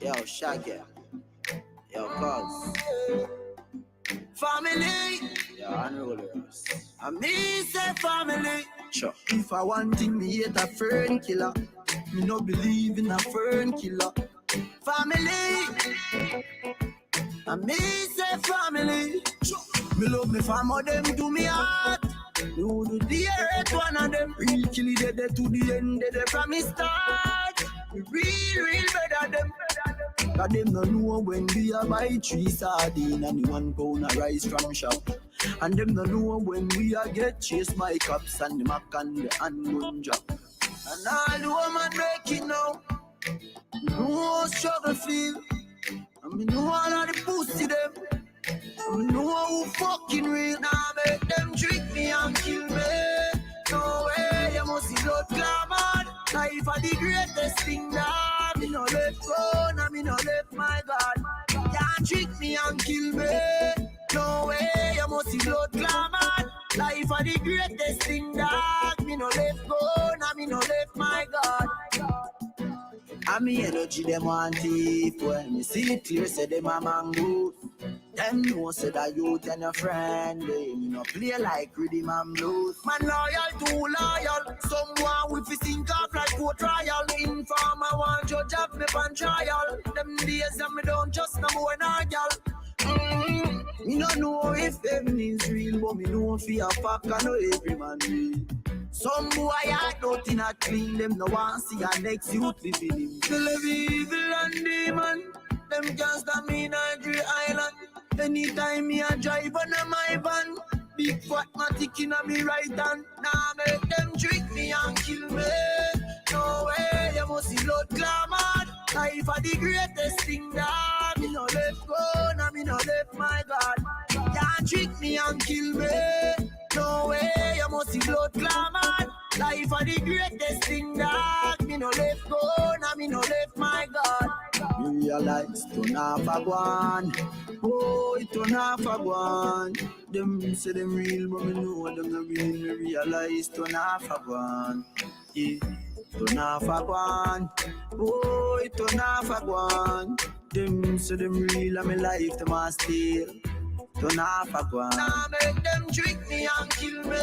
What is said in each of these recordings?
Yo, Shaggy. Yo, Cuz. Family. Yo, Unrollers. I me say family. Sure. If I want thing, me hate a fern killer. Me no believe in a fern killer. Family. I me say family. Sure. Me love me family, them to me heart. You do the earth, one of them. Real killy dead to the end, dead from me start. Real better them. Cause them no know when we a buy 3 sardine and 1 pound of rice from shop. And them no know when we a get chased by cops and the mac and the handgun job. And all the woman breaking now. No struggle feel. And me know all of the pussy them. And me know who fucking real. Now make them trick me and kill me. No way, you must see blood clamor. Life are the greatest thing that me no let go, now me no let my God. Can't trick me and kill me. No way, you must see blood clamor. Life are the greatest thing that me no let go, now me no let my God. And me energy them want thief. When me see it clear, say them a mango. Them know say that you and your friend, they me no play like rhythm and blues. Man loyal, too loyal. Someone with his sink off like court trial. Informer want judge of me pan trial. Them days that me don't just no more nor girl. Me no know if them is real, but me know for a fact I know every man real. Some boy are nothing a clean, them no want see a next youth living him. Kill every evil and demon, them can't stop me in Nigeria Island. Anytime me a drive on my van, big fat matic in a me right hand. Now make them trick me and kill me. No way, you must see blood clamor. Life are the greatest thing that me no let go, now me no let my God. Can't trick me and kill me. No way, you must see blood clamor. Life are the greatest thing that me no let go, now me no let my God. Me realize turn off a one. Oh, it turn off a one. Them say them real, but me know them not real. Me realize turn off a one. Yeah, turn off a one. Oh, it turn off a one. Them say them real, and me life them a steal. Turn off a one. Now make them trick me and kill me.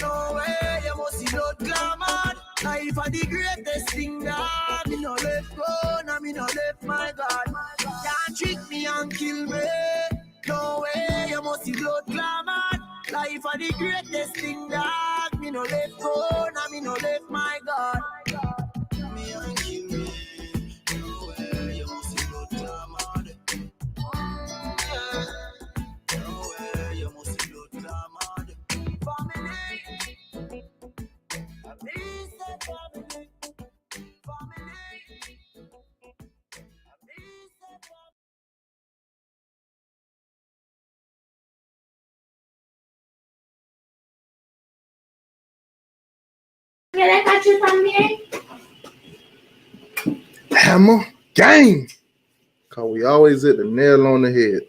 No way, you must see blood clamor. Life are the greatest thing that me no let go, now me no let my God. Can't trick me and kill me. No way, you must see blood clamor. Life are the greatest thing that me no let go, now me no let my God. Me and kill me. No way, you must see blood clamor. No way, you must see blood clamor. Family. Hammer gang. Cause we always hit the nail on the head.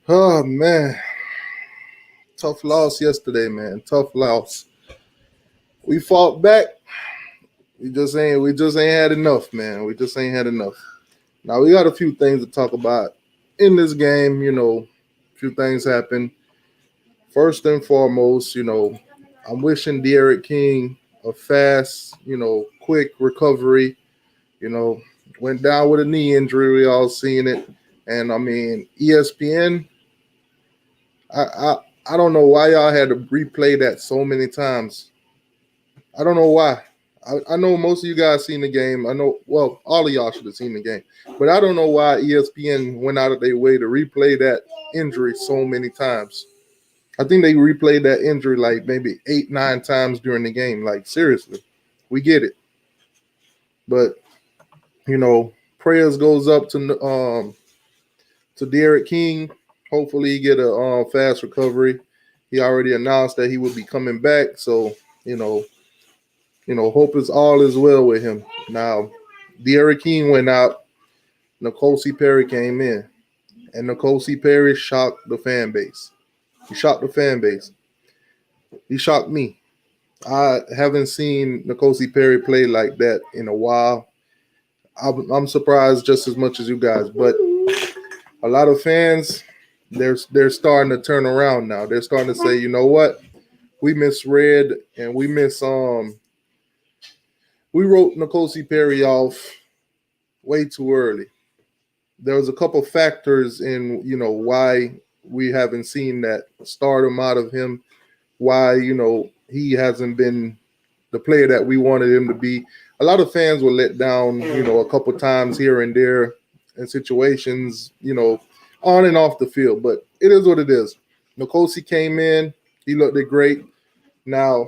Oh man. Tough loss yesterday, man. Tough loss. We fought back. We just ain't had enough, man. We just ain't had enough. Now we got a few things to talk about in this game, a few things happened. First and foremost, I'm wishing Derek King a fast, quick recovery. Went down with a knee injury. We all seen it. And I mean, ESPN, I don't know why y'all had to replay that so many times. I don't know why. I know most of you guys seen the game. I know, well, all of y'all should have seen the game. But I don't know why ESPN went out of their way to replay that injury so many times. I think they replayed that injury like maybe 8-9 times during the game. Like, seriously, we get it. But, prayers goes up to Derek King. Hopefully he get a fast recovery. He already announced that he would be coming back. So, hope is all is well with him. Now, Derek King went out. N'Kosi Perry came in. And N'Kosi Perry shocked the fan base. He shocked the fan base. He shocked me. I haven't seen N'Kosi Perry play like that in a while. I'm surprised just as much as you guys. But a lot of fans, they're starting to turn around now. They're starting to say, you know what, we misread and we wrote N'Kosi Perry off way too early. There was a couple factors in why we haven't seen that stardom out of him. Why he hasn't been the player that we wanted him to be. A lot of fans were let down, a couple times here and there in situations, on and off the field. But it is what it is. N'Kosi came in, he looked great. Now,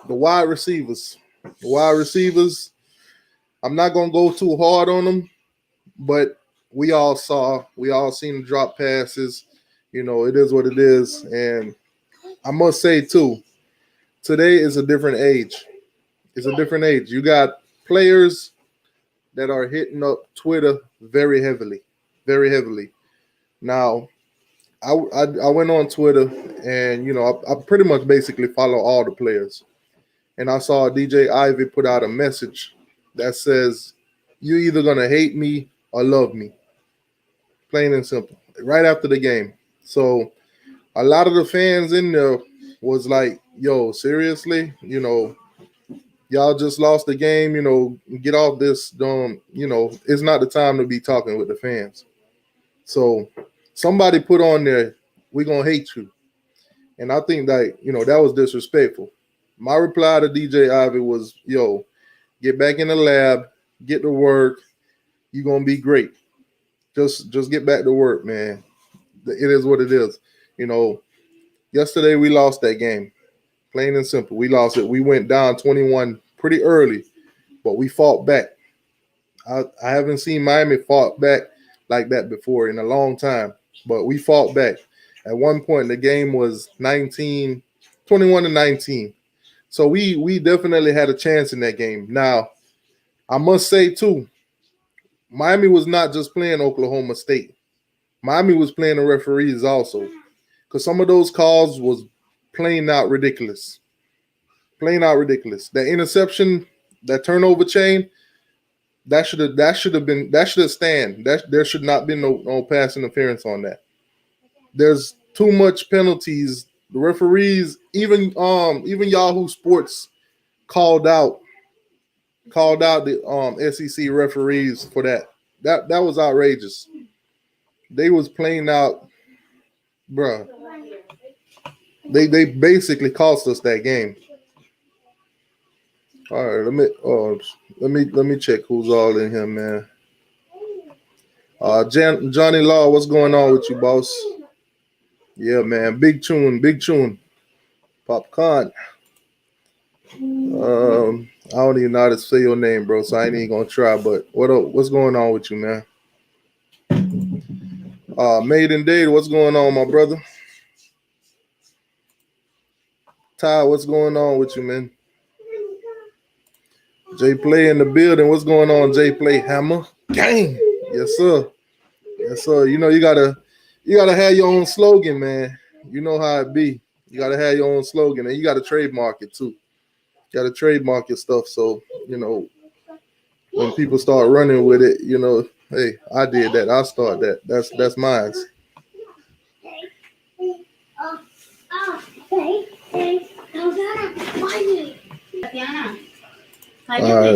the wide receivers, I'm not gonna go too hard on them, but we all seen the drop passes. It is what it is, and I must say too, today is a different age. It's a different age. You got players that are hitting up Twitter very heavily, very heavily. Now, I went on Twitter and I pretty much basically follow all the players, and I saw DJ Ivy put out a message that says, "You're either gonna hate me or love me," plain and simple. Right after the game, so a lot of the fans in there was like, "Yo, seriously, y'all just lost the game. Get off this. Don't. It's not the time to be talking with the fans." So somebody put on there, "We gonna hate you," and I think that that was disrespectful. My reply to DJ Ivy was, "Yo, get back in the lab, get to work. You gonna be great. Just get back to work, man. It is what it is." Yesterday we lost that game. Plain and simple. We lost it. We went down 21 pretty early, but we fought back. I haven't seen Miami fought back like that before in a long time, but we fought back. At one point, the game was 21 to 19. So we definitely had a chance in that game. Now, I must say, too, Miami was not just playing Oklahoma State. Miami was playing the referees also, because some of those calls was plain out ridiculous. Plain out ridiculous. That interception, that turnover chain, that should have stand. There should not be no pass interference on that. There's too much penalties. The referees, even Yahoo Sports called out the SEC referees for that. That was outrageous. They was playing out, bruh. They basically cost us that game. All right, let me check who's all in here, man. Johnny Law, what's going on with you, boss? Yeah, man, big tune. Popcorn. I don't even know how to say your name, bro, so I ain't even gonna try. But what's going on with you, man? Maiden Dade, what's going on, my brother? Ty, what's going on with you, man? Jay Play in the building. What's going on, Jay Play? Hammer gang. Yes, sir. Yes, sir. You gotta have your own slogan, man. You know how it be. You gotta have your own slogan, and you gotta trademark it too. You gotta trademark your stuff, so when people start running with it, hey, I did that. I start that. That's mine.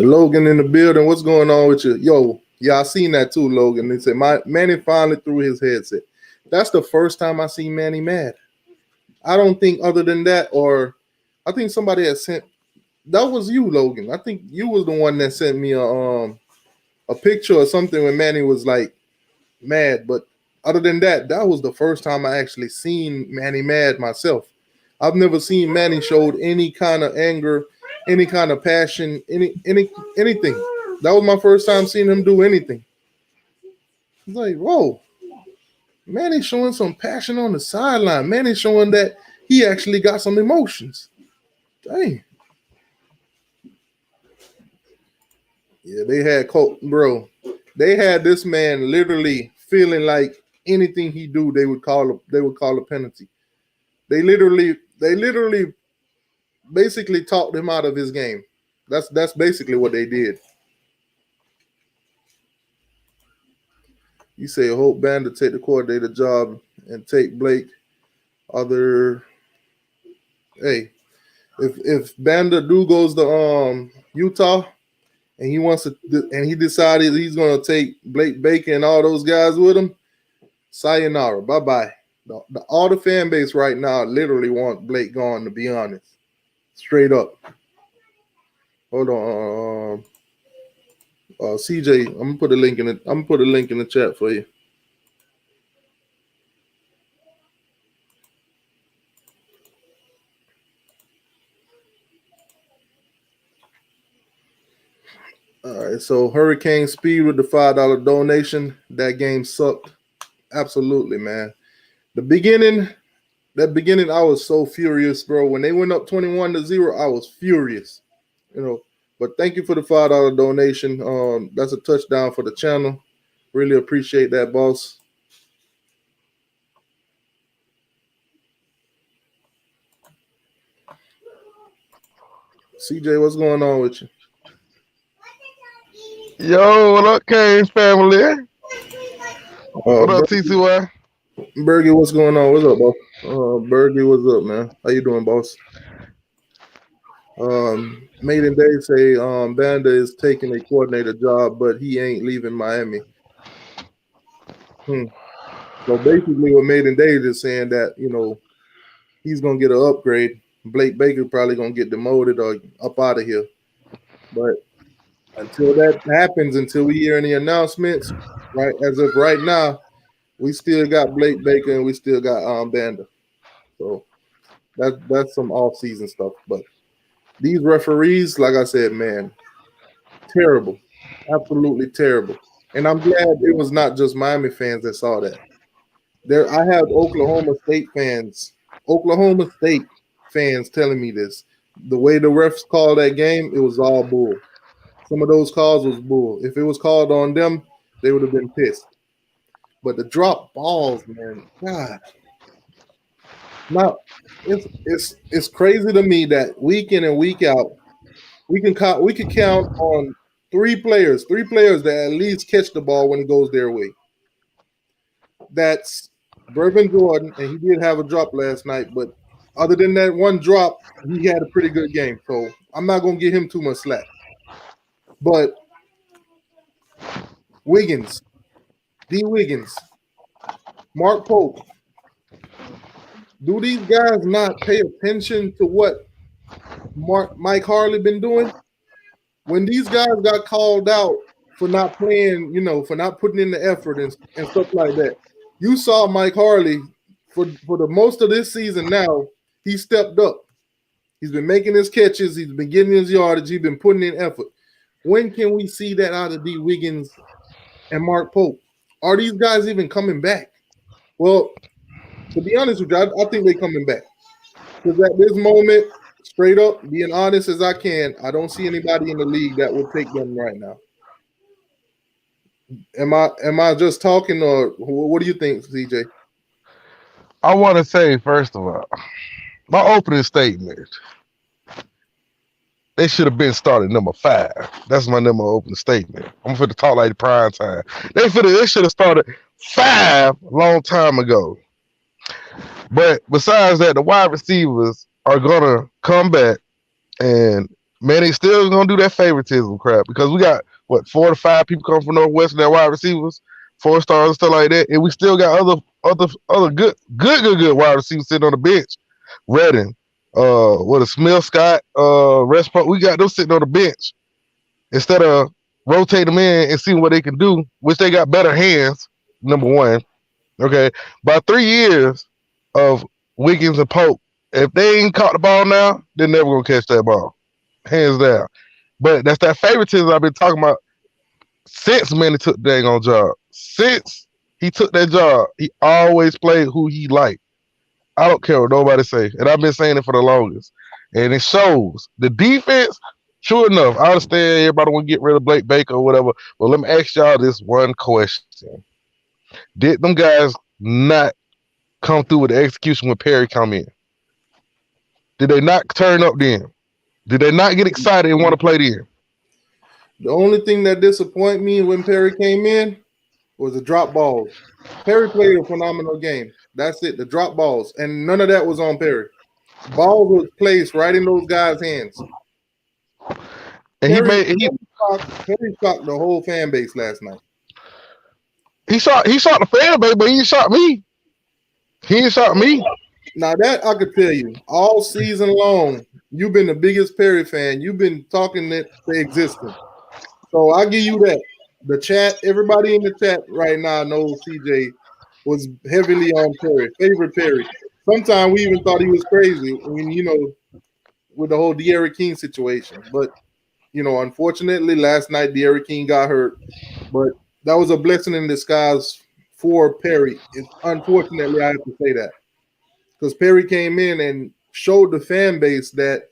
Logan in the building. What's going on with you? Yo, yeah, I seen that too, Logan. They said Manny finally threw his headset. That's the first time I seen Manny mad. I don't think other than that, or I think somebody had sent. That was you, Logan. I think you was the one that sent me a picture or something when Manny was like mad. But other than that, that was the first time I actually seen Manny mad myself. I've never seen Manny showed any kind of anger, any kind of passion, anything. That was my first time seeing him do anything. It's like, whoa, Manny showing some passion on the sideline. Manny showing that he actually got some emotions. Dang. Yeah, they had bro. They had this man literally feeling like anything he do, they would call a penalty. They literally basically talked him out of his game. That's basically what they did. You say Hope Band to take the coordinator job and take Blake. Other, hey, if Banda do goes to Utah and he wants to, and he decided he's gonna take Blake Baker and all those guys with him, sayonara, bye bye. All the fan base right now literally want Blake gone. To be honest, straight up. Hold on, CJ, I'm gonna put a link in it. I'm gonna put a link in the chat for you. All right, so Hurricane Speed with the $5 donation. That game sucked. Absolutely, man. The beginning, that beginning, I was so furious, bro. When they went up 21-0, I was furious. You know, but thank you for the $5 donation. That's a touchdown for the channel. Really appreciate that, boss. CJ, what's going on with you? Yo, what up, Canes family? What up, TCY? Bergie, what's going on? What's up, boss? Bergie, what's up, man? How you doing, boss? Maiden Day say Banda is taking a coordinator job, but he ain't leaving Miami. So basically, what Maiden Day is saying that, you know, he's gonna get an upgrade. Blake Baker probably gonna get demoted or up out of here. But until that happens, until we hear any announcements, right? As of right now, we still got Blake Baker and we still got Banda. So that's some off-season stuff. But these referees, like I said, man, terrible, absolutely terrible. And I'm glad it was not just Miami fans that saw that. I have Oklahoma State fans telling me this. The way the refs called that game, it was all bull. Some of those calls was bull. If it was called on them, they would have been pissed. But the drop balls, man, God. Now, it's crazy to me that week in and week out, we can count on three players that at least catch the ball when it goes their way. That's Bourbon Jordan, and he did have a drop last night, but other than that one drop, he had a pretty good game. So I'm not going to give him too much slack. But Wiggins, D. Wiggins, Mark Pope, do these guys not pay attention to what Mike Harley been doing? When these guys got called out for not playing, you know, for not putting in the effort and stuff like that, you saw Mike Harley for the most of this season now, he stepped up. He's been making his catches. He's been getting his yardage. He's been putting in effort. When can we see that out of D. Wiggins and Mark Pope? Are these guys even coming back? Well, to be honest with you, I think they're coming back. Because at this moment, straight up, being honest as I can, I don't see anybody in the league that will take them right now. Am I just talking, or what do you think, CJ? I want to say, first of all, my opening statement, they should have been started number 5. That's my number opening statement. I'm for the talk like the prime time. They should have started 5 a long time ago. But besides that, the wide receivers are gonna come back, and Manny still gonna do that favoritism crap because we got 4 to 5 people come from Northwestern that wide receivers, 4 stars and stuff like that, and we still got other good wide receivers sitting on the bench. Redden, a Smith, Scott, Restpo, we got them sitting on the bench instead of rotate them in and seeing what they can do, which they got better hands. Number one, okay, by 3 years of Wiggins and Pope, if they ain't caught the ball now, they're never gonna catch that ball, hands down. But that's that favoritism I've been talking about since Manny took the dang on job. Since he took that job, he always played who he liked. I don't care what nobody say, and I've been saying it for the longest, and it shows. The defense, sure enough, I understand everybody want to get rid of Blake Baker or whatever, but let me ask y'all this one question: did them guys not come through with the execution when Perry come in? Did they not turn up then? Did they not get excited and want to play then? The only thing that disappointed me when Perry came in was the drop balls. Perry played a phenomenal game. That's it. The drop balls, and none of that was on Perry. Ball was placed right in those guys' hands. And Perry shocked the whole fan base last night. he shot the fan base, but he didn't shot me. He didn't shot me. Now that I could tell you, all season long, you've been the biggest Perry fan. You've been talking it to existence. So I give you that. The chat, everybody in the chat right now knows CJ was heavily on Perry, favorite Perry. Sometimes we even thought he was crazy. I mean, with the whole De'Aaron King situation. But, unfortunately, last night De'Aaron King got hurt. But that was a blessing in disguise for Perry. Unfortunately, I have to say that. Because Perry came in and showed the fan base that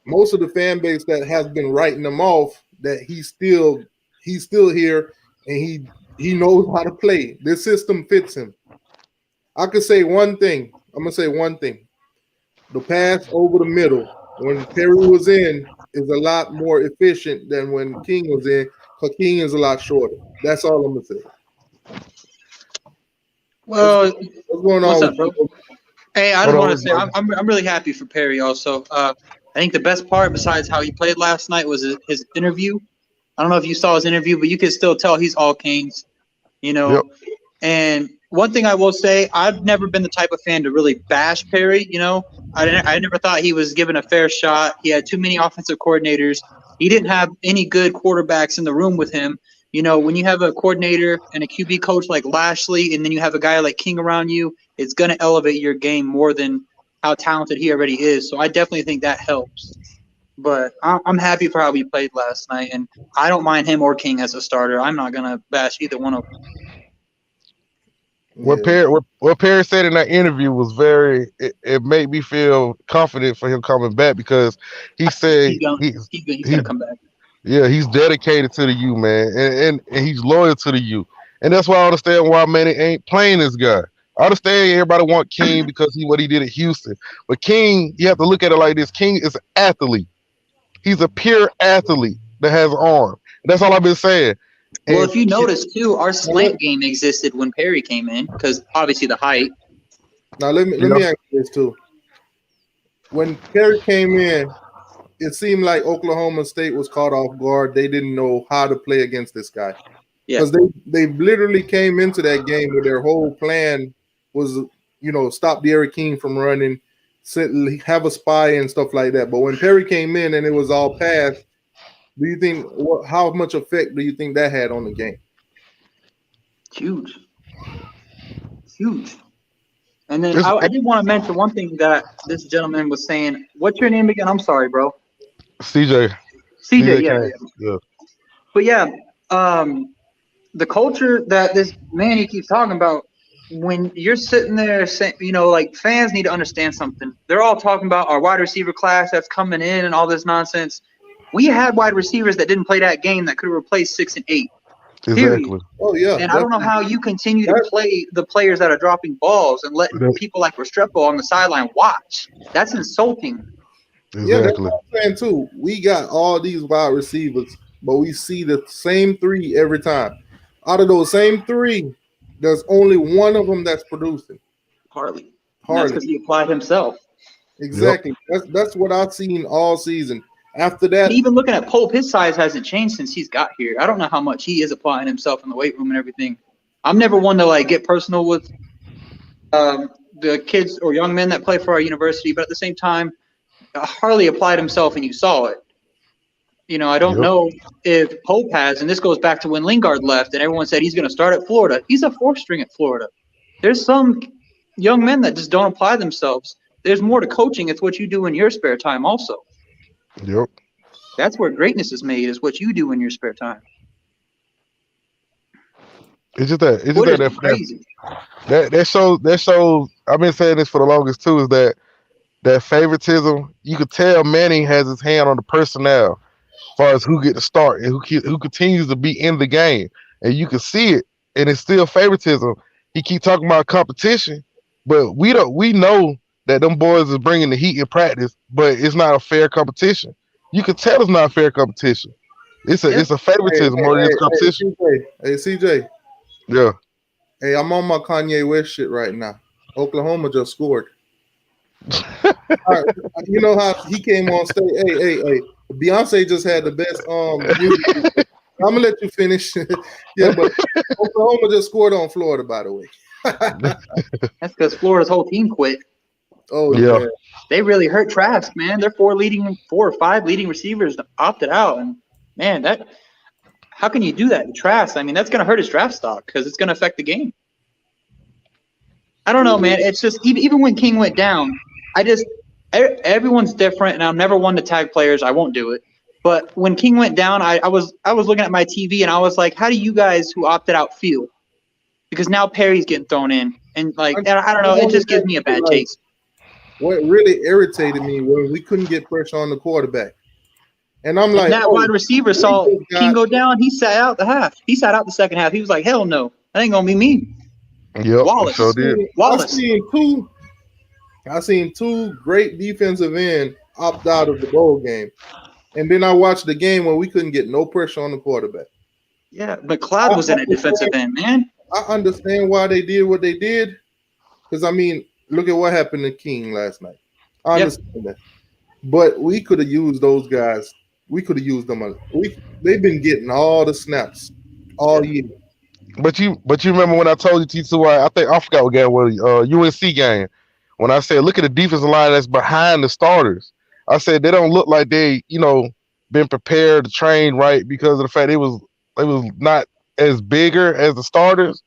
most of the fan base that has been writing him off, that he's still here and he knows how to play. This system fits him. I could say one thing. I'm going to say one thing. The pass over the middle when Perry was in is a lot more efficient than when King was in, because King is a lot shorter. That's all I'm going to say. Well, what's going on? What's up, bro? Hey, I just want to say I'm really happy for Perry also. I think the best part, besides how he played last night, was his interview. I don't know if you saw his interview, but you can still tell he's all Kings, Yep. And one thing I will say, I've never been the type of fan to really bash Perry. I never thought he was given a fair shot. He had too many offensive coordinators. He didn't have any good quarterbacks in the room with him. When you have a coordinator and a QB coach like Lashley, and then you have a guy like King around you, it's going to elevate your game more than how talented he already is. So I definitely think that helps. But I'm happy for how he played last night, and I don't mind him or King as a starter. I'm not going to bash either one of them. What Perry said in that interview was it made me feel confident for him coming back, because he said he's going to come back. Yeah, he's dedicated to the U, man, and he's loyal to the U. And that's why I understand why Manny ain't playing this guy. I understand everybody want King because what he did at Houston. But King, you have to look at it like this. King is an athlete. He's a pure athlete that has an arm. That's all I've been saying. Well, if you notice, too, our slant game existed when Perry came in, because obviously the height. Now, let me ask you this, too. When Perry came in, it seemed like Oklahoma State was caught off guard. They didn't know how to play against this guy. Because they literally came into that game with their whole plan was, stop De'Aaron King from running, have a spy and stuff like that. But when Perry came in and it was all passed, do you think how much effect do you think that had on the game? Huge. And then I did want to mention one thing that this gentleman was saying. What's your name again? I'm sorry, bro. CJ. Yeah. But yeah, the culture that this man he keeps talking about, when you're sitting there saying, like, fans need to understand something. They're all talking about our wide receiver class that's coming in and all this nonsense. We had wide receivers that didn't play that game that could have replaced 6 and 8. Exactly. Period. Oh yeah. And I don't know how you continue to play the players that are dropping balls and let people like Restrepo on the sideline watch. That's insulting. Exactly. Yeah, that's what I'm saying too. We got all these wide receivers, but we see the same 3 every time. Out of those same 3, there's only one of them that's producing. Harley. That's because he applied himself. Exactly. Yep. That's what I've seen all season. After that, even looking at Pope, his size hasn't changed since he's got here. I don't know how much he is applying himself in the weight room and everything. I'm never one to get personal with the kids or young men that play for our university, but at the same time, Harley applied himself and you saw it. I don't know if Pope has, and this goes back to when Lingard left and everyone said he's going to start at Florida. He's a 4th string at Florida. There's some young men that just don't apply themselves. There's more to coaching. It's what you do in your spare time also. Yep. That's where greatness is made, is what you do in your spare time. It's just that crazy. That shows I've been saying this for the longest too, is that favoritism. You could tell Manny has his hand on the personnel as far as who get to start and who continues to be in the game. And you can see it, and it's still favoritism. He keep talking about competition, but we know that them boys is bringing the heat in practice, but it's not a fair competition. You can tell it's not a fair competition. It's a favoritism more than it's competition. Hey, CJ, Yeah. Hey, I'm on my Kanye West shit right now. Oklahoma just scored. All right, you know how he came on stage. Hey. Beyonce just had the best music video. I'm gonna let you finish. Yeah, but Oklahoma just scored on Florida, by the way. That's because Florida's whole team quit. Oh Yeah. yeah. They really hurt Trask, man. Their 4 or 5 leading receivers opted out, and man, how can you do that to Trask? I mean, that's gonna hurt his draft stock because it's gonna affect the game. I don't know, man. It's just even when King went down, everyone's different, and I'm never one to tag players. I won't do it. But when King went down, I was looking at my TV and I was like, how do you guys who opted out feel? Because now Perry's getting thrown in, and I don't know. It just gives me a bad taste. What really irritated me was we couldn't get pressure on the quarterback, and I'm like, that wide receiver saw King go down. He sat out the half. He sat out the second half. He was like, hell no, that ain't gonna be me. Yep, Wallace. Sure did. Wallace. I seen two great defensive end opt out of the bowl game, and then I watched the game where we couldn't get no pressure on the quarterback. Yeah, but Cloud was in a defensive end, man. I understand why they did what they did, because I mean, look at what happened to King last night. I understand that, but we could have used those guys. We could have used them. They've been getting all the snaps all year. But you remember when I told you T2, I forgot what game was, UNC game, when I said look at the defensive line that's behind the starters. I said they don't look like they, been prepared to train right because of the fact they was not as bigger as the starters.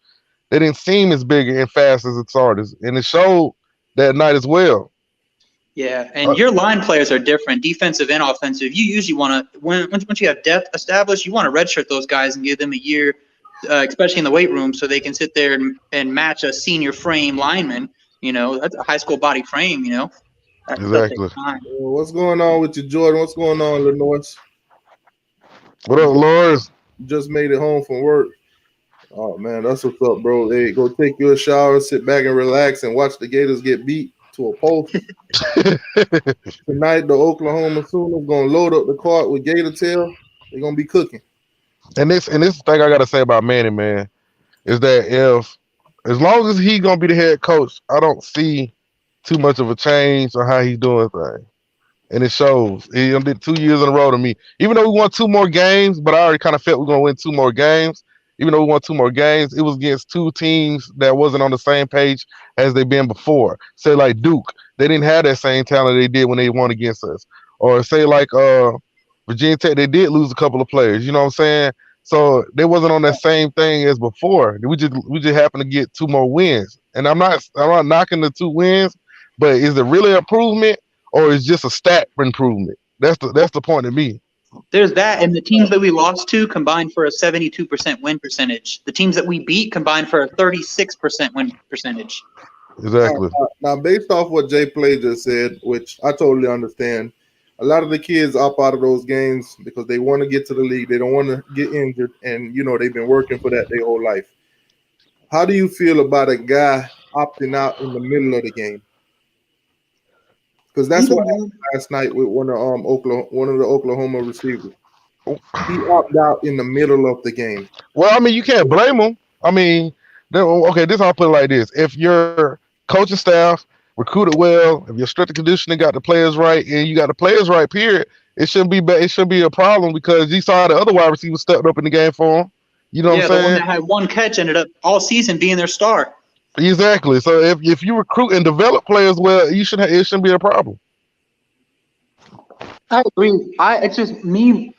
They didn't seem as big and fast as the starters, and it showed that night as well. Yeah, and your line players are different, defensive and offensive. You usually want to, once you have depth established, you want to redshirt those guys and give them a year. Especially in the weight room, so they can sit there and match a senior frame lineman. That's a high school body frame. Exactly. What's going on with you, Jordan? What's going on, Lenoise? What up, Lawrence? Just made it home from work. Oh man, that's what's up, bro. Hey, go take your shower, sit back and relax, and watch the Gators get beat to a post. Tonight, the Oklahoma Sooners gonna load up the cart with Gator tail. They're gonna be cooking. And this thing I gotta say about Manny, man, is that as long as he's gonna be the head coach, I don't see too much of a change on how he's doing things. And it shows. He did 2 years in a row to me. Even though we won 2 more games, but I already kind of felt we're gonna win 2 more games. Even though we won 2 more games, it was against 2 teams that wasn't on the same page as they've been before. Say like Duke, they didn't have that same talent they did when they won against us. Or say like Virginia Tech, they did lose a couple of players. You know what I'm saying? So they wasn't on that same thing as before. We just happened to get 2 more wins. And I'm not knocking the 2 wins, but is it really improvement or is just a stat improvement? That's the point to me. There's that, and the teams that we lost to combined for a 72% win percentage. The teams that we beat combined for a 36% win percentage. Exactly. Now, based off what Jay Play just said, which I totally understand, a lot of the kids opt out of those games because they want to get to the league. They don't want to get injured, and they've been working for that their whole life. How do you feel about a guy opting out in the middle of the game? Because that's what happened last night with one of the Oklahoma receivers. He opted out in the middle of the game. Well, I mean, you can't blame him. I mean, this I'll put it like this: if your coaching staff recruited well, if your strength and conditioning got the players right, and you got the players right, period, it shouldn't be bad. It shouldn't be a problem because you saw the other wide receivers stepped up in the game for him. You know what I'm saying? The one that had 1 catch ended up all season being their star. Exactly. So if you recruit and develop players well, it shouldn't be a problem. I agree. It's just me.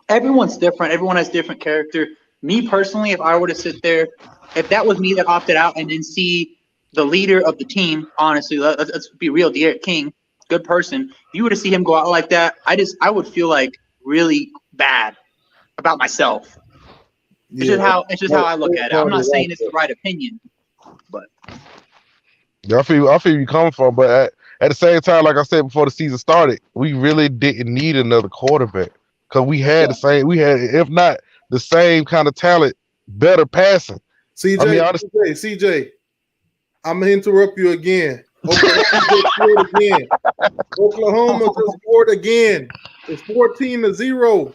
Everyone's different. Everyone has different character. Me personally, if I were to sit there, if that was me that opted out and then see the leader of the team, honestly, let's be real, De'Aaron King, good person. If you were to see him go out like that, I would feel like really bad about myself. It's just how I look at it. I'm not saying it's the right opinion, but yeah, I feel you coming from, but at the same time, like I said before the season started, we really didn't need another quarterback because we had if not the same kind of talent, better passing. CJ, I'm gonna interrupt you again. Oklahoma just scored again. It's 14-0.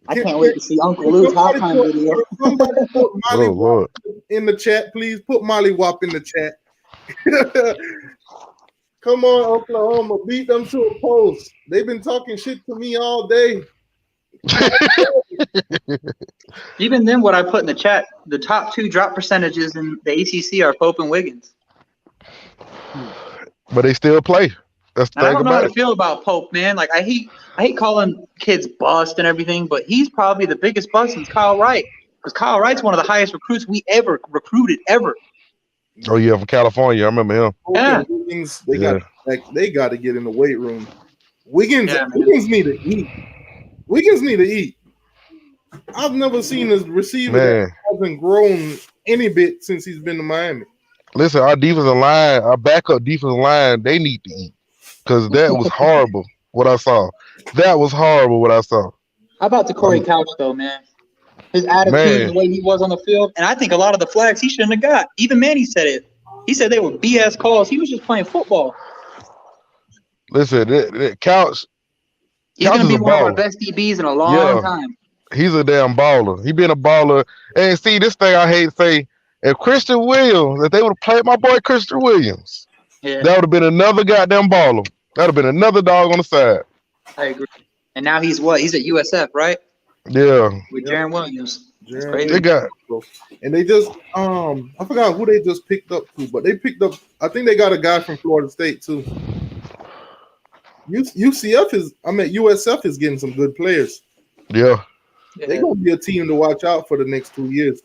I can't wait to see Uncle Lou's halftime video. Somebody put Molly Wop Lord. in the chat, please. Put Molly Wop in the chat. Come on, Oklahoma. Beat them to a post. They've been talking shit to me all day. Even then, what I put in the chat, the top 2 drop percentages in the ACC are Pope and Wiggins. But they still play. That's the And I thing don't know how about to it. feel about Pope, man. Like I hate calling kids bust and everything, but he's probably the biggest bust since Kyle Wright. Because Kyle Wright's one of the highest recruits we ever recruited ever. Oh yeah, from California. I remember him. Yeah. Wiggins, they got to get in the weight room. Wiggins need to eat. Wiggins need to eat. I've never seen a receiver that hasn't grown any bit since he's been to Miami. Listen, our defensive line, our backup defensive line, they need to eat. Because that was horrible what I saw. That was horrible what I saw. How about the Corey Couch, though, man? His attitude, the way he was on the field. And I think a lot of the flags he shouldn't have got. Even Manny said it. He said they were BS calls. He was just playing football. Listen, that Couch. He's going to be one of our best DBs in a long time. He's a damn baller. He been a baller. And see, this thing I hate to say, if Christian Williams, if they would have played my boy Christian Williams, that would have been another goddamn baller. That would have been another dog on the side. I agree. And now he's what? He's at USF, right? Yeah. With Jaron Williams. They got. And they just, I forgot who they just picked up to, but they picked up, I think they got a guy from Florida State too. USF is getting some good players. Yeah. They're going to be a team to watch out for the next 2 years.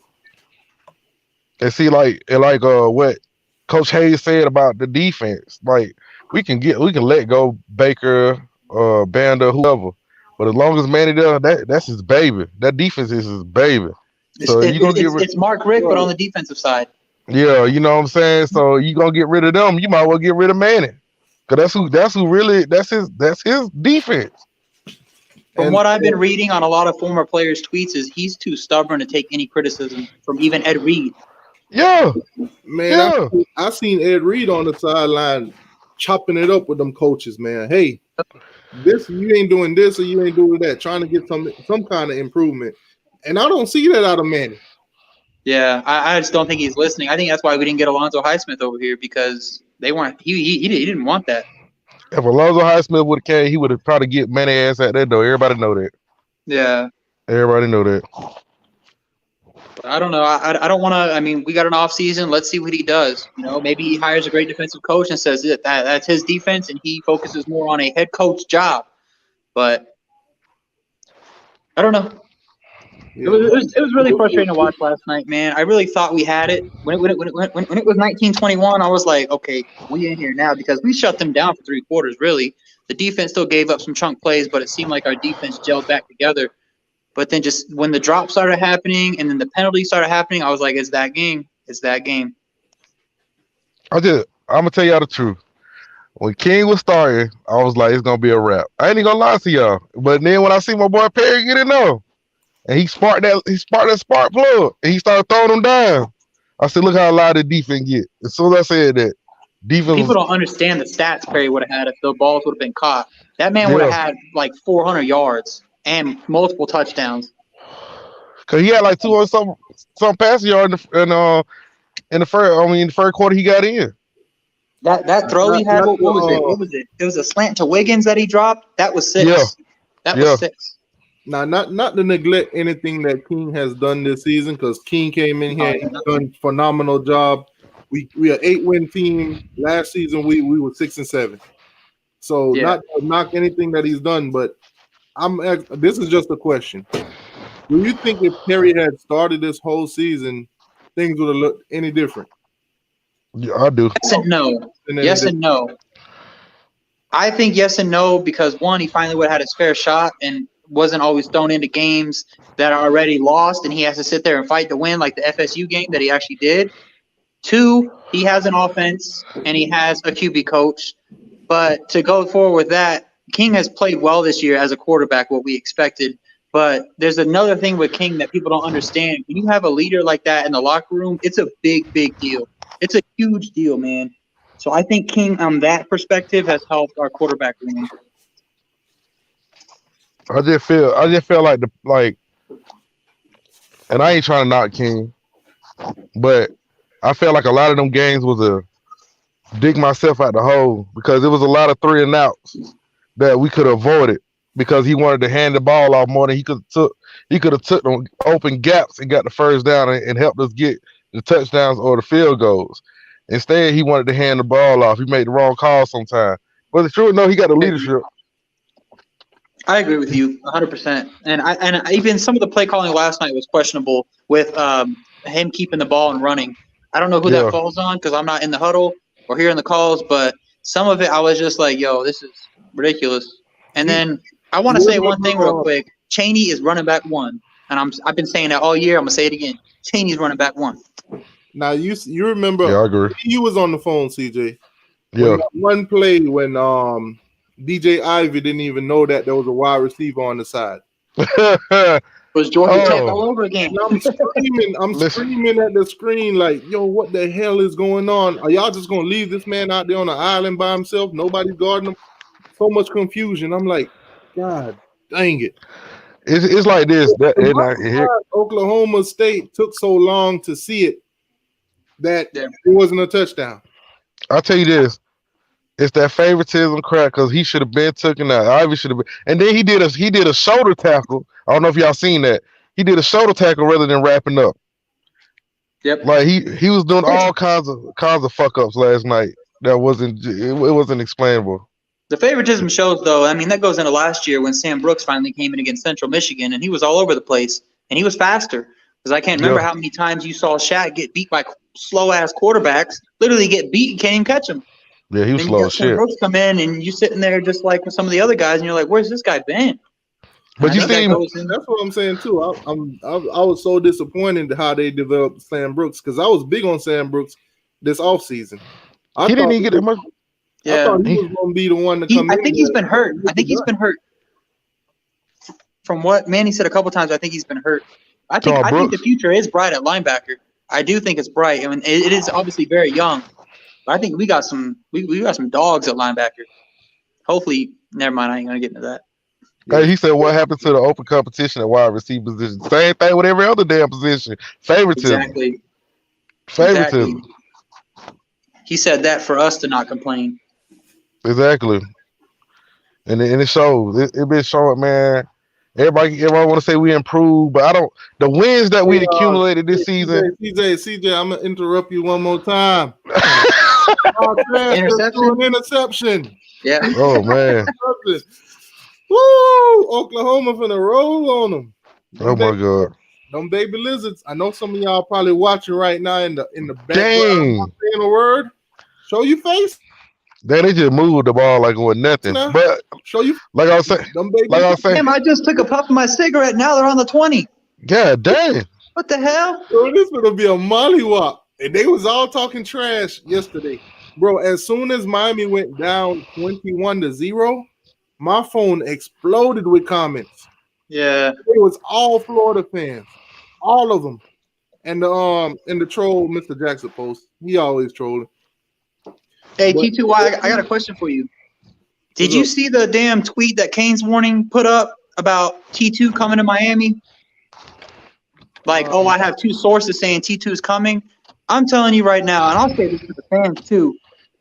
And see, like what Coach Hayes said about the defense, like we can let go Baker, Banda, whoever, but as long as Manny does, that's his baby. That defense is his baby. So it's Mark Richt, but on the defensive side. Yeah, you know what I'm saying. So you gonna get rid of them, you might well get rid of Manny, because that's his defense. From what I've been reading on a lot of former players' tweets, is he's too stubborn to take any criticism from even Ed Reed. Yeah, man. Yeah. I seen Ed Reed on the sideline chopping it up with them coaches, man. Hey, you ain't doing this or you ain't doing that, trying to get some kind of improvement. And I don't see that out of Manny. Yeah, I just don't think he's listening. I think that's why we didn't get Alonzo Highsmith over here, because they weren't. He didn't want that. If Alonzo Highsmith would have came, he would have tried to get Manny ass at that door. Everybody know that. Yeah. Everybody know that. I don't know. I don't want to. I mean, we got an off season. Let's see what he does. You know, maybe he hires a great defensive coach and says that's his defense, and he focuses more on a head coach job. But I don't know. Yeah. It was really frustrating to watch last night, man. I really thought we had it. When it was 1921, I was like, okay, we in here now, because we shut them down for 3 quarters. Really, the defense still gave up some chunk plays, but it seemed like our defense gelled back together. But then just when the drop started happening and then the penalty started happening, I was like, it's that game. It's that game. I'm going to tell y'all the truth. When King was starting, I was like, it's going to be a wrap. I ain't going to lie to y'all. But then when I see my boy Perry get in there, and he sparked that spark plug, and he started throwing them down, I said, look how loud the defense get. As soon as I said that, defense. People don't understand the stats Perry would have had if the balls would have been caught. That man would have had like 400 yards. And multiple touchdowns. Cause he had like 200 some passing yards in the first quarter he got in. That throw he had, what was it? It was a slant to Wiggins that he dropped. That was 6. Yeah. That was 6. Now, not to neglect anything that King has done this season, because King came in here and done a phenomenal job. We are 8-win team. Last season we were 6-7. So not to knock anything that he's done, but this is just a question. Do you think if Perry had started this whole season, things would have looked any different? Yeah, I do. Yes and no. Yes and no. I think yes and no, because one, he finally would have had his fair shot and wasn't always thrown into games that are already lost, and he has to sit there and fight to win, like the FSU game that he actually did. 2, he has an offense and he has a QB coach. But to go forward with that, King has played well this year as a quarterback, what we expected. But there's another thing with King that people don't understand. When you have a leader like that in the locker room, it's a big, big deal. It's a huge deal, man. So I think King, on that perspective, has helped our quarterback room. I just feel like and I ain't trying to knock King, but I felt like a lot of them games was a dig myself out the hole because there was a lot of 3 and outs that we could have avoided because he wanted to hand the ball off more than he could have took them open gaps and got the first down and helped us get the touchdowns or the field goals. Instead, he wanted to hand the ball off. He made the wrong call sometimes. But it's true, no, he got the leadership. I agree with you 100%. And even some of the play calling last night was questionable with him keeping the ball and running. I don't know who that falls on because I'm not in the huddle or hearing the calls, but some of it I was just like, yo, this is ridiculous. And then I want to say one thing real quick. Chaney is running back 1. And I've been saying that all year. I'm going to say it again. Chaney's running back 1. Now, you remember I agree. You was on the phone, CJ. Yeah. One play when DJ Ivy didn't even know that there was a wide receiver on the side. Was Georgia Tech all over again? I'm screaming at the screen like, yo, what the hell is going on? Are y'all just going to leave this man out there on the island by himself? Nobody's guarding him? So much confusion. I'm like, God dang it. It's like this. Oklahoma State took so long to see it that it wasn't a touchdown. I'll tell you this. It's that favoritism crap because he should have been taken out. Ivy should have been. And then he did a shoulder tackle. I don't know if y'all seen that. He did a shoulder tackle rather than wrapping up. Yep. Like he was doing all kinds of fuck ups last night. That wasn't explainable. The favoritism shows, though. I mean, that goes into last year when Sam Brooks finally came in against Central Michigan, and he was all over the place, and he was faster. Because I can't remember how many times you saw Shaq get beat by slow-ass quarterbacks, literally get beat and can't even catch him. Yeah, he was slow as shit. Brooks come in, and you sitting there just like with some of the other guys, and you're like, where's this guy been? But you see, that's what I'm saying, too. I was so disappointed how they developed Sam Brooks because I was big on Sam Brooks this offseason. He didn't even get that much. Yeah, I thought he was going to be the one to come in. I think he's been hurt. From what Manny said a couple times, I think he's been hurt. I think the future is bright at linebacker. I do think it's bright. I mean, it is obviously very young, but I think we got some dogs at linebacker. Hopefully, never mind. I ain't gonna get into that. Hey, he said, "What happened to the open competition at wide receiver position? Same thing with every other damn position. Favoritism. Exactly. Favoritism. Exactly. He said that for us to not complain. Exactly. And it shows. It been showing, man. Everybody want to say we improved, but I don't. The wins that we accumulated this season. CJ, I'm gonna interrupt you one more time. Interception. Yeah. Oh man. Woo! Oklahoma finna roll on them. Oh my God. Them baby lizards. I know some of y'all probably watching right now in the background. Dang. I'm saying a word. Show your face. They just moved the ball like it was nothing. Nah. But show you. Like I was saying. Damn, I just took a puff of my cigarette. Now they're on the 20. God damn. What the hell? Bro, this gonna be a mollywop. And they was all talking trash yesterday. Bro, as soon as Miami went down 21-0, my phone exploded with comments. Yeah. It was all Florida fans. All of them. And the troll, Mr. Jackson post. He always trolling. Hey, T2Y, I got a question for you. Did you see the damn tweet that Kane's Warning put up about T2 coming to Miami? Like, I have 2 sources saying T2 is coming. I'm telling you right now, and I'll say this to the fans too,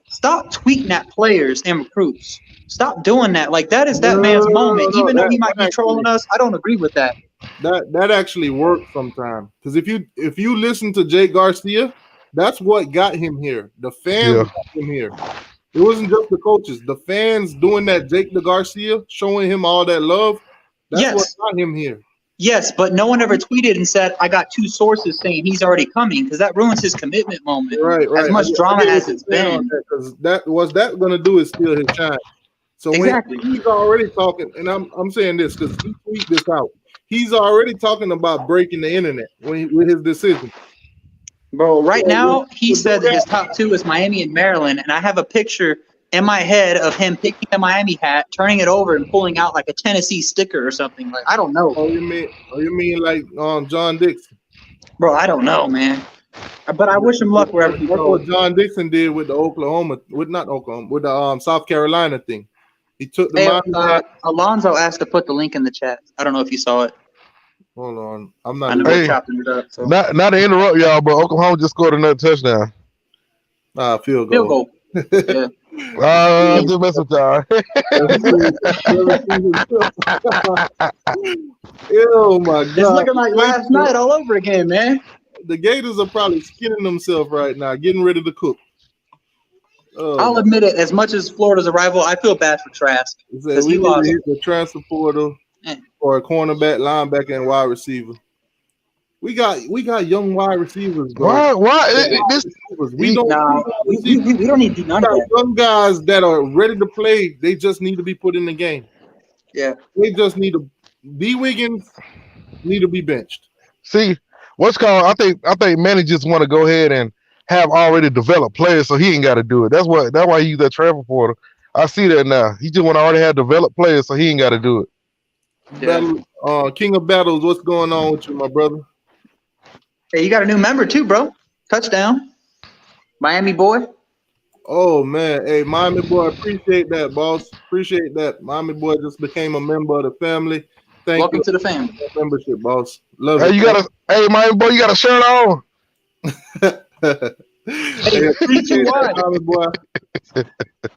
stop tweeting at players and recruits. Stop doing that. Like, that is that man's moment. Even though he might be trolling us, I don't agree with that. That actually works sometimes. Because if you listen to Jake Garcia, that's what got him here. The fans got him here. It wasn't just the coaches. The fans doing that Jake Garcia, showing him all that love, that's what got him here. Yes, but no one ever tweeted and said, I got 2 sources saying he's already coming, because that ruins his commitment moment. Right. As much drama as it's been. Because that going to do is steal his shine. So when he's already talking, and I'm saying this because he tweeted this out, he's already talking about breaking the internet with his decision. Bro, right now, he said that his top 2 is Miami and Maryland, and I have a picture in my head of him picking the Miami hat, turning it over, and pulling out like a Tennessee sticker or something. Like, I don't know. Oh, you mean like John Dixon? Bro, I don't know, man. But I wish him luck wherever he goes. That's what John Dixon did with the with the South Carolina thing. He took the Alonzo asked to put the link in the chat. I don't know if you saw it. Hold on. I'm not. I know we're chopping it up. So. Not to interrupt y'all, but Oklahoma just scored another touchdown. Field goal. Yeah. Just mess with y'all. Oh my God! It's looking like last night all over again, man. The Gators are probably skinning themselves right now, getting ready to cook. I'll admit it. As much as Florida's a rival, I feel bad for Trask because he lost the transfer portal for a cornerback, linebacker, and wide receiver. We got young wide receivers, bro. Why? We don't need to do none of that. Young guys that are ready to play. They just need to be put in the game. Yeah. They just need to. D. Wiggins need to be benched. See, I think Manny just want to go ahead and have already developed players, so he ain't got to do it. That's why he used that transfer portal. I see that now. He just want to already have developed players, so he ain't got to do it. Yeah. King of Battles, what's going on with you, my brother? Hey, you got a new member too, bro. Touchdown. Miami boy. Oh, man. Hey, Miami boy, appreciate that, boss. Appreciate that. Miami boy just became a member of the family. Welcome to the family. Membership, boss. Love it. Hey, Miami boy, you got a shirt on. Hey, T2Y. Miami boy.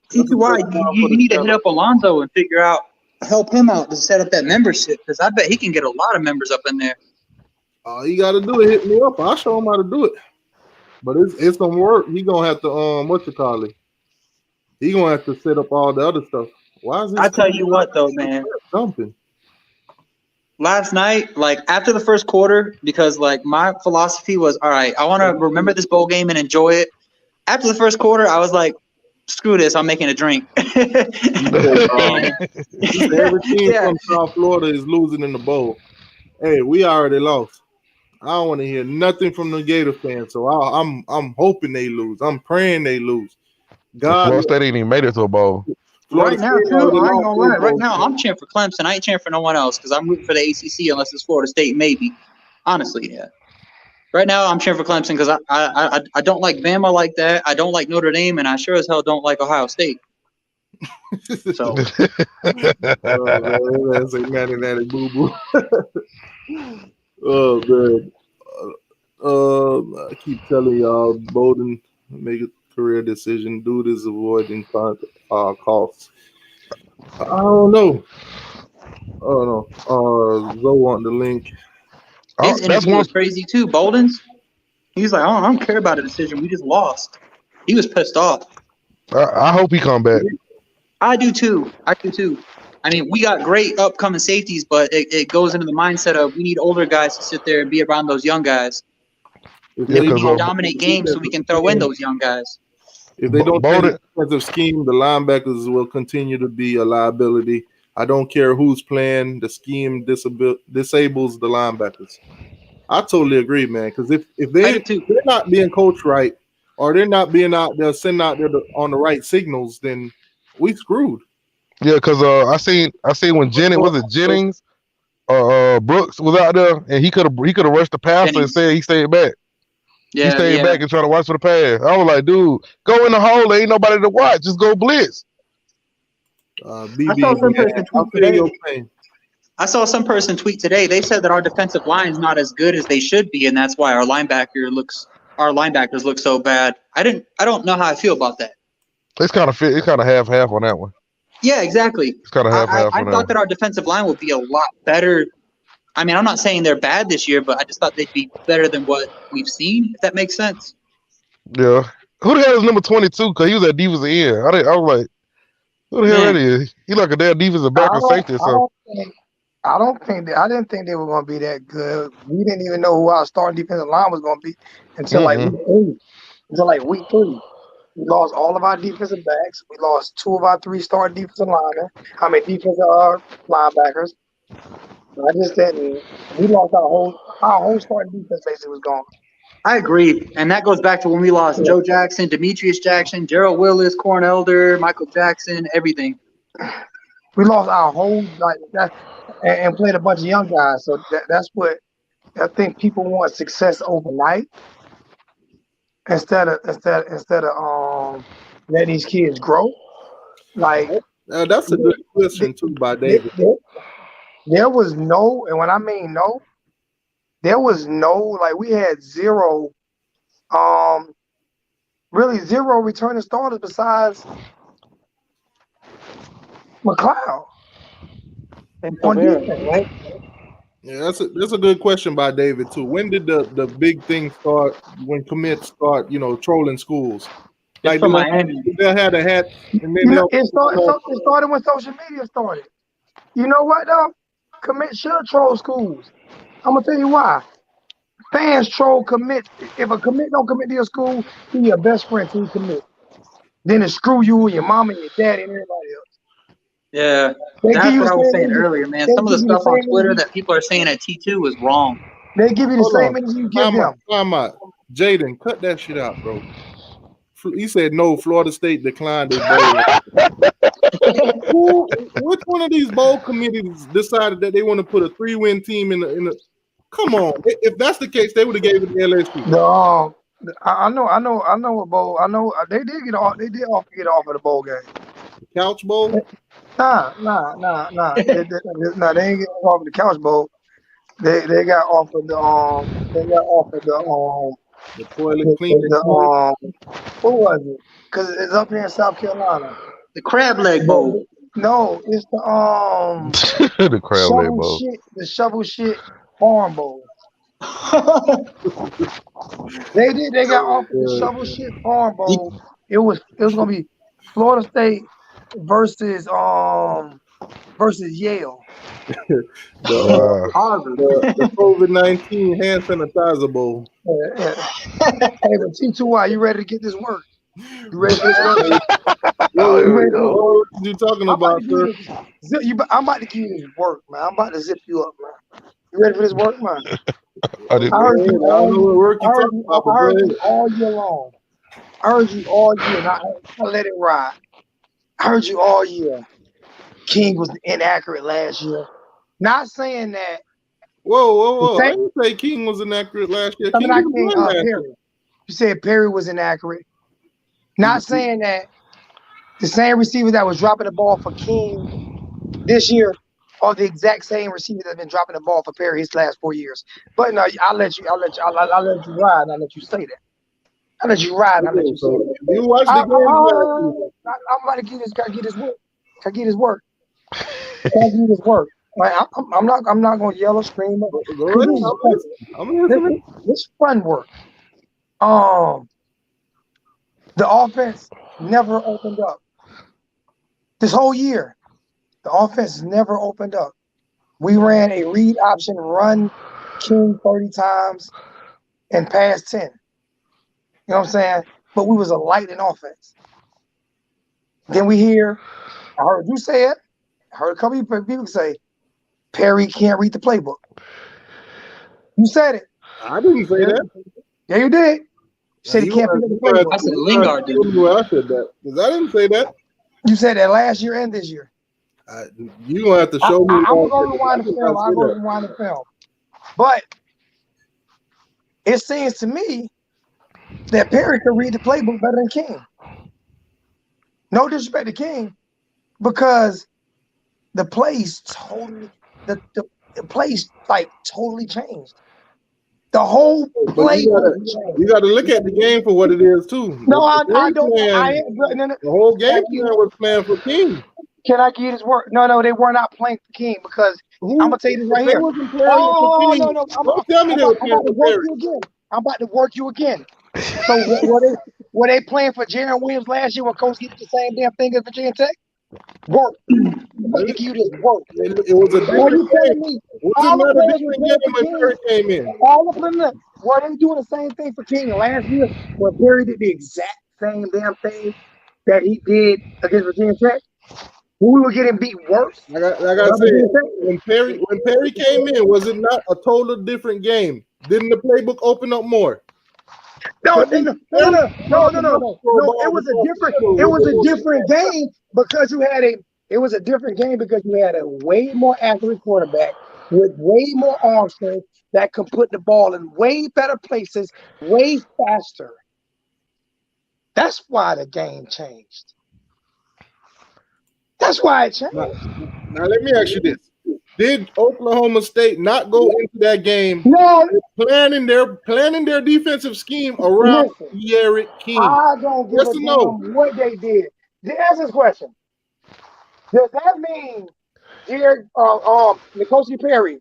T2Y, you need to hit up Alonzo and help him out to set up that membership because I bet he can get a lot of members up in there. All you got to do is hit me up. I'll show him how to do it. But it's gonna work. He gonna have to He gonna have to set up all the other stuff. Why is this? I tell you what though, man. Something. Last night, like after the first quarter, because like my philosophy was, all right, I want to remember this bowl game and enjoy it. After the first quarter, I was like, screw this, I'm making a drink. Every team from South Florida is losing in the bowl. Hey, we already lost. I don't want to hear nothing from the Gator fans, so I'm hoping they lose. I'm praying they lose. God, Florida State ain't even made it to a bowl. Right now, too, I ain't gonna lie. Right now, I'm cheering for Clemson. I ain't cheering for no one else because I'm rooting for the ACC unless it's Florida State, maybe. Honestly, yeah. Right now, I'm cheering for Clemson because I don't like Bama like that. I don't like Notre Dame, and I sure as hell don't like Ohio State. So. That's a natty boo boo. Oh man. I keep telling y'all, Bowden make a career decision. Dude is avoiding costs. I don't know. Oh no. Zoe want the link. His interview was crazy too. Bolden's. He's like, I don't care about a decision. We just lost. He was pissed off. I hope he come back. I do too. I mean, we got great upcoming safeties, but it goes into the mindset of we need older guys to sit there and be around those young guys. We need to dominate games so we can throw in those young guys. If they don't play the defensive scheme, the linebackers will continue to be a liability. I don't care who's playing. The scheme disables the linebackers. I totally agree, man. Because if they're not being coached right, or they're not being out there, sending out there on the right signals, then we screwed. Yeah, because I seen when Jennings or Brooks was out there, and he could have rushed the passer and said he stayed back. Yeah, he stayed back and tried to watch for the pass. I was like, dude, go in the hole. There ain't nobody to watch. Just go blitz. I saw some person tweet today. They said that our defensive line is not as good as they should be, and that's why our linebackers look so bad. I don't know how I feel about that. It's kind of half on that one. Yeah, exactly. It's kind of half. I thought that our defensive line would be a lot better. I mean, I'm not saying they're bad this year, but I just thought they'd be better than what we've seen, if that makes sense. Yeah. Who the hell is number 22? Because he was at defensive end. I was like, who the hell that is? He like a damn defensive back or safety or something. I didn't think they were going to be that good. We didn't even know who our starting defensive line was going to be until week 3. We lost all of our defensive backs. We lost 2 of our 3 starting defensive linemen. Defensive linebackers. I just didn't. We lost our whole starting defense basically was gone. I agree, and that goes back to when we lost Joe Jackson, Demetrius Jackson, Gerald Willis, Corn Elder, Michael Jackson, everything. We lost our whole and played a bunch of young guys. So that's what I think people want: success overnight instead of letting these kids grow. Like That's a good question too by David. There was no, and when I mean no, there was no, like we had zero, really zero returning starters besides McLeod on defense, right? Yeah, that's a good question by David too. When did the big thing start? When commits start, trolling schools? Like from Miami, they had a hat, and then it started when social media started. You know what though? Commit should troll schools. I'm gonna tell you why. Fans troll commits. If a commit don't commit to your school, be your best friend till he commit. Then it's screw you and your mama and your daddy and everybody else. Yeah, that's what I was saying earlier, man. Some of the stuff on Twitter that people are saying at T2 is wrong. They give you the same energy you give them. Jaden, cut that shit out, bro. He said no. Florida State declined their bowl. Which one of these bowl committees decided that they want to put a 3-win team in the? Come on, if that's the case, they would have gave it to LSU. No, I know what bowl. I know they did get off. They did get off of the bowl game. Couch bowl? Nah. They ain't get off of the couch bowl. They got off of the the toilet cleaning. What was it? Because it's up here in South Carolina. The crab leg bowl. No, it's the the crab leg bowl. The shovel shit farm bowl. They got off of the shovel shit farm bowl. It was gonna be Florida State versus Yale. the COVID-19 hand sanitizer bowl. Hey, but T2Y, you ready to get this work? You ready for this work? What you talking about, sir? I'm about to give you this work, man. I'm about to zip you up, man. You ready for this work, man? I heard you all year long. I heard you all year, and I let it ride. I heard you all year. King was inaccurate last year. Not saying that. Whoa. I didn't say King was inaccurate last year. Perry. You said Perry was inaccurate. Not saying that the same receiver that was dropping the ball for King this year are the exact same receivers that have been dropping the ball for Perry his last 4 years. But no, I'll let you ride and I'll let you say that. I'll let you ride and I'll let you say that. You watch the game. I'm about to get this. Can I get his work? Can I get his work? Can I get his work? Like, I'm not gonna yell or scream. This fun work. The offense never opened up. This whole year, the offense never opened up. We ran a read option, run King 30 times, and pass 10. You know what I'm saying? But we was a lightning offense. Then I heard you say it. I heard a couple of people say, Perry can't read the playbook. You said it. I didn't say that. Yeah, you did. You said he can't read the playbook. I said Lingard did. I said that because I didn't say that. You said that last year and this year. You gonna have to show me. I'm going to rewind the film. But it seems to me that Perry could read the playbook better than King. No disrespect to King, because the plays totally totally changed. The whole play. You got to look at the game for what it is too. No, I don't. The whole game was playing for King. Can I get his work? No, they were not playing for King, because I'm gonna tell you this right here. No. Don't tell me they were playing for Perry. I'm about to work you again. So were they playing for Jaron Williams last year when Coach did the same damn thing as Virginia Tech? Work. I'm give you this work. It was a different game. All of them were they doing the same thing for King last year when Perry did the exact same damn thing that he did against Virginia Tech? We were getting beat worse. Like I said, when Perry came in, was it not a total different game? Didn't the playbook open up more? No. It was a different game because you had a way more accurate quarterback with way more arm strength that can put the ball in way better places, way faster. That's why the game changed. That's why it changed. Now let me ask you this: did Oklahoma State not go into that game planning their defensive scheme around Eric King? I don't give a damn what they did. Answer this question. Does that mean N'Kosi Perry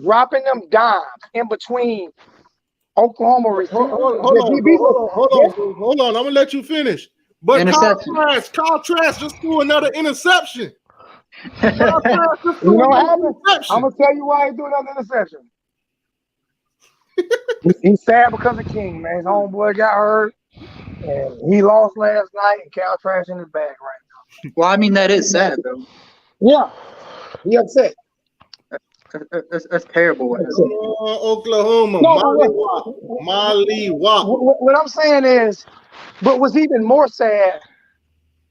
dropping them dimes in between Oklahoma receivers? Hold on. I'm gonna let you finish. But Kyle Trask just threw another interception. You know what happened? I'm gonna tell you why he threw another interception. He's sad because of King, man. His homeboy got hurt, and he lost last night, and Kyle Trask in his bag right now. Well, I mean, that is sad, though. Yeah, he upset. That's terrible. Oklahoma, Molly Wop. What I'm saying is, but what's even more sad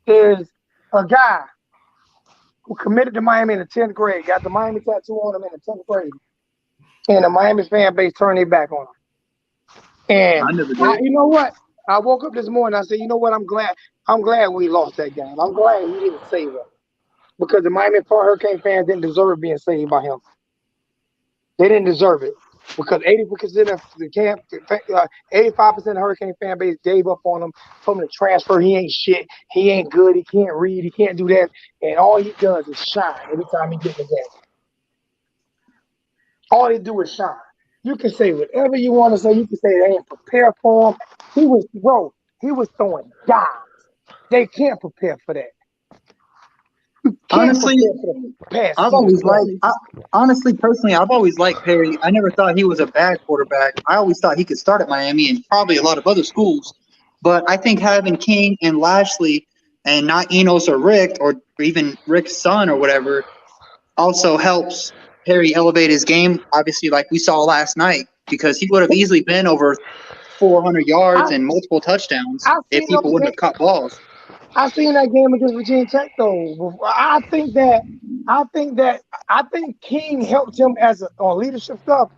is a guy who committed to Miami in the 10th grade, got the Miami tattoo on him in the 10th grade, and the Miami fan base turned their back on him. And you know what? I woke up this morning, I said, you know what? I'm glad we lost that game. I'm glad he didn't save us. Because the Miami Hurricane fans didn't deserve being saved by him. They didn't deserve it. Because 80% of the camp, 85% of the Hurricane fan base gave up on him, told him to transfer. He ain't shit. He ain't good. He can't read. He can't do that. And all he does is shine every time he gets in the game. All they do is shine. You can say whatever you want to say. You can say they ain't prepared for him. He was throwing dimes. They can't prepare for that. Honestly, personally, I've always liked Perry. I never thought he was a bad quarterback. I always thought he could start at Miami and probably a lot of other schools. But I think having King and Lashley and not Enos or Rick or even Rick's son or whatever also helps Perry elevate his game, obviously, like we saw last night, because he would have easily been over 400 yards and multiple touchdowns if people wouldn't have caught balls. I seen that game against Virginia Tech though. I think King helped him on leadership stuff.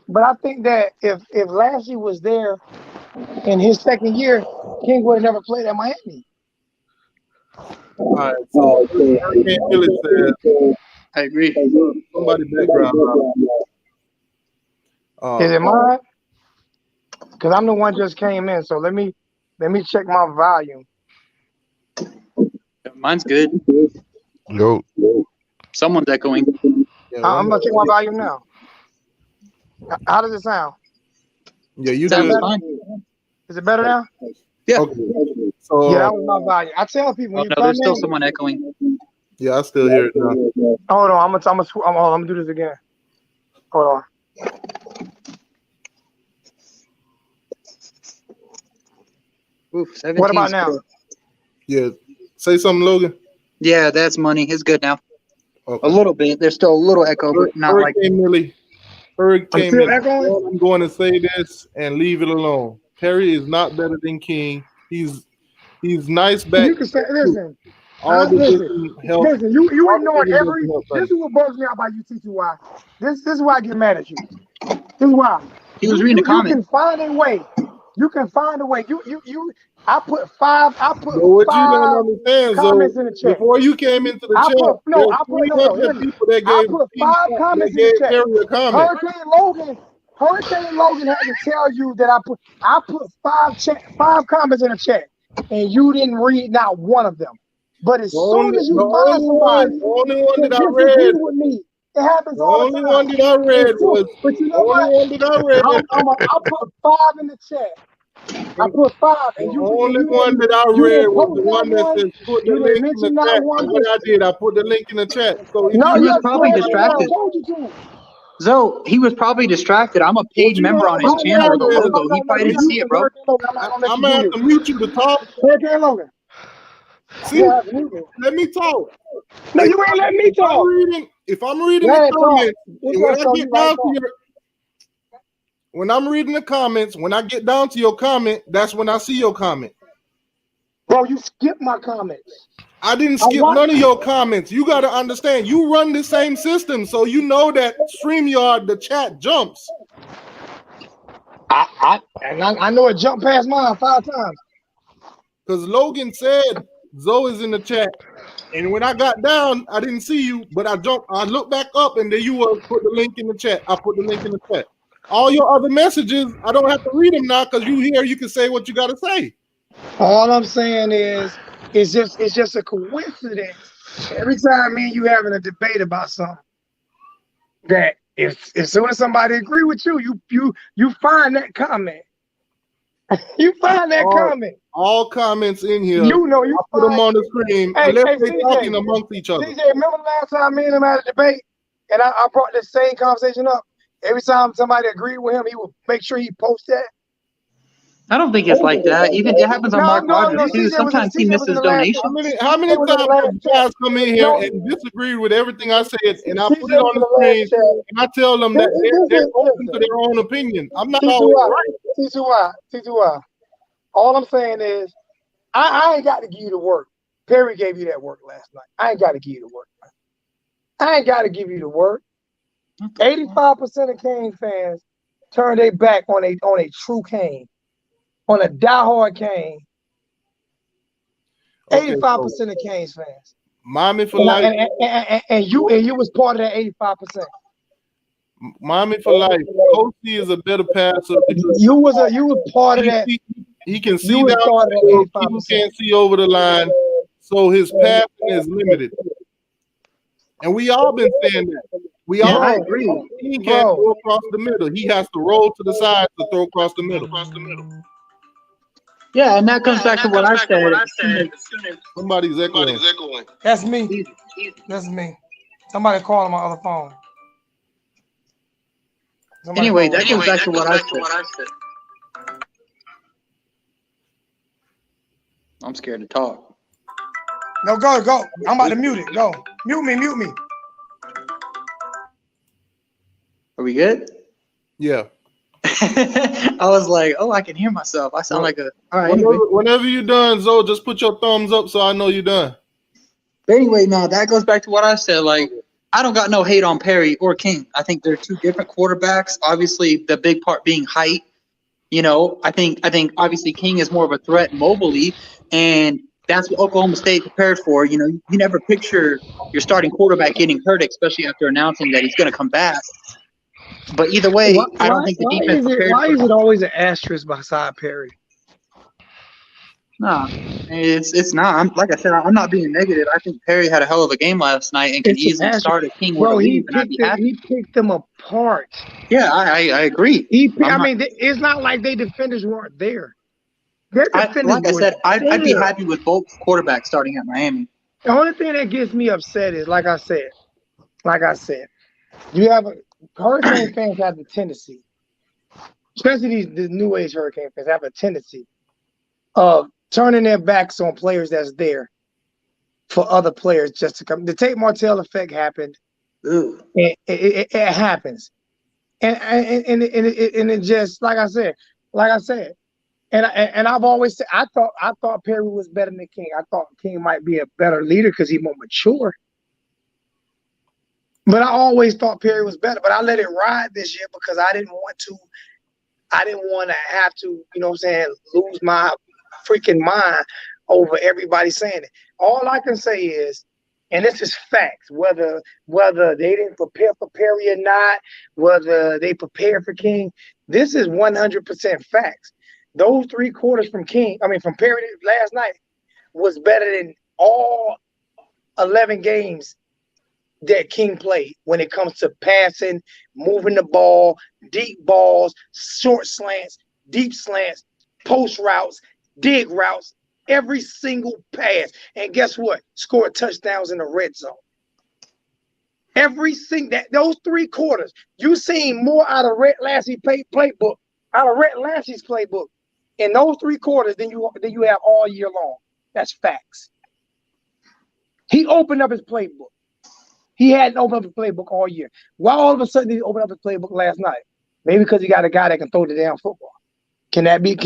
But I think that if Lashley was there in his second year, King would have never played at Miami. All right, so Hurricane Village says, I agree. Somebody background. Is it mine? Because I'm the one just came in. So let me check my volume. Mine's good. Yo. Someone's echoing. I'm gonna check my volume now. How does it sound? Yeah, you sound do. fine. Is it better now? Yeah. Okay. So that was my volume. I tell people. There's still someone echoing. Yeah, I still hear it now. Hold on, I'm gonna do this again. Hold on. Oof, what about now? Yeah. Say something, Logan. Yeah, that's money. It's good now. Okay. A little bit. There's still a little echo, but not Hurricane Millie. Hurricane Millie. Echoing? I'm going to say this and leave it alone. Perry is not better than King. He's nice back. You can say, listen. Listen, you ignoring every. This is what bugs me out about UTTY. This is why I get mad at you. This is why. He was reading the comments. You can find a way. I put five comments in the chat. Before you came into the chat, I put 5 comments in the chat. Hurricane Logan had to tell you that I put 5 comments in the chat, and you didn't read not one of them. But as soon as you find somebody, the only one that I read with me, it happens the all the time. only one that I read was. But you know what? I put 5 in the chat. I put 5, and the only one that I read was the one that says put the link in the chat. What I did, I put the link in the chat. So he was probably distracted. Zoe, he was probably distracted. I'm a paid member on his channel with the logo. He probably didn't see it, bro. I'm gonna have to mute you to talk. Hurricane Logan. See, let me talk. No, you ain't letting me talk. If I'm reading the comments, when I get down to your. When I'm reading the comments, when I get down to your comment, that's when I see your comment. Bro, you skipped my comments. I didn't skip none of your comments. You got to understand, you run the same system, so you know that StreamYard, the chat jumps. I know it jumped past mine 5 times. Because Logan said Zoe is in the chat, And when I got down, I didn't see you, but I looked back up, and there you was. Put the link in the chat. I put the link in the chat. All your other messages, I don't have to read them now because you here. You can say what you got to say. All I'm saying is, it's just a coincidence. Every time me and you having a debate about something, that as soon as somebody agree with you, you find that comment. You find that comment. All comments in here. You know, I put them on the screen. Unless they're talking amongst each other. CJ, remember the last time me and him had a debate, and I brought this same conversation up. Every time somebody agreed with him, he would make sure he post that. I don't think it's like that. Even it happens on Mark Rogers too. Sometimes he misses donations. How many times you guys come in here and disagree with everything I said, and I put it on the screen, and I tell them that they're open to their own opinion. I'm not always right. T2Y. All I'm saying is, I ain't got to give you the work. Perry gave you that work last night. I ain't got to give you the work. I ain't got to give you the work. 85% of Kane fans turn their back on a true Kane. On a diehard Kane, 85% of Canes fans. Miami for life. And you was part of that 85%. Miami for life. Coach is a better passer. You was part of that. He can see down the field. People can't see over the line, so his passing is limited. And we all been saying that. I agree. He can't throw across the middle. He has to roll to the side to throw across the middle. Yeah, and that comes back to what I said. Somebody's echoing. That's me. That's me. Somebody called on my other phone. Anyway, that goes back to what I said. I'm scared to talk. No, go. I'm about to mute it. Go. Mute me. Are we good? Yeah. I was like, I can hear myself. I sound like a. All right. Whenever you're done, Zoe, just put your thumbs up so I know you're done. But anyway, no, that goes back to what I said. Like, I don't got no hate on Perry or King. I think they're two different quarterbacks. Obviously, the big part being height. You know, I think obviously King is more of a threat mobily, and that's what Oklahoma State prepared for. You know, you never picture your starting quarterback getting hurt, especially after announcing that he's going to come back. But either way, I don't think the defense prepared. Why is it always an asterisk beside Perry? No, it's not. Like I said, I'm not being negative. I think Perry had a hell of a game last night and can easily start a King with a lead. He picked them apart. Yeah, I agree. It's not like their defenders weren't there. Like I said, I'd be happy with both quarterbacks starting at Miami. The only thing that gets me upset is, like I said, you have Hurricane fans have the tendency, especially the new age Hurricane fans, have a tendency of turning their backs on players that's there for other players just to come. The Tate Martell effect happened. It happens, and it just like I said, and I've always said I thought Perry was better than King. I thought King might be a better leader because he's more mature. But I always thought Perry was better. But I let it ride this year because I didn't want to have to, you know what I'm saying, lose my freaking mind over everybody saying it. All I can say is, and this is facts, whether they didn't prepare for Perry or not, whether they prepared for King, this is 100% facts. Those 3 quarters from Perry last night was better than all 11 games that King played when it comes to passing, moving the ball, deep balls, short slants, deep slants, post routes, dig routes, every single pass. And guess what? Scored touchdowns in the red zone. Those 3 quarters, you seen more out of Rhett Lassie's playbook, in those 3 quarters than you have all year long. That's facts. He opened up his playbook. He hadn't opened up his playbook all year. Why all of a sudden did he open up his playbook last night? Maybe because he got a guy that can throw the damn football. Can that be? And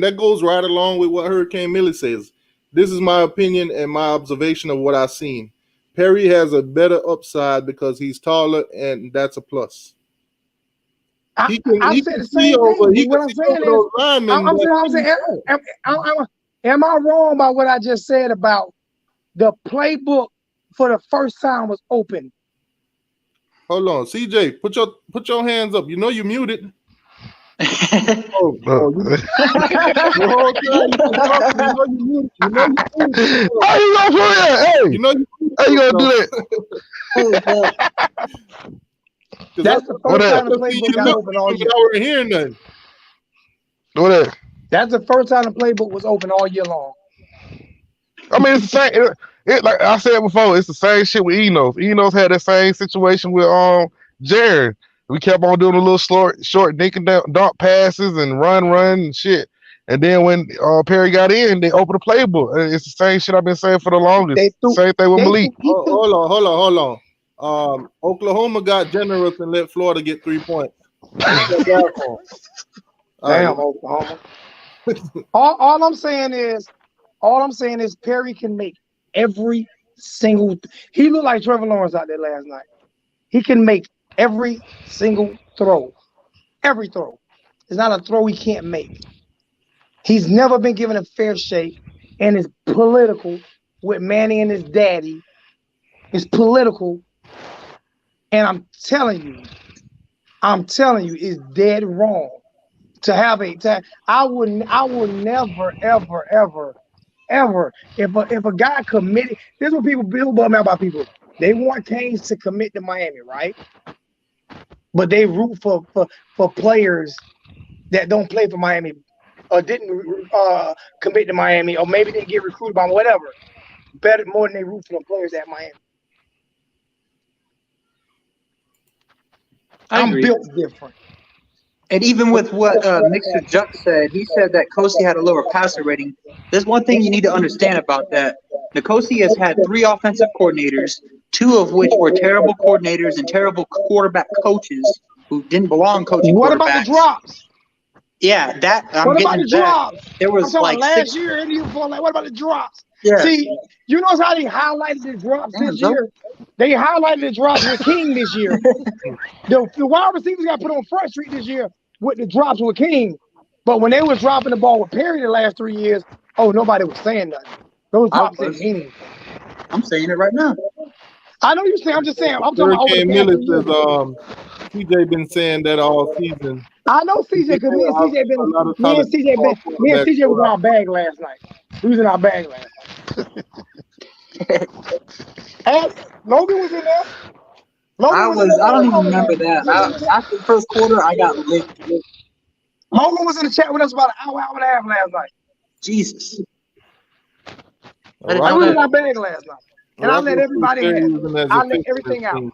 that goes right along with what Hurricane Millie says. This is my opinion and my observation of what I've seen. Perry has a better upside because he's taller, and that's a plus. Am I wrong by what I just said about the playbook for the first time was open? Hold on, CJ, put your hands up. You know you muted. Hey, Oh, the whole time you been talking, you know you muted. You know you muted. how you gonna do that? Hey, You know you muted. how you gonna do that? That's the first time the playbook got open all year. I wasn't hearing nothing. What that? That's the first time the playbook was open all year long. I mean, it's the same. It like I said before, it's the same shit with Enos. Enos had that same situation with Jared. We kept on doing a little short dink and dunk passes and run and shit. And then when Perry got in, they opened the playbook. It's the same shit I've been saying for the longest. Same thing with Malik. Hold on. Oklahoma got generous and let Florida get 3 points. Damn, Oklahoma. all I'm saying is Perry can make every single. He looked like Trevor Lawrence out there last night. He can make every single throw. Every throw. It's not a throw he can't make. He's never been given a fair shake, and it's political with Manny and his daddy. It's political, and I'm telling you, it's dead wrong to have I would never, ever, if a guy committed. This is what people bum out about people. They want Canes to commit to Miami, right? But they root for players that don't play for Miami or didn't commit to Miami, or maybe didn't get recruited by whatever. Better more than they root for the players at Miami. I'm built different. And even with what Mixer Juck said, he said that Kosi had a lower passer rating. There's one thing you need to understand about that. Nkosi has had 3 offensive coordinators, 2 of which were terrible coordinators and terrible quarterback coaches who didn't belong coaching quarterbacks. What about the drops? Yeah, that I'm what getting about the that. drops? There was like last year and the year before. Like, what about the drops? Yeah. See, you notice how they highlighted the drops this year? They highlighted the drops with King this year. The wide receivers got put on Front Street this year with the drops with King. But when they was dropping the ball with Perry the last 3 years, nobody was saying nothing. Those drops didn't mean anything. I'm saying it right now. I know you're saying. I'm just saying. I'm talking about Hurricane Millis says CJ been saying that all season. I know CJ because me and CJ was in our bag last night. We was in our bag last night. And Logan was in there. I don't even remember that. After the first quarter, I got lit. Logan was in the chat with us about an hour and a half last night. Jesus. I was in our bag last night. And I let everybody have it. I let everything out.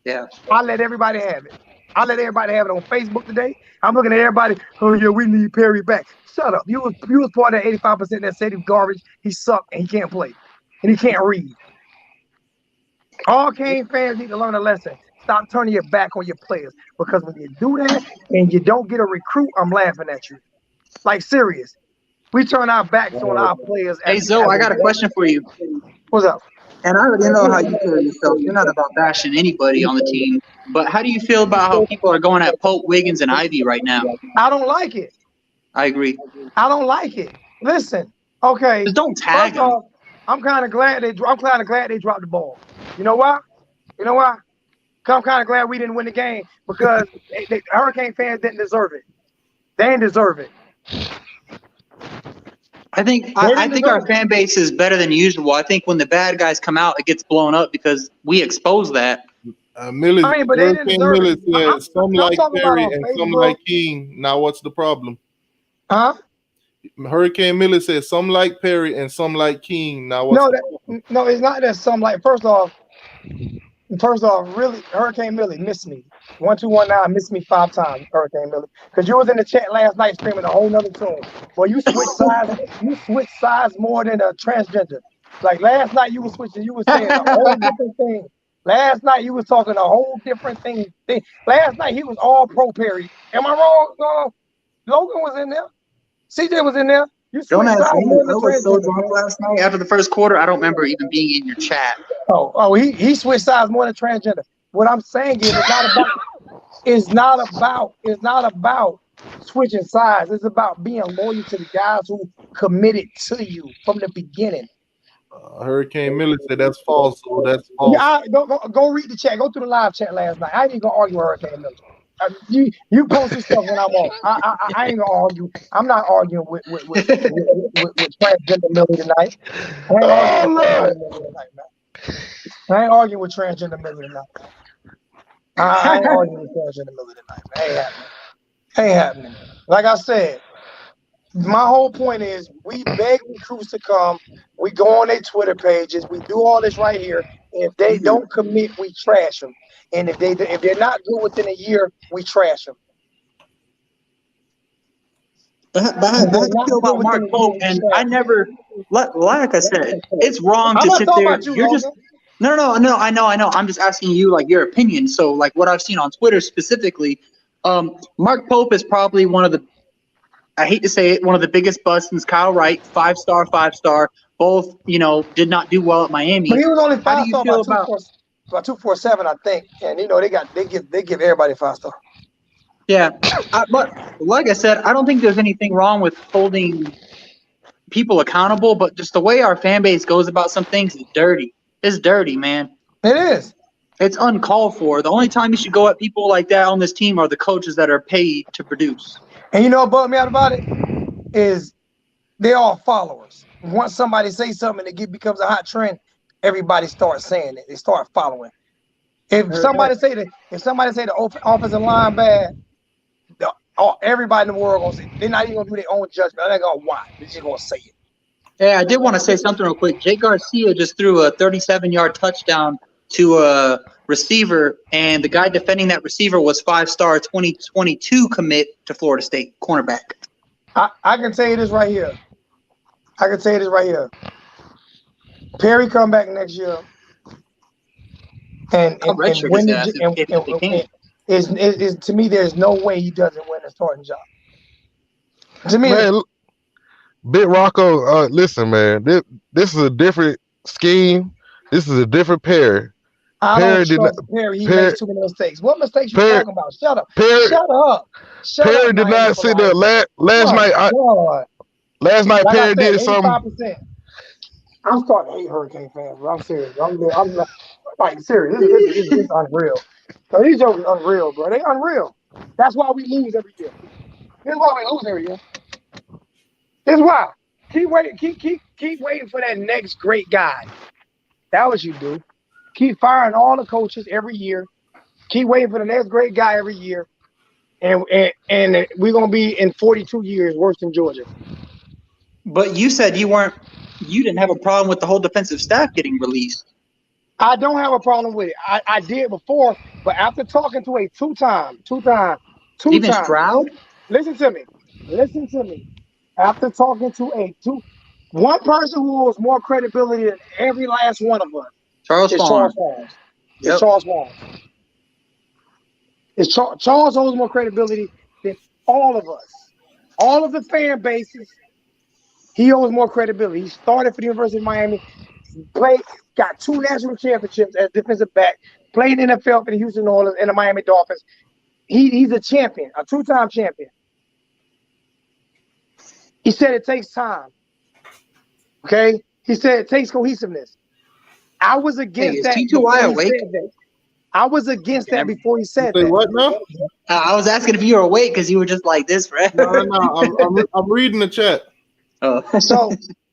Yeah. I let everybody have it. I let everybody have it on Facebook today. I'm looking at everybody. Oh yeah, we need Perry back. Shut up. You was part of that 85% that said he's garbage. He sucked and he can't play. And he can't read. All Cane fans need to learn a lesson. Stop turning your back on your players. Because when you do that and you don't get a recruit, I'm laughing at you. Like serious. We turn our backs on our players. Hey Zoe, I got a question for you. What's up? And I already know how you feel yourself. You're not about bashing anybody on the team. But how do you feel about how people are going at Pope, Wiggins, and Ivy right now? I don't like it. I agree. I don't like it. Listen, okay. Just don't tag them. I'm kind of glad they dropped the ball. You know why? I'm kind of glad we didn't win the game because the Hurricane fans didn't deserve it. They didn't deserve it. I think our fan base is better than usual. I think when the bad guys come out, it gets blown up because we expose that. Hurricane Millis said some like Perry and some like King. Now what's the problem? Huh? Hurricane Millis said some like Perry and some like King. Now no, it's not that some like. First off, really, Hurricane Millie missed me. 1219 missed me 5 times, Hurricane Millie. Because you was in the chat last night screaming a whole nother tune. Boy, you switch sides more than a transgender. Like last night you was saying a whole different thing. Last night you was talking a whole different thing. Last night he was all pro Perry. Am I wrong? Logan was in there. CJ was in there. Don't ask me. I was so drunk last night after the first quarter. I don't remember even being in your chat. He switched sides more than transgender. What I'm saying is it's not about switching sides. It's about being loyal to the guys who committed to you from the beginning. Hurricane Miller said that's false. So that's false. Yeah, go read the chat. Go through the live chat last night. I ain't even gonna argue with Hurricane Miller. You posted stuff when I'm on. I ain't gonna argue. I'm not arguing with transgender Miller tonight. I ain't arguing with transgender Miller tonight. I ain't arguing with transgender Miller tonight. Ain't happening. Like I said, my whole point is we beg recruits to come. We go on their Twitter pages. We do all this right here. And if they don't commit, we trash them. And if they're not good within a year, we trash them. But how do you feel about Mark Pope? And I never, like I said, it's wrong to sit there. You're just no. I know. I'm just asking you like your opinion. So like what I've seen on Twitter specifically, Mark Pope is probably one of the, I hate to say it, one of the biggest busts since Kyle Wright, 5-star. Both, did not do well at Miami. But he was only 5-star about 247, I think. And they give everybody 5-star. Yeah, but like I said, I don't think there's anything wrong with holding people accountable, but just the way our fan base goes about some things is dirty. It's dirty, man. It is. It's uncalled for. The only time you should go at people like that on this team are the coaches that are paid to produce. And you know what bugged me out about it is they're all followers. Once somebody says something and it becomes a hot trend, everybody starts saying it. They start following. If somebody say the offensive line bad, everybody in the world gonna say they're not even gonna do their own judgment. They're gonna watch. They're just gonna say it. Yeah, I did want to say something real quick. Jake Garcia just threw a 37-yard touchdown to a receiver, and the guy defending that receiver was 5-star 2022 commit to Florida State cornerback. I can tell you this right here. Perry come back next year, and win is to me. There's no way he doesn't win a starting job. To me, man, Big Rocco, listen, man. This is a different scheme. This is a different Perry. I don't trust Perry. He makes too many mistakes. What mistakes you talking about? Shut up. Shut up. Perry did not sit there last night. Last night, Perry did something. I'm starting to hate Hurricane fans, bro. I'm serious. I'm like serious. This is unreal. So these jokes are unreal, bro. They unreal. That's why we lose every year. This is why we lose every year. This is why. Keep waiting for that next great guy. That's what you do. Keep firing all the coaches every year. Keep waiting for the next great guy every year. And we're gonna be in 42 years worse than Georgia. But you said you didn't have a problem with the whole defensive staff getting released. I don't have a problem with it. I did before, but after talking to a two-time. Stroud? Listen to me. After talking to one person who holds more credibility than every last one of us. Charles Farms. Yep. Charles Farms. Charles holds more credibility than all of us. All of the fan bases, he holds more credibility. He started for the University of Miami, got 2 national championships as defensive back, played in the NFL for the Houston Oilers and the Miami Dolphins. He's a champion, a 2-time champion. He said it takes time. Okay? He said it takes cohesiveness. I was against that. I was against that before he said that. What now? I was asking if you were awake because you were just like this, right? No. I'm reading the chat. Oh.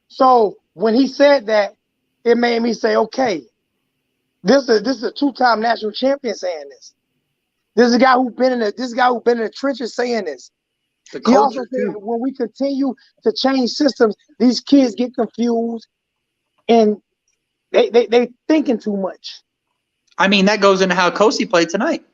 So when he said that, it made me say, okay, this is a 2-time national champion saying this. This is a guy who's been in the trenches saying this. He also said when we continue to change systems, these kids get confused and they thinking too much. I mean, that goes into how Kosi played tonight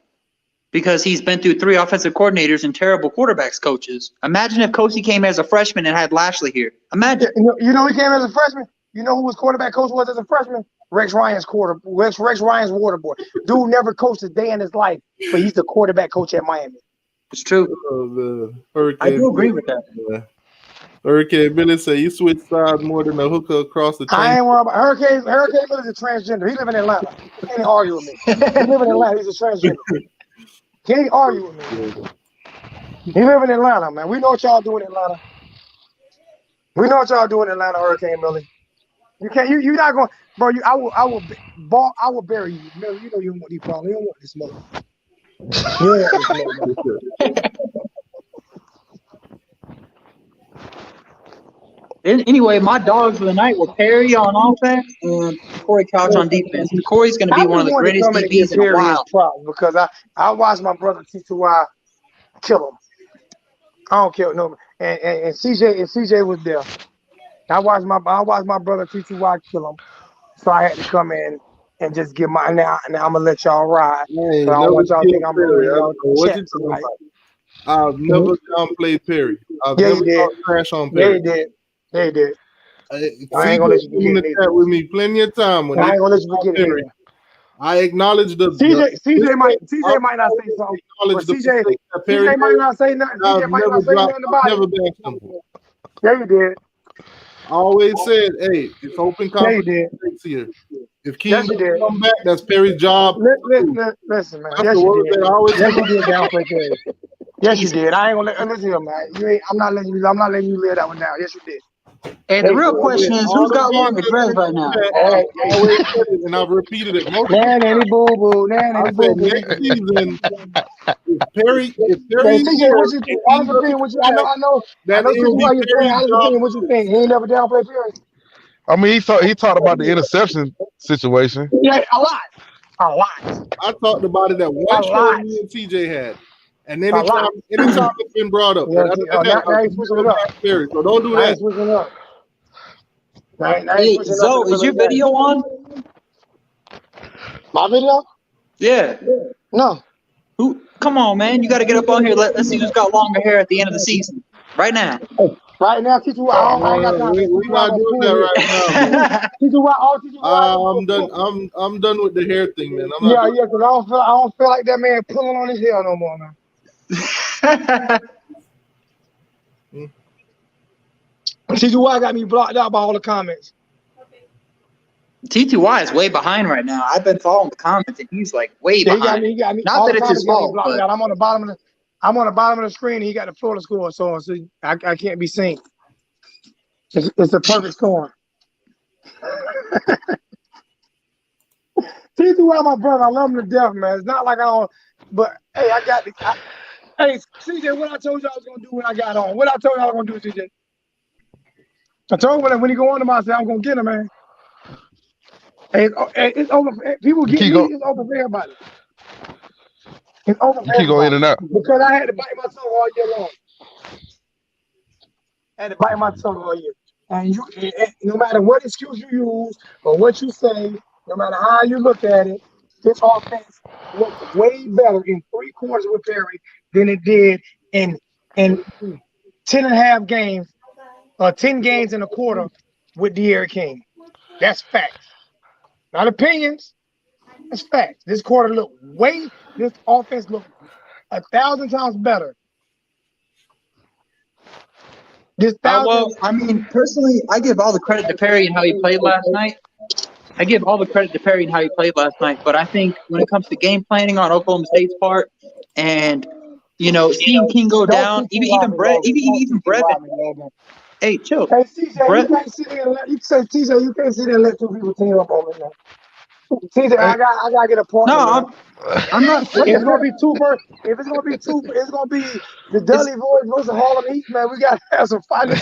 because he's been through 3 offensive coordinators and terrible quarterbacks coaches. Imagine if Kosi came as a freshman and had Lashley here. Imagine. You know he came as a freshman? You know who his quarterback coach was as a freshman? Rex Ryan's water boy. Dude never coached a day in his life, but he's the quarterback coach at Miami. It's true. I do agree with that. Hurricane Billy said you switch sides more than a hooker across the chain. I ain't worried about Hurricane Billy's a transgender. He live in Atlanta. He can't argue with me. He live in Atlanta. He's a transgender. Can't argue with me. You live in Atlanta, man. We know what y'all do in Atlanta. We know what y'all do in Atlanta, Hurricane Billy. You can't. You not going, bro. I will bury you. No, you know you don't want these problems. You don't want this smoke. You don't want this smoke. Anyway, my dogs of the night were Perry on offense and Corey Couch on defense. And Corey's going to be one of the greatest DBs in a while. Because I watched my brother T2Y kill him. I don't care no. And CJ was there. I watched my brother T2Y kill him. So I had to come in and just give my now I'm gonna let y'all ride. Hey, I don't want y'all to think I'm what you talking about? I've never downplayed Perry. I've never talked trash on Perry. Yeah, he did. I ain't gonna let you forget it. With me plenty of time when I ain't gonna let you forget it. I acknowledge the CJ might not say something. CJ might not say nothing. CJ might not say nothing about it. Never been simple. Yeah, you did. I always said, hey, it's open conference here. If King come back, that's Perry's job. Listen, man. Yes, you did. Yes, you did downplay Perry. Yes, you did. I ain't gonna listen to him, man. I'm not letting you lay that one down. Yes, you did. And the real question is, who's got longer dreads right now? I always said it, and I've repeated it. Nanny boo boo, nanny boo boo. Next season, if Perry, TJ, what you think? Honest opinion, what you? I know. What you think? He ain't never downplay Perry. I mean, he talked about the interception situation. Yeah, a lot. I talked about it that one show me and TJ had. And anytime it's been brought up, now he's switching it up. Perry, so don't do that. Switching it up. Hey, Zoe, is your video on? My video? Yeah. No. Come on, man. You got to get up on here. Let's see who's got longer hair at the end of the season. Right now. Right now, T2Y. We're not doing that right now. T2Y. I'm done with the hair thing, man. Because I don't feel like that man pulling on his hair no more, man. T2Y got me blocked out by all the comments. T2Y is way behind right now. I've been following the comments, and he's like way behind. He got me. Not that it's his fault, but I'm on the bottom of the screen, and he got the Florida score, so I can't be seen. It's a perfect score. T2Y, my brother, I love him to death, man. It's not like I don't. But hey, hey, CJ, what I told you I was gonna do when I got on. What I told you I was gonna do, CJ. I told him when he go on to me, I said I'm gonna get him, man. Hey, it's over. People get me. It's over for everybody. It's over for everybody. Keep going in and out because I had to bite my tongue all year long. And no matter what excuse you use or what you say, no matter how you look at it, this offense looked way better in 3 quarters with Perry than it did in 10.5 games or 10 games in a quarter with De'Aaron King. That's facts. Not opinions. That's facts. This offense looked 1,000 times better. I mean, personally, I give all the credit to Perry and how he played last night. But I think when it comes to game planning on Oklahoma State's part, and seeing King go down, even Brevin. Hey, chill. Hey, CJ, you can't sit there and let 2 people team up on me now. CJ, I gotta get a point. No, I'm not. It's gonna be 2 versus. If it's gonna be 2, it's gonna be the Dudley Boys versus Harlem Heat, man. We gotta have some fighting.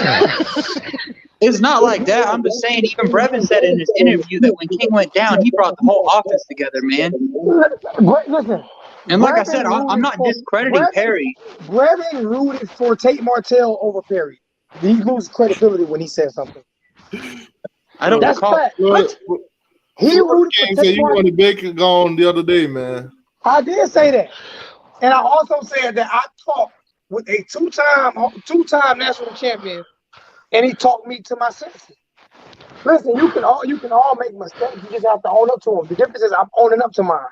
It's not like that. I'm just saying. Even Brevin said in his interview that when King went down, he brought the whole offense together, man. Listen. And like I said, I'm not discrediting Perry. Brevin rooted for Tate Martell over Perry. He loses credibility when he says something. I don't recall. He rooted for Tate you wanted Baker gone the other day, man. I did say that. And I also said that I talked with a two-time national champion, and he talked me to my senses. Listen, you can all make mistakes. You just have to own up to them. The difference is I'm owning up to mine.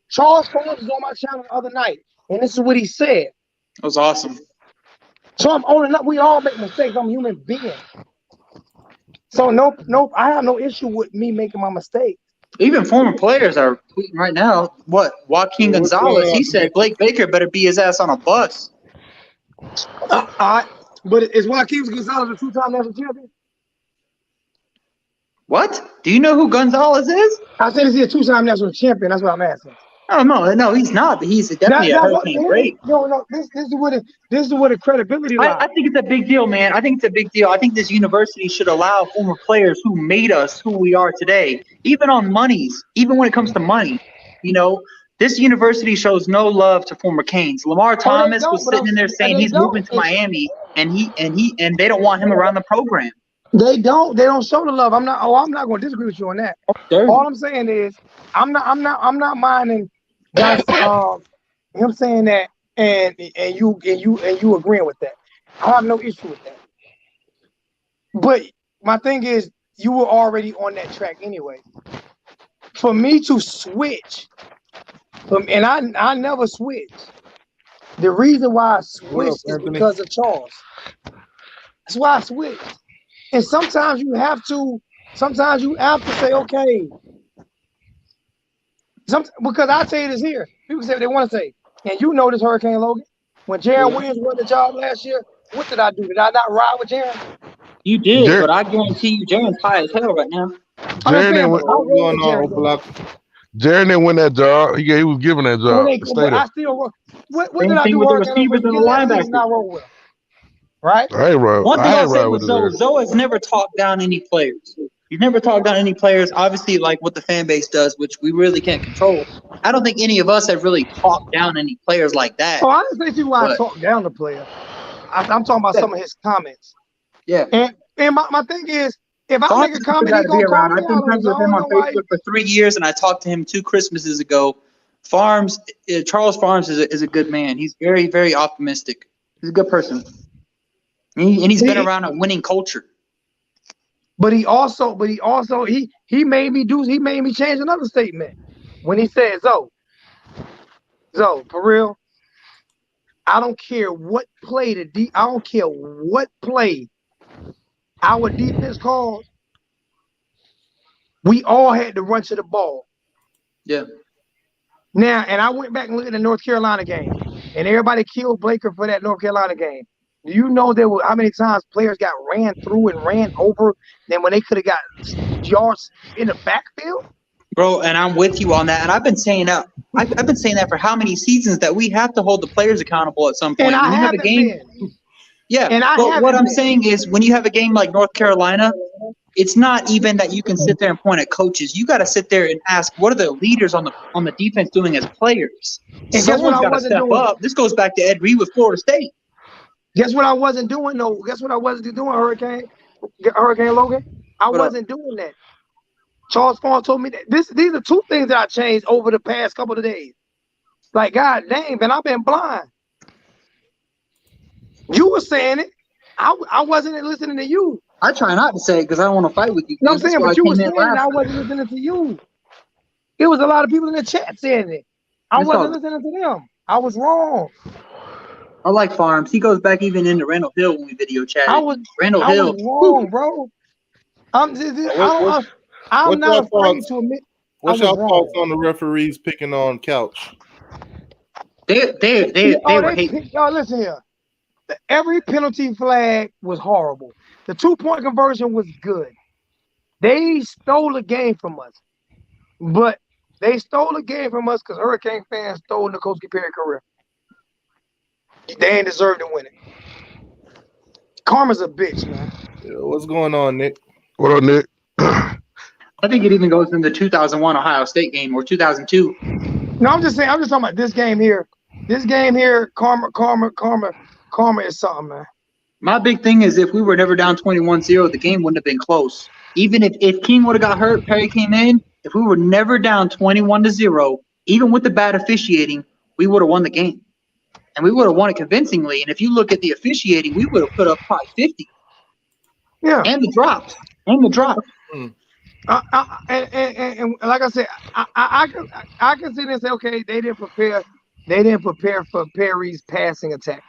Charles Forbes was on my channel the other night, and this is what he said. That was awesome. So I'm owning up. We all make mistakes. I'm a human being. So nope. I have no issue with me making my mistakes. Even former players are tweeting right now. What? Joaquin Gonzalez, he said Blake Baker better be his ass on a bus. But is Joaquin Gonzalez a two-time national champion? What? Do you know who Gonzalez is? I said, is he a two-time national champion? That's what I'm asking. I don't know. No, he's not. But he's definitely a Hurricane great. No. This is where the credibility lies. I think it's a big deal, man. I think it's a big deal. I think this university should allow former players who made us who we are today, even on monies, even when it comes to money. You know, this university shows no love to former Canes. Lamar Thomas was sitting in there saying he's moving to Miami, and they don't want him around the program. They don't show the love. I'm not going to disagree with you on that. All I'm saying is I'm not minding that's him saying that and you agreeing with that. I have no issue with that. But my thing is you were already on that track anyway. For me to switch and I never switched. The reason why I switched is because of Charles. That's why I switched. And sometimes you have to say, okay. Because I tell you this here. People say what they want to say. And you know this, Hurricane Logan. When Jaron Williams won the job last year, what did I do? Did I not ride with Jaron? You did, but I guarantee you Jaron's high as hell right now. Jaron didn't win that job. He was given that job. What did I do with the receivers and the linebackers? Right? One thing I'll say with Zoe has never talked down any players. He's never talked down any players, obviously, like what the fan base does, which we really can't control. I don't think any of us have really talked down any players like that. Oh, I didn't say I talked down the player. I'm talking about some of his comments. Yeah. And my thing is, if I make a comment, he's going to call me out. I've been friends with him on Facebook for 3 years, and I talked to him 2 Christmases ago. Charles Farms is a good man. He's very, very optimistic. He's a good person. And he's been around a winning culture. But he also he made me change another statement when he said, Zoe, for real, I don't care what play our defense called. We all had to run to the ball. Yeah. Now, and I went back and looked at the North Carolina game, and everybody killed Blaker for that North Carolina game. Do you know how many times players got ran through and ran over than when they could have got yards in the backfield? Bro, and I'm with you on that. And I've been saying that. I've been saying that for how many seasons that we have to hold the players accountable at some point. And I have a game. Been. Yeah. And what I'm saying is when you have a game like North Carolina, it's not even that you can sit there and point at coaches. You got to sit there and ask, what are the leaders on the defense doing as players? And someone's got to step up. This goes back to Ed Reed with Florida State. Guess what I wasn't doing, though? Guess what I wasn't doing, Hurricane Logan? I wasn't doing that. Charles Farm told me that these are 2 things that I changed over the past couple of days. Like, God dang, man, I've been blind. You were saying it. I wasn't listening to you. I try not to say it because I don't want to fight with you. You know what I'm saying? But you were saying it, I wasn't listening to you. It was a lot of people in the chat saying it. I wasn't listening to them. I was wrong. I like Farms. He goes back even into Randall Hill when we video chatted. I was wrong, bro. I'm not afraid to admit. What's your thoughts on the referees picking on Couch? They were hating. Y'all listen here. Every penalty flag was horrible. The 2-point conversion was good. They stole the game from us. But they stole the game from us because Hurricane fans stole Nikoski Perry's career. They ain't deserve to win it. Karma's a bitch, man. Yeah, what's going on, Nick? What up, Nick? I think it even goes in the 2001 Ohio State game or 2002. No, I'm just talking about this game here. This game here, karma is something, man. My big thing is if we were never down 21-0, the game wouldn't have been close. Even if King would have got hurt, Perry came in, if we were never down 21-0, even with the bad officiating, we would have won the game. And we would have won it convincingly. And if you look at the officiating, we would have put up probably 50. Yeah. And the drops. And like I said, I can sit there and say, okay, they didn't prepare for Perry's passing attack.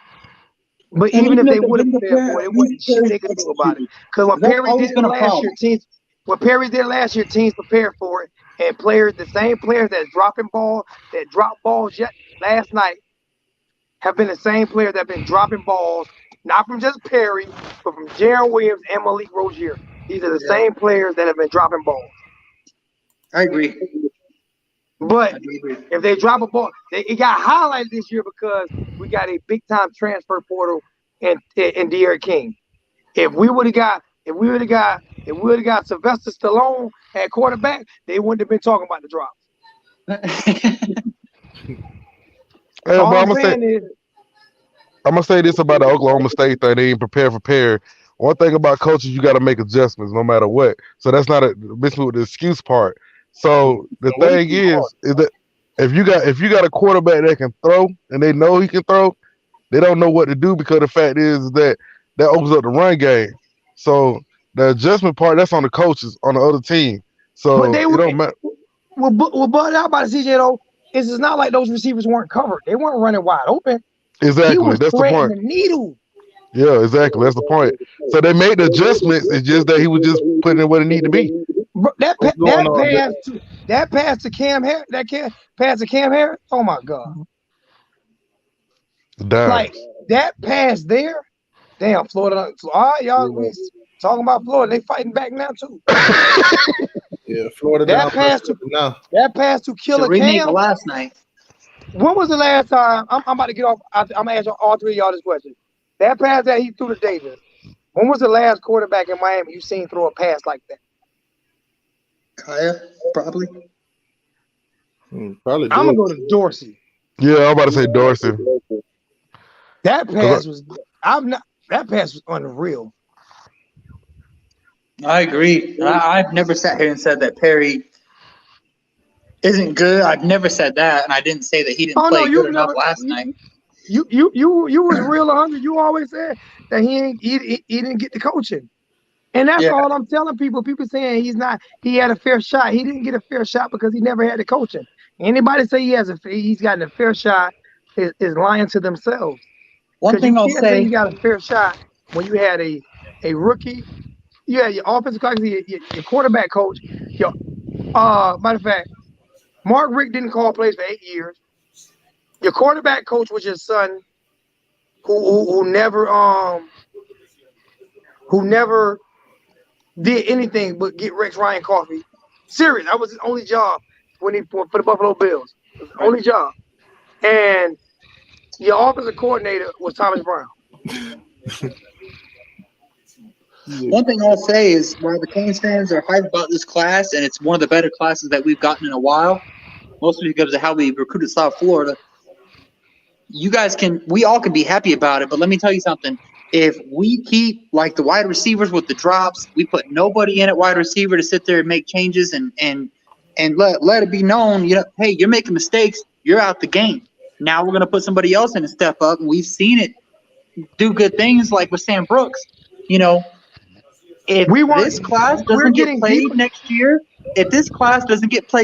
But even if they would have prepared for it, it wasn't shit they could do about it. Because when Perry did it last year, what Perry did last year, teams prepared for it, and the same players that dropped balls last night, have been the same players that have been dropping balls, not from just Perry, but from Jaron Williams and Malik Rozier. These are the same players that have been dropping balls. I agree. But if they drop a ball, it got highlighted this year because we got a big time transfer portal in De'Aaron King. If we would have got Sylvester Stallone at quarterback, they wouldn't have been talking about the drops. But I'm gonna say this about the Oklahoma State thing. They ain't prepared for Perry. One thing about coaches, you got to make adjustments no matter what. So that's not miss me with the excuse part. So the thing is that if you got a quarterback that can throw and they know he can throw, they don't know what to do because the fact is that opens up the run game. So the adjustment part, that's on the coaches on the other team. So it don't matter. Well, but how about CJ though? It's not like those receivers weren't covered. They weren't running wide open. Exactly. That's the point. The needle. Yeah, exactly. That's the point. So they made the adjustments. It's just that he was just putting in what it needed to be. That pass to Cam Harris. Oh my God! Like that pass there. Damn, Florida. All right, y'all. We talking about Florida. They fighting back now too. Yeah, Florida. That pass to Killer Cam last night. When was the last time? I'm about to get off. I'm gonna ask all three of y'all this question. That pass that he threw to Davis. When was the last quarterback in Miami you seen throw a pass like that? Kaya, probably. Probably. I'm gonna go to Dorsey. Yeah, I'm about to say Dorsey. That pass was. That pass was unreal. I agree. I've never sat here and said that Perry isn't good. I've never said that, and I didn't say that he didn't play good enough last night. You was real 100. You always said that he didn't get the coaching, and that's all I'm telling people. People saying he had a fair shot. He didn't get a fair shot because he never had the coaching. Anybody say he's gotten a fair shot is lying to themselves. One thing I'll say, you got a fair shot when you had a rookie. You had your offensive coach, your quarterback coach. Matter of fact, Mark Richt didn't call plays for 8 years. Your quarterback coach was your son, who never did anything but get Rex Ryan coffee. Serious, that was his only job for the Buffalo Bills. It was his only job. And your offensive coordinator was Thomas Brown. One thing I'll say is while the Canes fans are hyped about this class, and it's one of the better classes that we've gotten in a while, mostly because of how we recruited South Florida, we all can be happy about it, but let me tell you something. If we keep like the wide receivers with the drops, we put nobody in at wide receiver to sit there and make changes and let it be known, hey, you're making mistakes, you're out the game. Now we're going to put somebody else in and step up, and we've seen it do good things like with Sam Brooks. If this class doesn't get played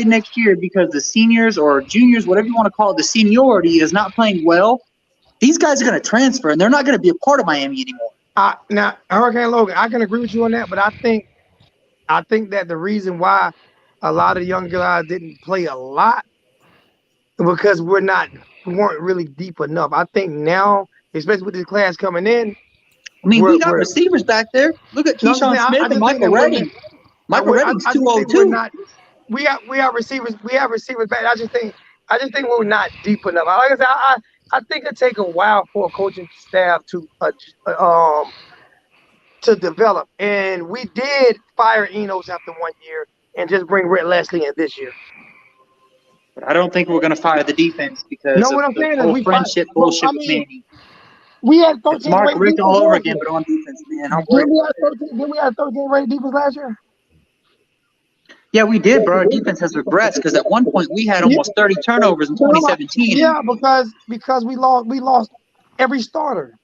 next year, because the seniors or juniors, whatever you want to call it, the seniority is not playing well, these guys are going to transfer, and they're not going to be a part of Miami anymore. Now, Hurricane Logan, I can agree with you on that, but I think that the reason why a lot of young guys didn't play a lot because we weren't really deep enough. I think now, especially with this class coming in, we got receivers back there. Look at Keyshawn Smith and Michael Redding. Michael Redding's 202. We have receivers. We have receivers back. I just think we're not deep enough. Like I said, I think it take a while for a coaching staff to develop. And we did fire Enos after 1 year and just bring Rhett Leslie in this year. But I don't think we're going to fire the defense because of the whole friendship bullshit with Manny. We had 13 it's Mark Richt all over again, but on defense, man. Didn't we have 13 rated defense last year? Yeah, we did, but our defense has regressed because at one point we had almost 30 turnovers in 2017. Yeah, because we lost every starter.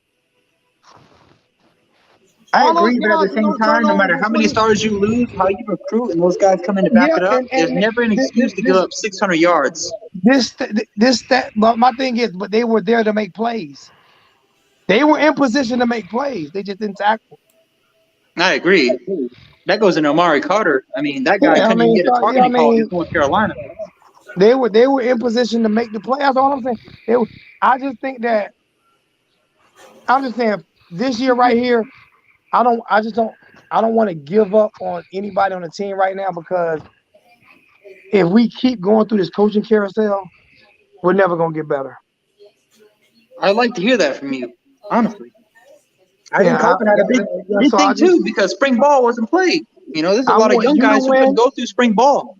I agree, but at the same time, no matter how many starters you lose, how you recruit, and those guys come in to back it up, there's never an excuse to give up 600 yards. But my thing is, but they were there to make plays. They were in position to make plays. They just didn't tackle. I agree. that goes into Amari Carter. I mean, that guy couldn't even get a targeting call in North Carolina. They were in position to make the play. That's all I'm saying. I just think that I'm just saying this year right here, I don't want to give up on anybody on the team right now because if we keep going through this coaching carousel, we're never gonna get better. I'd like to hear that from you, honestly. I think Carter had a big thing too because spring ball wasn't played. You know, there's a lot of young guys who couldn't go through spring ball.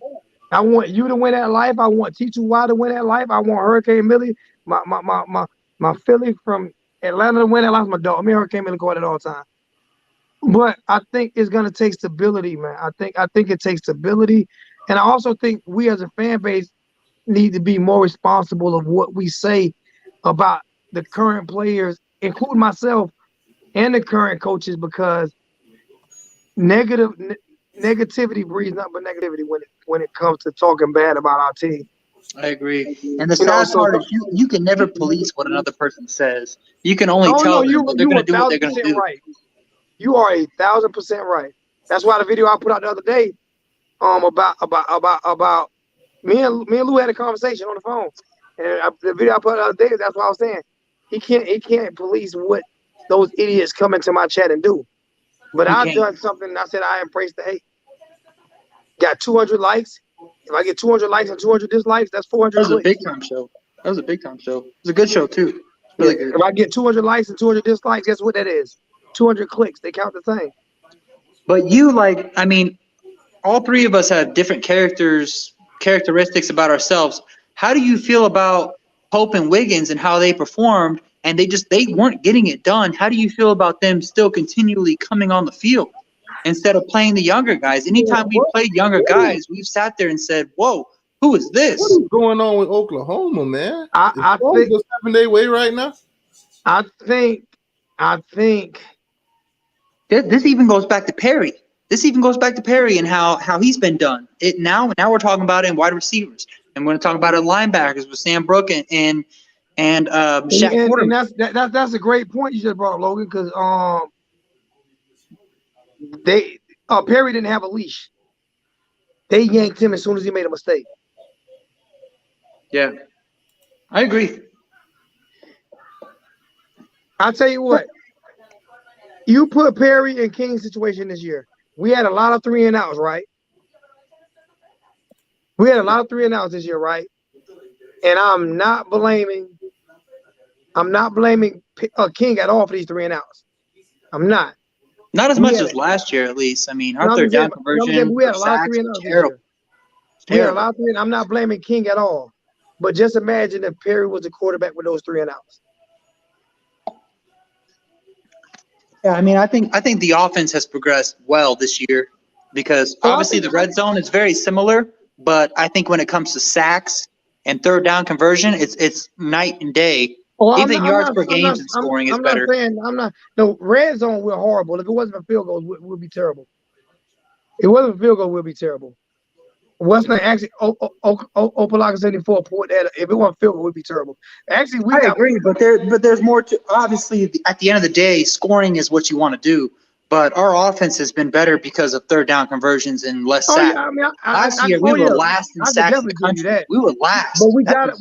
I want you to win that life. I want T2Y to win that life. I want Hurricane Millie, my Philly from Atlanta to win that life. My dog. I mean, Hurricane Millie go at it all the time. But I think it's gonna take stability, man. I think it takes stability, and I also think we as a fan base need to be more responsible of what we say about the current players, including myself and the current coaches, because negativity breeds nothing but negativity when it comes to talking bad about our team. I agree. And the sad part is you can never police what another person says. You can only tell them what they're going to do what they're going to do. Right. You are 1,000% right. That's why the video I put out the other day, about me and Lou had a conversation on the phone, and the video I put out the other day, that's what I was saying. He can't police what those idiots come into my chat and do. But I've done something. And I said I embrace the hate. Got 200 likes. If I get 200 likes and 200 dislikes, that's 400. That was a big time show. That was a big time show. It was a good show too. Really good. If I get 200 likes and 200 dislikes, guess what that is? 200 clicks. They count the same. But all three of us have different characteristics about ourselves. How do you feel about Pope and Wiggins and how they performed, and they weren't getting it done? How do you feel about them still continually coming on the field instead of playing the younger guys? Anytime we played younger guys, we've sat there and said, whoa, who is this? What is going on with Oklahoma, man? I think the 7-day way right now. I think this even goes back to Perry. And how he's been done. Now we're talking about it in wide receivers, and we're going to talk about it in linebackers with Sam Brook and Shaq Porter. And that's a great point you just brought up, Logan, because Perry didn't have a leash. They yanked him as soon as he made a mistake. Yeah, I agree. I'll tell you what. You put Perry in King's situation this year. We had a lot of 3-and-outs, right? We had a lot of 3-and-outs this year, right? And I'm not blaming King at all for these 3-and-outs. I'm not. Not as much as last year, at least. I mean, our third down conversion. We had a lot of 3-and-outs this year. We had a lot of 3-and-outs. I'm not blaming King at all. But just imagine if Perry was the quarterback with those 3-and-outs. Yeah, I mean, I think the offense has progressed well this year because obviously the red zone is very similar, but I think when it comes to sacks and third down conversion, it's night and day. Even yards per game and scoring is better. No, red zone, we're horrible. If it wasn't a field goal, we'd be terrible. If it wasn't a field goal, we'd be terrible. Western actually, Opalaka 74 put that. If it wasn't field goal, we'd be terrible. Actually, I agree, but there's more to. Obviously, at the end of the day, scoring is what you want to do. But our offense has been better because of third down conversions and less sacks. Yeah, I mean, last year we were last in sacks in the country. We were last. But we got it.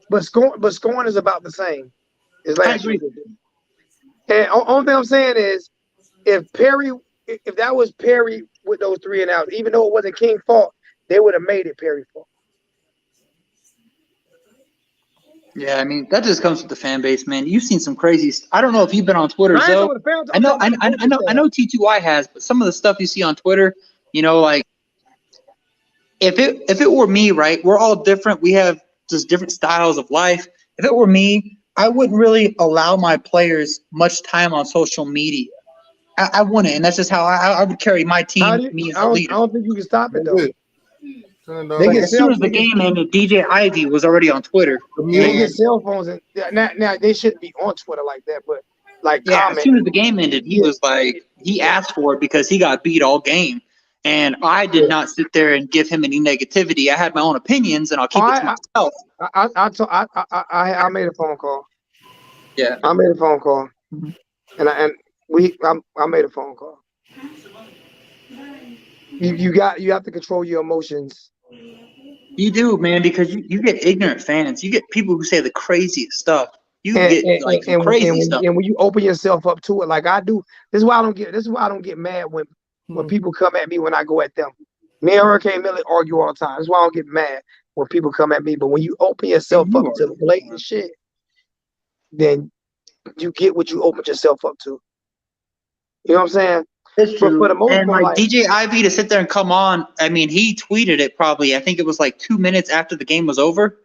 But scoring is about the same. I agree. And only thing I'm saying is, if that was Perry with those 3-and-outs, even though it wasn't King's fault, they would have made it Perry's fault. Yeah, I mean that just comes with the fan base, man. You've seen some crazy. I don't know if you've been on Twitter, Zoe. I know T2I has, but some of the stuff you see on Twitter, like if it were me, right? We're all different. We have just different styles of life. If it were me, I wouldn't really allow my players much time on social media. I wouldn't, and that's just how I would carry my team. Me as a leader. I don't think you can stop it though. As soon as the game ended, DJ Ivy was already on Twitter. They get cell phones, and now they shouldn't be on Twitter like that. But as soon as the game ended, he was like, he asked for it because he got beat all game, and I did not sit there and give him any negativity. I had my own opinions, and I'll keep it to myself. I made a phone call. Yeah, I made a phone call, and I made a phone call. you have to control your emotions. You do, man, because you get ignorant fans. You get people who say the craziest stuff. You And get like some crazy stuff. when you open yourself up to it, like I do, this is why I don't get mad when people come at me when I go at them. Me and Hurricane Millie argue all the time. That's why I don't get mad when people come at me. But when you open yourself up to blatant shit, then you get what you opened yourself up to. You know what I'm saying? It's true. For the most and part, like DJ Ivy to sit there and come on, I mean, he tweeted it probably, I think it was like 2 minutes after the game was over.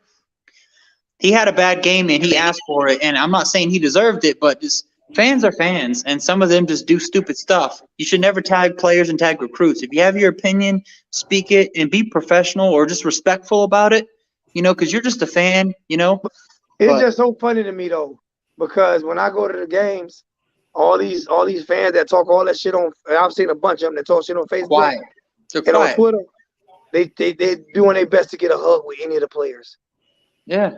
He had a bad game and he asked for it. And I'm not saying he deserved it, but just fans are fans. And some of them just do stupid stuff. You should never tag players and tag recruits. If you have your opinion, speak it and be professional or just respectful about it, you know, because you're just a fan, you know. It's just so funny to me, though, because when I go to the games, all these fans that talk all that shit on, I've seen a bunch of them that talk shit on Facebook and on Twitter. They doing their best to get a hug with any of the players. Yeah,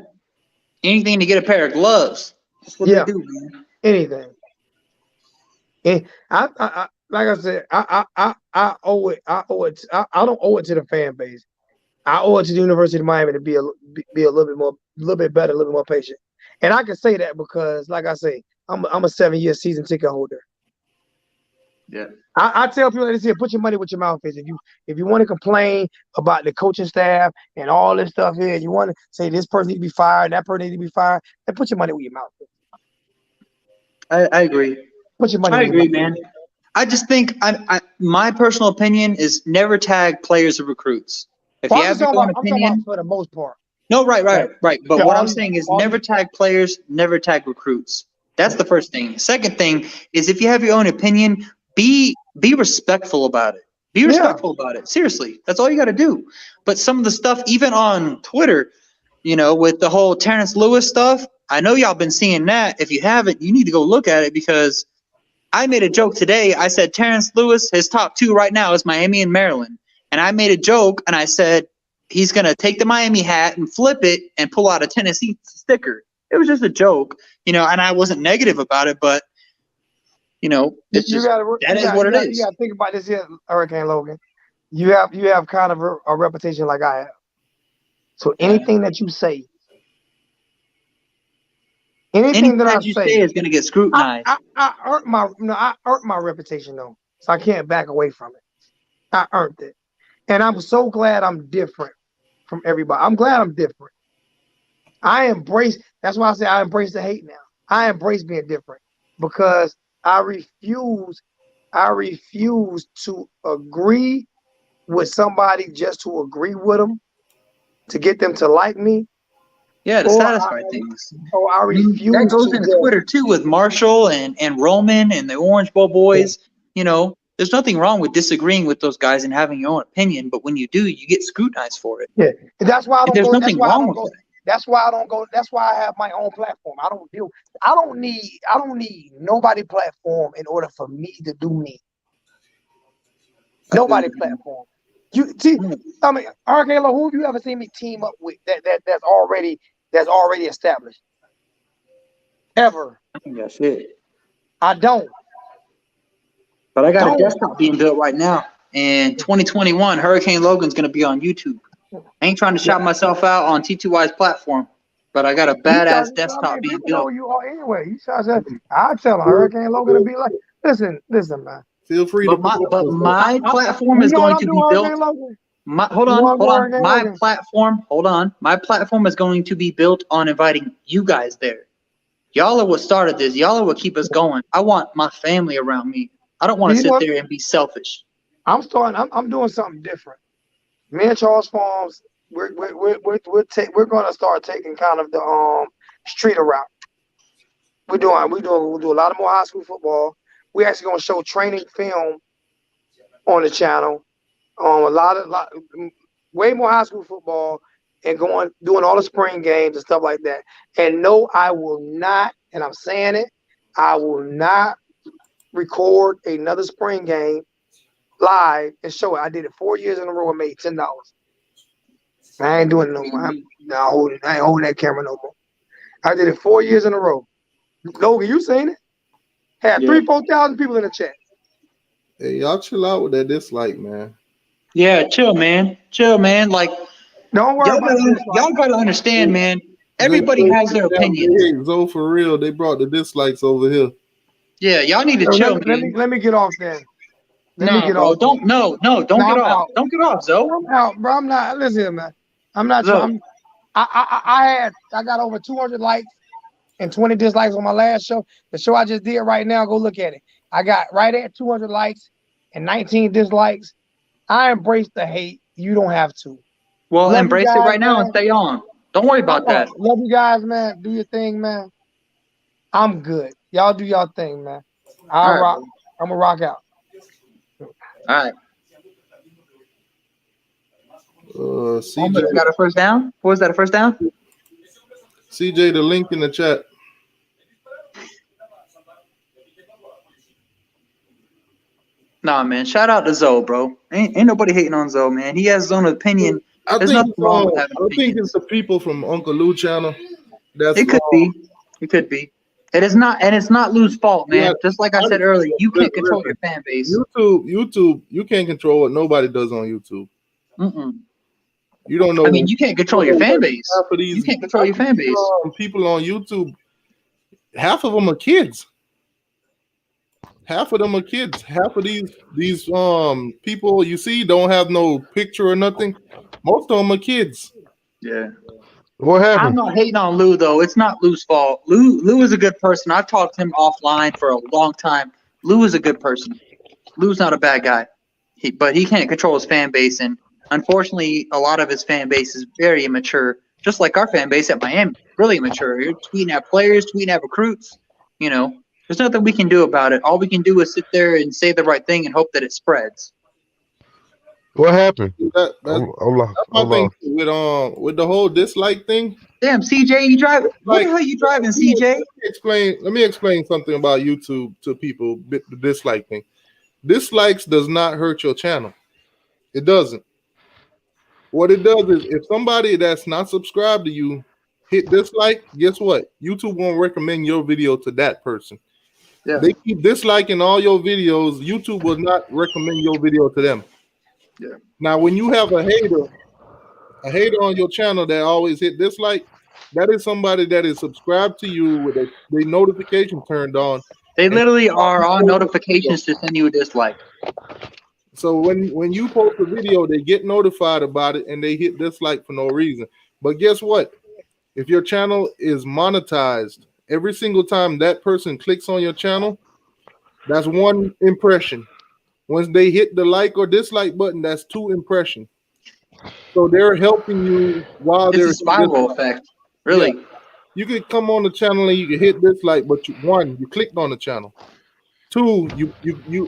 anything to get a pair of gloves. That's what they do, man. Anything. And I like I said, I owe it. I don't owe it to the fan base. I owe it to the University of Miami to be a little bit better, a little bit more patient. And I can say that because, like I say, I'm a 7-year season ticket holder. Yeah. I tell people this here, put your money with your mouth is. If you want to complain about the coaching staff and all this stuff here, you want to say this person need to be fired, that person need to be fired, then put your money with your mouth. I agree. Put your money. I agree, man. I just think my personal opinion is never tag players or recruits. If you have your own opinion, for the most part. No, right. But what I'm saying is never tag players, never tag recruits. That's the first thing. Second thing is if you have your own opinion, be respectful about it. Be respectful about it. Seriously, that's all you got to do. But some of the stuff, even on Twitter, you know, with the whole Terence Lewis stuff, I know y'all been seeing that. If you haven't, you need to go look at it because I made a joke today. I said Terence Lewis, his top 2 right now is Miami and Maryland. And I made a joke and I said he's going to take the Miami hat and flip it and pull out a Tennessee sticker. It was just a joke, you know, and I wasn't negative about it, but, you know, it's just that is what it is. You got to think about this here, Hurricane Logan. You have kind of a reputation like I have. So anything that you say, anything that you say is going to get scrutinized. I earned my reputation though, so I can't back away from it. I earned it, and I'm so glad I'm different from everybody. I'm glad I'm different. I embrace. That's why I say I embrace the hate now. I embrace being different because I refuse to agree with somebody just to agree with them, to get them to like me. Yeah, to satisfy things. So I refuse. That goes into Twitter too with Marshall and Roman and the Orange Bowl boys. You know, there's nothing wrong with disagreeing with those guys and having your own opinion, but when you do, you get scrutinized for it. Yeah, that's why I don't there's go. Nothing wrong with that. That's why I don't go. That's why I have my own platform. I don't need nobody platform in order for me to do me. Nobody platform. You see, I mean, Hurricane, who have you ever seen me team up with that's already established? Ever? I think that's it. I don't. But I got a desktop being built right now. And 2021, Hurricane Logan's going to be on YouTube. I ain't trying to shout myself out on T2Y's platform, but I got a badass desktop being built. You are anyway. I tell Hurricane Logan to be like, listen, man. Feel free but my platform is going to be built. Hold on. My platform is going to be built on inviting you guys there. Y'all are what started this. Y'all are what keep us going. I want my family around me. I don't want to sit there and be selfish. I'm doing something different. Me and Charles Farms, we're going to start taking kind of the street route. We do a lot of more high school football. We actually going to show training film on the channel. Way more high school football and doing all the spring games and stuff like that. And no, I will not, and I'm saying it, I will not record another spring game live and show it. I did it 4 years in a row and made $10. I ain't doing it no more. I ain't holding that camera no more. I did it 4 years in a row. Logan, you seen it? Had 3,000-4,000 people in the chat. Hey, y'all chill out with that dislike, man. Yeah, chill, man. Chill, man. Like, Don't worry about this. Y'all gotta understand, man. Everybody has their opinions. Zoe, for real, they brought the dislikes over here. Yeah, y'all need to chill, man. Let me get off then. Don't get off. Don't get off, Zoe. I'm out, bro. I'm not. Listen, man. I'm not. I got over 200 likes and 20 dislikes on my last show. The show I just did right now, go look at it. I got right at 200 likes and 19 dislikes. I embrace the hate. You don't have to. Well, embrace it right now and stay on. Don't worry about that. Love you guys, man. Do your thing, man. I'm good. Y'all do y'all thing, man. I'll rock. I'm gonna rock out. All right. CJ got a first down. What was that? A first down? CJ, the link in the chat. Nah, man. Shout out to Zoe, bro. Ain't nobody hating on Zoe, man. He has his own opinion. There's nothing wrong with having I think it's the people from Uncle Lou channel. It could be. It could be. It is not, and it's not Lou's fault, man. Just like I said earlier, you can't control your fan base. YouTube, you can't control what nobody does on YouTube. You don't know. I mean, you can't control your fan base. You can't control your fan base. People on YouTube, half of them are kids. Half of them are kids. Half of these people you see don't have no picture or nothing. Most of them are kids. Yeah. What happened? I'm not hating on Lou though. It's not Lou's fault. Lou is a good person. I've talked to him offline for a long time. Lou is a good person. Lou's not a bad guy. But he can't control his fan base, and unfortunately, a lot of his fan base is very immature. Just like our fan base at Miami, really immature. You're tweeting at players, tweeting at recruits. You know, there's nothing we can do about it. All we can do is sit there and say the right thing and hope that it spreads. What happened? That's my thing with the whole dislike thing. Damn, CJ, you driving? What the hell are you driving, CJ? Let me explain something about YouTube to people. The dislike thing. Dislikes does not hurt your channel. It doesn't. What it does is if somebody that's not subscribed to you hit dislike, guess what? YouTube won't recommend your video to that person. Yeah. They keep disliking all your videos. YouTube will not recommend your video to them. Yeah. Now, when you have a hater on your channel that always hit dislike, that is somebody that is subscribed to you with their notification turned on. They literally are on notifications to send you a dislike. So when you post a video, they get notified about it and they hit dislike for no reason. But guess what? If your channel is monetized, every single time that person clicks on your channel, that's one impression. Once they hit the like or dislike button, that's 2 impressions. So they're helping you while it's they're a spiral effect. Really. Yeah. You could come on the channel and you can hit dislike, but you clicked on the channel. 2, you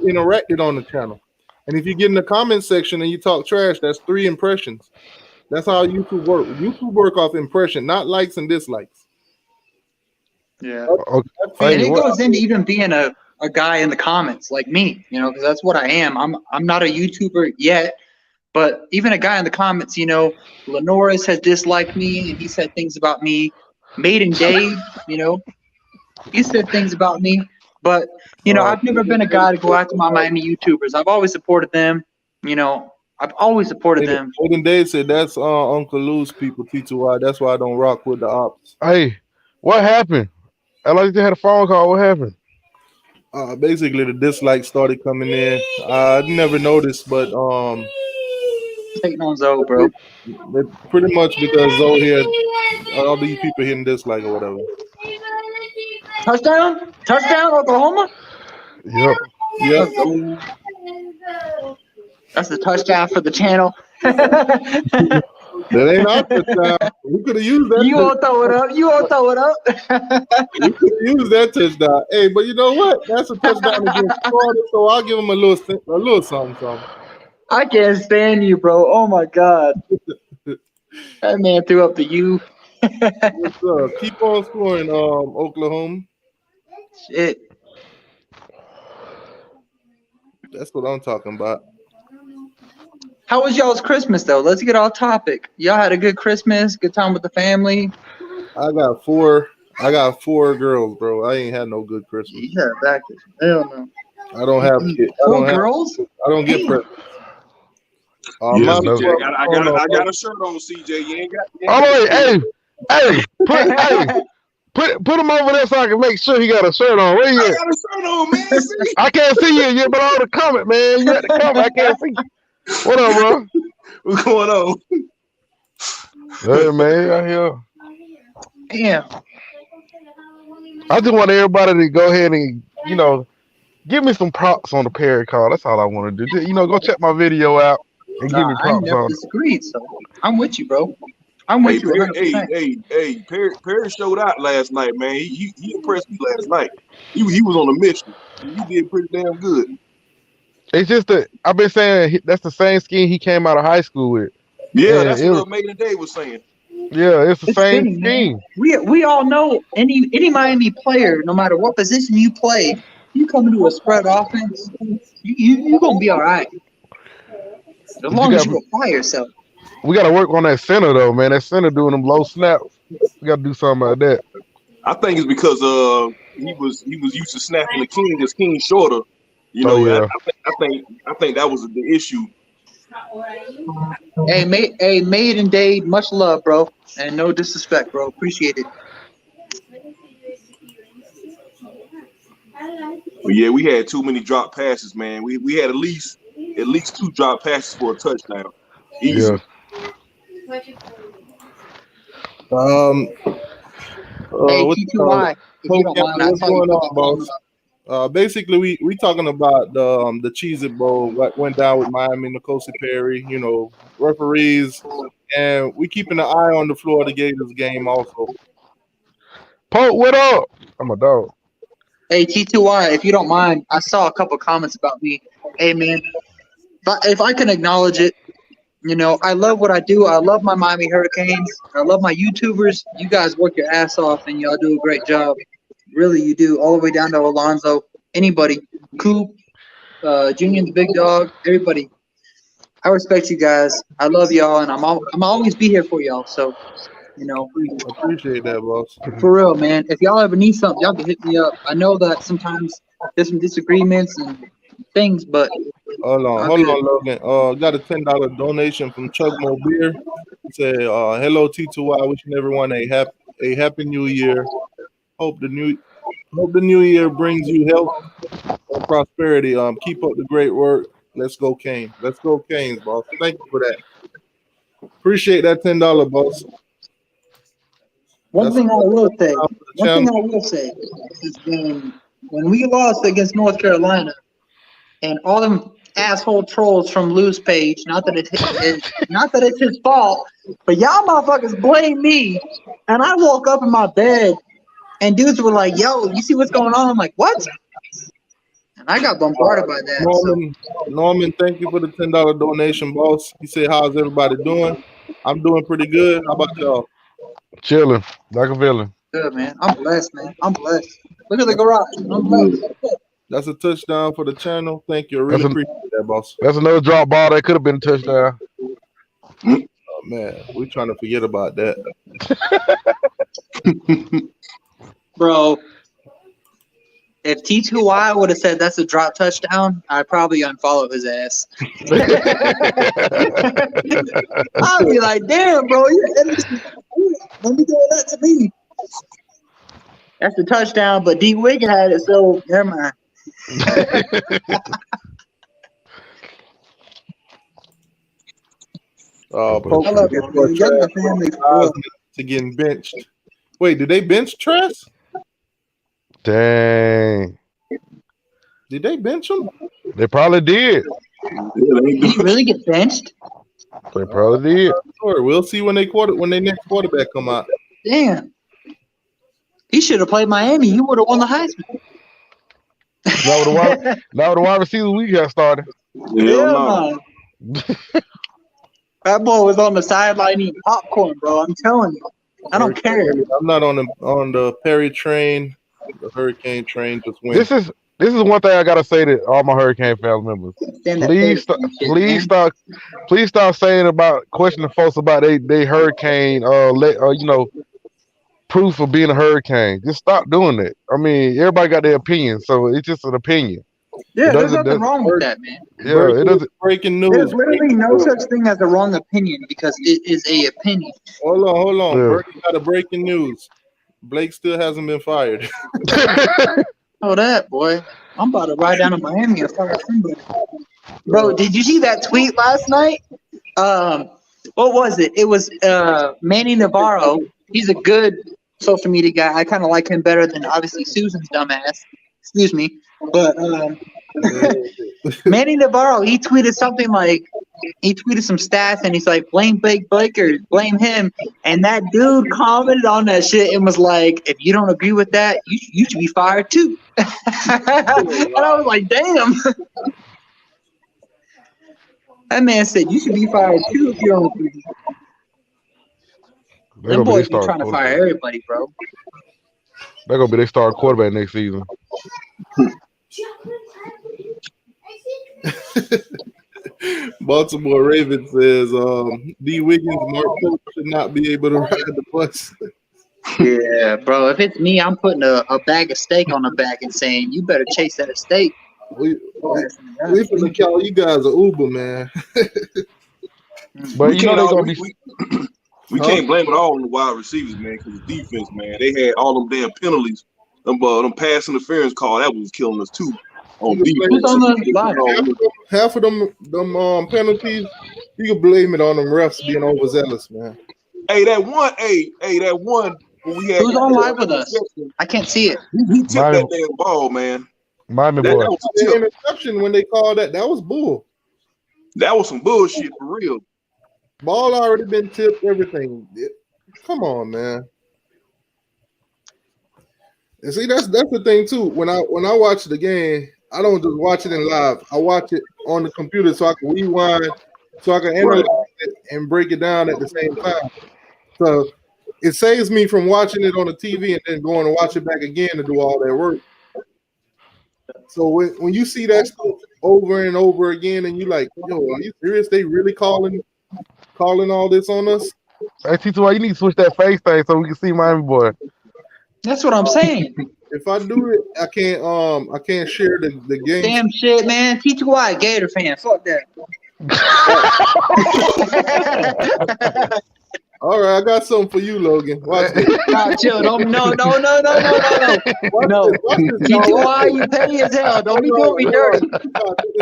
interacted on the channel. And if you get in the comment section and you talk trash, that's 3 impressions. That's how YouTube works. YouTube work off impression, not likes and dislikes. Yeah. And it goes into even being a guy in the comments like me, you know, because that's what I am. I'm not a YouTuber yet, but even a guy in the comments, you know, Lenoris has disliked me and he said things about me. Maiden Dave, you know, he said things about me. But, you know, I've never been a guy to go after my Miami YouTubers. I've always supported them. You know, I've always supported them. Maiden Dave said that's Uncle Lou's people, T2Y. That's why I don't rock with the ops. Hey, what happened? I like they had a phone call. What happened? Basically, the dislikes started coming in. I never noticed, but taking on Zoe, bro. Pretty much because Zoe here, all these people hitting dislike or whatever. Touchdown, Oklahoma. Yep. That's the touchdown for the channel. That ain't our touchdown. We could have used that. You won't throw it up. We could have used that touchdown. Hey, but you know what? That's a touchdown against Florida, so I'll give him a little something. I can't stand you, bro. Oh my God. That man threw up the U. Keep on scoring, Oklahoma. Shit. That's what I'm talking about. How was y'all's Christmas though? Let's get off topic. Y'all had a good Christmas, good time with the family. I got four girls, bro. I ain't had no good Christmas. Yeah, back. Hell no. I don't have kids. Girls? I don't get presents. Yeah, CJ, I got a shirt on, CJ. You ain't got. Put him over there so I can make sure he got a shirt on. Where you at? I got a shirt on, man. See? I can't see you yet, but on the comment, man. You at the comment. I can't see you. What up, bro? What's going on? Hey, man, I hear. Damn. I just want everybody to go ahead and, give me some props on the Perry call. That's all I want to do. Just, go check my video out and give me props I never on it. disagreed, so I'm with you, bro. I'm with you. Perry showed out last night, man. He impressed me last night. He was on a mission. He did pretty damn good. It's just that I've been saying that's the same scheme he came out of high school with. Yeah, that's what Maiden Day was saying. Yeah, it's the same scheme. We all know any Miami player, no matter what position you play, you come into a spread offense, you're gonna be all right. As long as you apply yourself. We got to work on that center though, man. That center doing them low snaps. We got to do something about that. I think it's because he was used to snapping the king. His king shorter. I think that was the issue. Hey, Maiden Day, much love, bro, and no disrespect, bro. Appreciate it. But yeah, we had too many drop passes, man. We had at least 2 drop passes for a touchdown. Easy. Yeah. T2Y, if you don't mind, what's going on, boss? Basically, we talking about the Cheez It Bowl, what went down with Miami, Nicosi Perry, referees, and we keeping an eye on the Florida Gators game also. Pope, what up? I'm a dog. Hey, T2Y, if you don't mind, I saw a couple comments about me. Hey, man, if I can acknowledge it, I love what I do. I love my Miami Hurricanes. I love my YouTubers. You guys work your ass off, and y'all do a great job. Really, you do. All the way down to Alonzo, anybody, Coop, Junior the Big Dog, everybody. I respect you guys. I love y'all, and I'm always be here for y'all. So, Appreciate that, boss. For real, man. If y'all ever need something, y'all can hit me up. I know that sometimes there's some disagreements and things, but hold on, Logan. Got a $10 donation from Chugmo Beer. He said, "Hello T2Y, wishing everyone a happy New Year. Hope the new year brings you health and prosperity. Keep up the great work. Let's go Canes. Let's go Canes, boss. Thank you for that. Appreciate that $10, boss." One thing I will say is when we lost against North Carolina, and all them asshole trolls from Lou's page, not that it's his fault, but y'all motherfuckers blame me. And I woke up in my bed, and dudes were like, "Yo, you see what's going on?" I'm like, "What?" And I got bombarded by that. Norman, thank you for the $10 donation, boss. He said, "How's everybody doing?" I'm doing pretty good. How about y'all? Chilling, like a villain. Good, man. I'm blessed, man. I'm blessed. Look at the garage. I'm blessed. That's a touchdown for the channel. Thank you. I really appreciate that, boss. That's another drop ball that could have been a touchdown. Oh, man. We're trying to forget about that. Bro, if T2Y would have said that's a drop touchdown, I'd probably unfollow his ass. I'd be like, "Damn, bro, don't be doing that to me." That's the touchdown, but D Wig had it, so never mind. I love it, man. You got my family to getting benched. Wait, did they bench Tress? Dang. Did they bench him? They probably did. Did he really get benched? They probably did. Sure. We'll see when they next quarterback come out. Damn. He should have played Miami. You would have won the Heisman. Now the wide receiver we got started. Yeah, that boy was on the sideline eating popcorn, bro. I'm telling you. I don't care. I'm not on the Perry train. The Hurricane train just went. This is one thing I gotta say to all my Hurricane family members. Please stop saying about questioning folks about they Hurricane proof of being a Hurricane. Just stop doing that. I mean, everybody got their opinion, so it's just an opinion. Yeah, there's nothing wrong with that, man. Yeah, it doesn't. Breaking news. There's literally no such thing as a wrong opinion because it is a opinion. Hold on. Yeah. Bernie got a breaking news. Blake still hasn't been fired. Oh, that boy. I'm about to ride down to Miami and fire somebody. Bro, did you see that tweet last night? What was it? It was Manny Navarro. He's a good social media guy. I kind of like him better than obviously Susan's dumbass. Excuse me. But Manny Navarro, he tweeted something like, he tweeted some stats and he's like, blame Blake or blame him. And that dude commented on that shit and was like, if you don't agree with that, you should be fired too. And I was like, damn. That man said you should be fired too if you don't agree. Them boys be trying to fire everybody, bro. They're gonna be their star quarterback next season. Baltimore Ravens says D. Wiggins, Mark Pope should not be able to ride the bus. Yeah, bro. If it's me, I'm putting a bag of steak on the back and saying, you better chase that steak. We finna call you guys an Uber, man. But you know they're gonna be. We can't blame it all on the wide receivers, man, because the defense, man, they had all them damn penalties. Them pass interference call, that was killing us too. On defense. Half of them penalties, you can blame it on them refs being overzealous, man. Hey, that one when we had. Who's on live with us? I can't see it. He tipped that damn ball, man. Miami boy. That was the interception when they called that. That was bull. That was some bullshit for real. Ball already been tipped, everything. Come on, man. And see, that's the thing too. When I watch the game, I don't just watch it in live. I watch it on the computer so I can rewind, so I can analyze it and break it down at the same time. So it saves me from watching it on the TV and then going to watch it back again to do all that work. So when you see that stuff over and over again, and you're like, yo, are you serious? They really calling all this on us? Hey, T2, you need to switch that face thing so we can see Miami boy. That's what I'm saying. If I do it, I can't share the game. Damn shit, man. T2Y, Gator fan. Fuck that. All right, I got something for you, Logan. Watch this. Nah, chill. No. T2Y, you petty as hell. Don't be doing me dirty.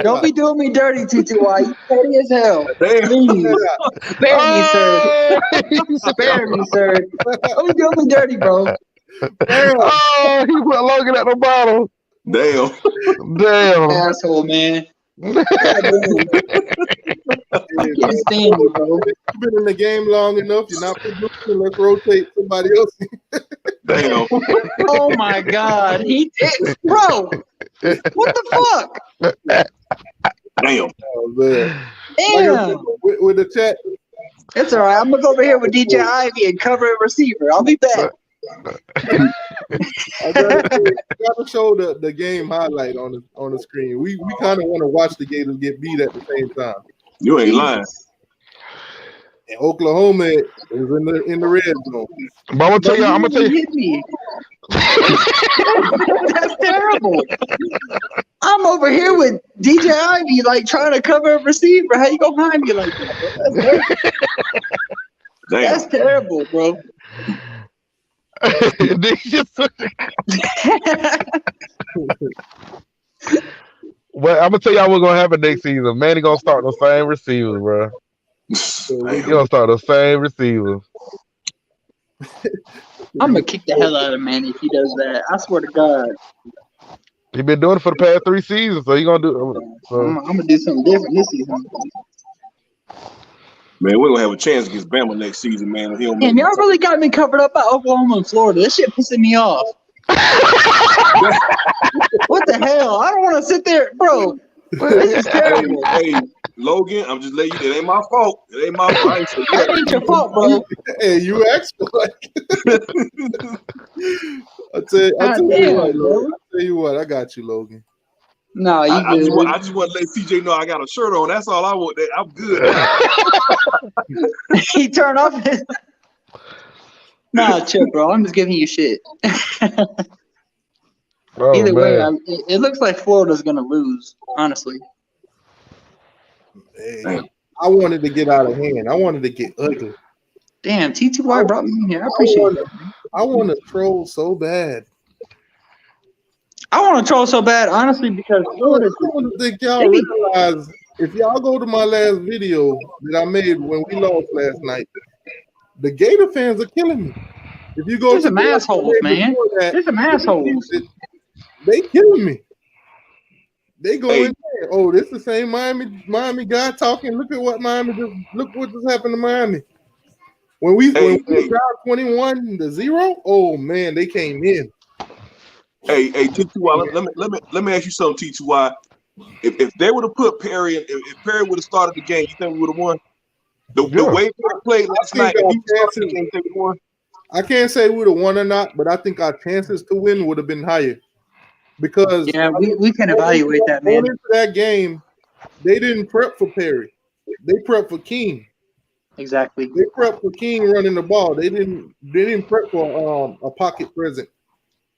Don't be doing me dirty, T2Y. You petty as hell. Please. Spare me, sir. Spare me, sir. Don't be doing me dirty, bro. Damn. Oh, he put Logan at the bottom. Damn. Asshole, man. I can't stand you, bro. You've been in the game long enough. You're not producing. Let's rotate somebody else. Damn. Oh my God, he did, bro. What the fuck? Damn. Oh, man. Damn. With the chat. It's all right. I'm gonna go over here with DJ Ivy and cover a receiver. I'll be back. I gotta show the game highlight on the screen. We kind of want to watch the Gators get beat at the same time. You ain't lying. And Oklahoma is in the red zone. But I'm gonna tell you. Hit me. That's terrible. I'm over here with DJ Ivy like trying to cover a receiver. How you go behind me like that? That's terrible, bro. Well, I'm gonna tell y'all what's gonna happen next season. Manny gonna start the same receivers, bro. He gonna start the same receivers. I'm gonna kick the hell out of Manny if he does that. I swear to God. He been doing it for the past 3 seasons, so he gonna do. I'm gonna do something different this season. Man, we're gonna have a chance against Bama next season, man. Damn, y'all really got me covered up by Oklahoma and Florida. This shit pissing me off. What the hell? I don't want to sit there, bro. This is terrible. Hey, Logan, I'm just letting you. It ain't my fault. It ain't my fault. That ain't your fault, bro. Hey, you asked for it. I'll tell you what. I got you, Logan. No, you I just want to let CJ know I got a shirt on. That's all I want. I'm good. He turned off his. Nah, chill, bro. I'm just giving you shit. Oh, Either way, man. it looks like Florida's going to lose, honestly. Hey, I wanted to get out of hand. I wanted to get ugly. Damn, TTY brought me in here. I appreciate that. I want to troll so bad. I want to troll so bad, honestly, because Florida. I want to think y'all realize if y'all go to my last video that I made when we lost last night, the Gator fans are killing me. If you go There's to some assholes, man. There's some assholes. They killing me. They go in there. Oh, this the same Miami guy talking. Look at what look what just happened to Miami. When we got 21-0, oh man, they came in. Hey, T2Y, let me ask you something, T2Y. If they would have put Perry, if Perry would have started the game, you think we would have won? The way Perry played last night, if he started the game, you think we won? I can't say we would have won or not, but I think our chances to win would have been higher. Because we can evaluate that, man. Going into that game, they didn't prep for Perry. They prepped for King. Exactly. They prepped for King running the ball. They didn't prep for a pocket present.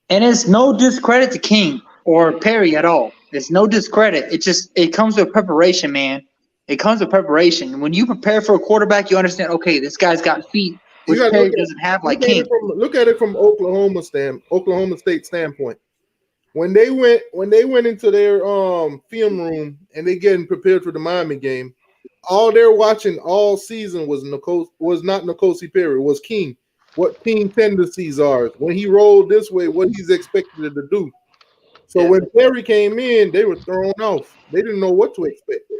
And it's no discredit to King or Perry at all. It's no discredit. It comes with preparation, man. It comes with preparation. When you prepare for a quarterback, you understand, okay, this guy's got feet, which Perry doesn't have like King. Look at it from Oklahoma State standpoint. When they went into their film room and they getting prepared for the Miami game, all they're watching all season was not N'Kosi Perry, was King. What King tendencies are. When he rolled this way, what he's expected to do. So when Perry came in, they were thrown off. They didn't know what to expect.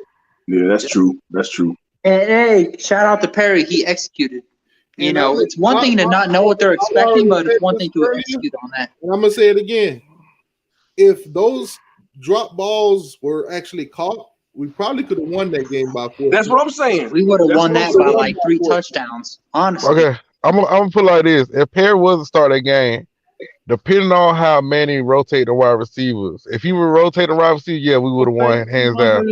Yeah, that's true. That's true. And hey, shout out to Perry. He executed. You know, it's one thing to not know what they're expecting, but it's one thing to execute on that. And I'm going to say it again. If those drop balls were actually caught, we probably could have won that game by 4. That's what I'm saying. We would have won that by like 3 touchdowns, honestly. Okay, I'm gonna put it like this: if Perry wasn't start that game, depending on how Manny rotate the wide receivers, if he would rotate the wide receiver, yeah, we would have won hands down.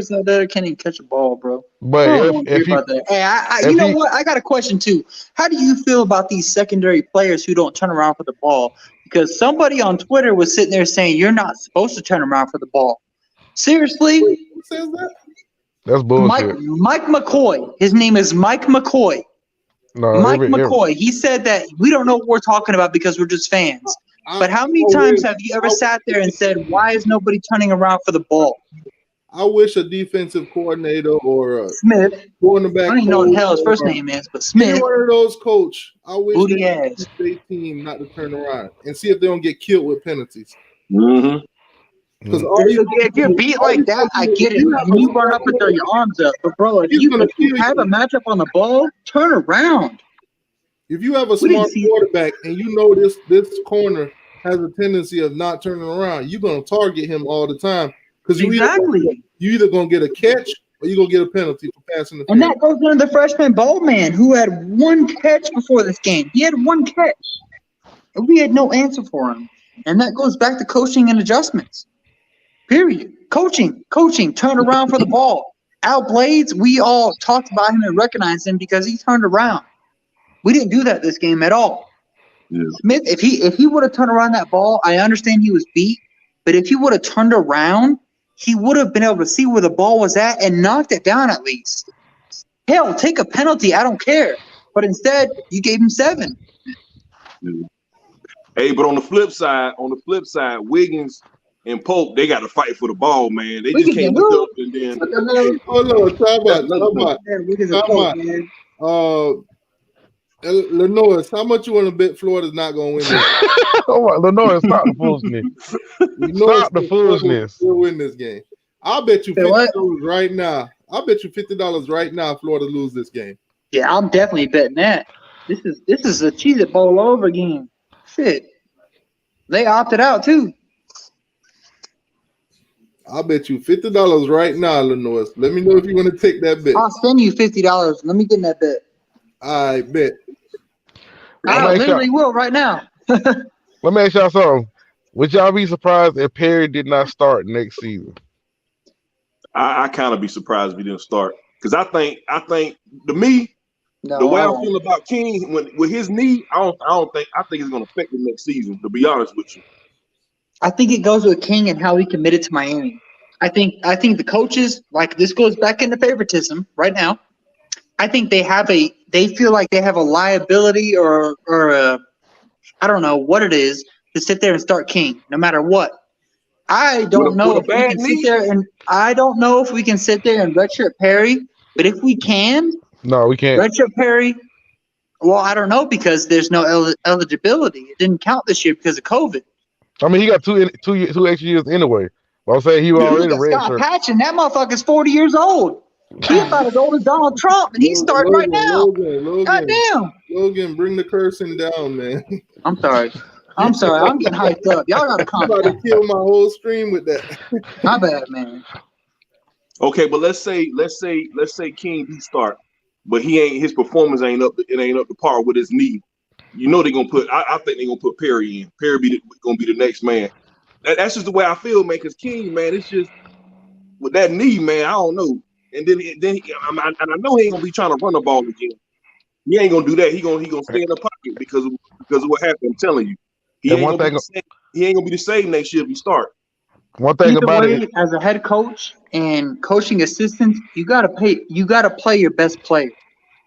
Can't even catch a ball, bro. But if you know what? I got a question too. How do you feel about these secondary players who don't turn around for the ball? Because somebody on Twitter was sitting there saying you're not supposed to turn around for the ball. Seriously? Who says that? That's bullshit. Mike McCoy. His name is Mike McCoy. No, Mike McCoy. He said that we don't know what we're talking about because we're just fans. But how many times have you ever sat there and said, why is nobody turning around for the ball? I wish a defensive coordinator or a Smith, cornerback. I don't even know what the hell his first name is, but Smith. One of those coach. I wish Booty they ass. their team not to turn around and see if they don't get killed with penalties. Mm-hmm. Because if you're beat like that, I get it. You run up and throw your arms up, but bro, if you have a matchup on the ball, turn around. If you have a smart quarterback and you know this corner has a tendency of not turning around, you're gonna target him all the time because you either gonna get a catch or you're gonna get a penalty for passing the field. And that goes into the freshman ball man who had 1 catch before this game. He had 1 catch, and we had no answer for him. And that goes back to coaching and adjustments. Period. Coaching, turn around for the ball. Al Blades, we all talked about him and recognized him because he turned around. We didn't do that this game at all. Yeah. Smith, if he would have turned around that ball, I understand he was beat, but if he would have turned around, he would have been able to see where the ball was at and knocked it down at least. Hell, take a penalty, I don't care. But instead, you gave him 7. Yeah. Hey, but on the flip side, Wiggins and Pope, they got to fight for the ball, man. They just can't look up and then. Hold on, time out. Lenoir, how much you want to bet Florida's not going to win this? Lenoir, stop the foolishness. Stop the foolishness. We'll win this game. I'll bet you $50 right now. I'll bet you $50 right now Florida lose this game. Yeah, I'm definitely betting that. This is a Cheez It Bowl over again. Shit. They opted out too. I'll bet you $50 right now, Lenoir. Let me know if you want to take that bet. I'll send you $50. Let me get in that bet. I bet. I literally will right now. Let me ask y'all something. Would y'all be surprised if Perry did not start next season? I kind of be surprised if he didn't start because I think to me the way I feel about King with his knee, I think it's going to affect him next season. To be honest with you, I think it goes with King and how he committed to Miami. I think the coaches, like, this goes back into favoritism right now. I think they feel like they have a liability or a, I don't know what it is, to sit there and start King no matter what. I don't know if we can sit there and redshirt Perry, but if we can, no, we can't. Redshirt Perry. Well, I don't know because there's no eligibility. It didn't count this year because of COVID. I mean, he got two extra years anyway. But I'm saying he was already redshirt. Scott Patchen, that motherfucker's 40 years old. He's about as old as Donald Trump, and he's starting right now. Goddamn. Logan, bring the cursing down, man. I'm sorry. I'm getting hyped up. Y'all got to calm down. I'm about to kill my whole stream with that. My bad, man. Okay, but let's say King he start, but his performance ain't up to par with his knee. You know they're gonna put. I think they're gonna put Perry in. Perry gonna be the next man. That's just the way I feel, man. Because King, man, it's just with that knee, man. I don't know. And then I know he ain't gonna be trying to run the ball again. He ain't gonna do that. He gonna stay in the pocket because of what happened. I'm telling you, he ain't gonna be the same next year if he start. One thing about it, as a head coach and coaching assistant, you gotta play your best player.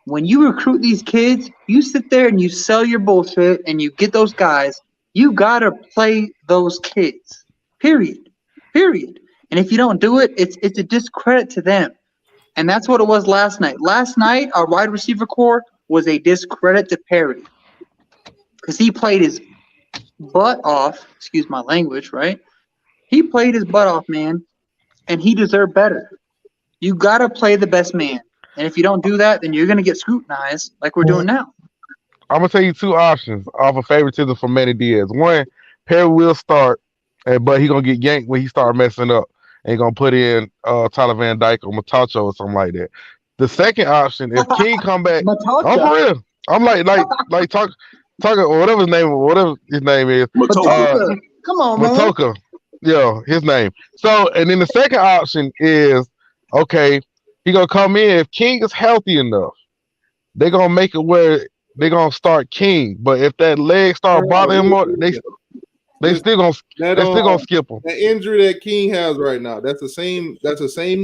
When you recruit these kids, you sit there and you sell your bullshit and you get those guys. You gotta play those kids. Period. And if you don't do it, it's a discredit to them. And that's what it was last night. Last night, our wide receiver core was a discredit to Perry because he played his butt off. Excuse my language, right? He played his butt off, man, and he deserved better. You got to play the best man. And if you don't do that, then you're going to get scrutinized like we're doing now. I'm going to tell you two options off of favoritism for Manny Diaz. One, Perry will start, but he's going to get yanked when he start messing up. And going to put in Tyler Van Dyke or Matacho or something like that. The second option, if King come back, I'm for real. I'm like talking or whatever his name is. Matoka. Come on, man. Matoka. Yeah, his name. So, and then the second option is, okay, he going to come in. If King is healthy enough, they're going to make it where they're going to start King. But if that leg start bothering him more, they still gonna skip him. That injury that King has right now, that's the same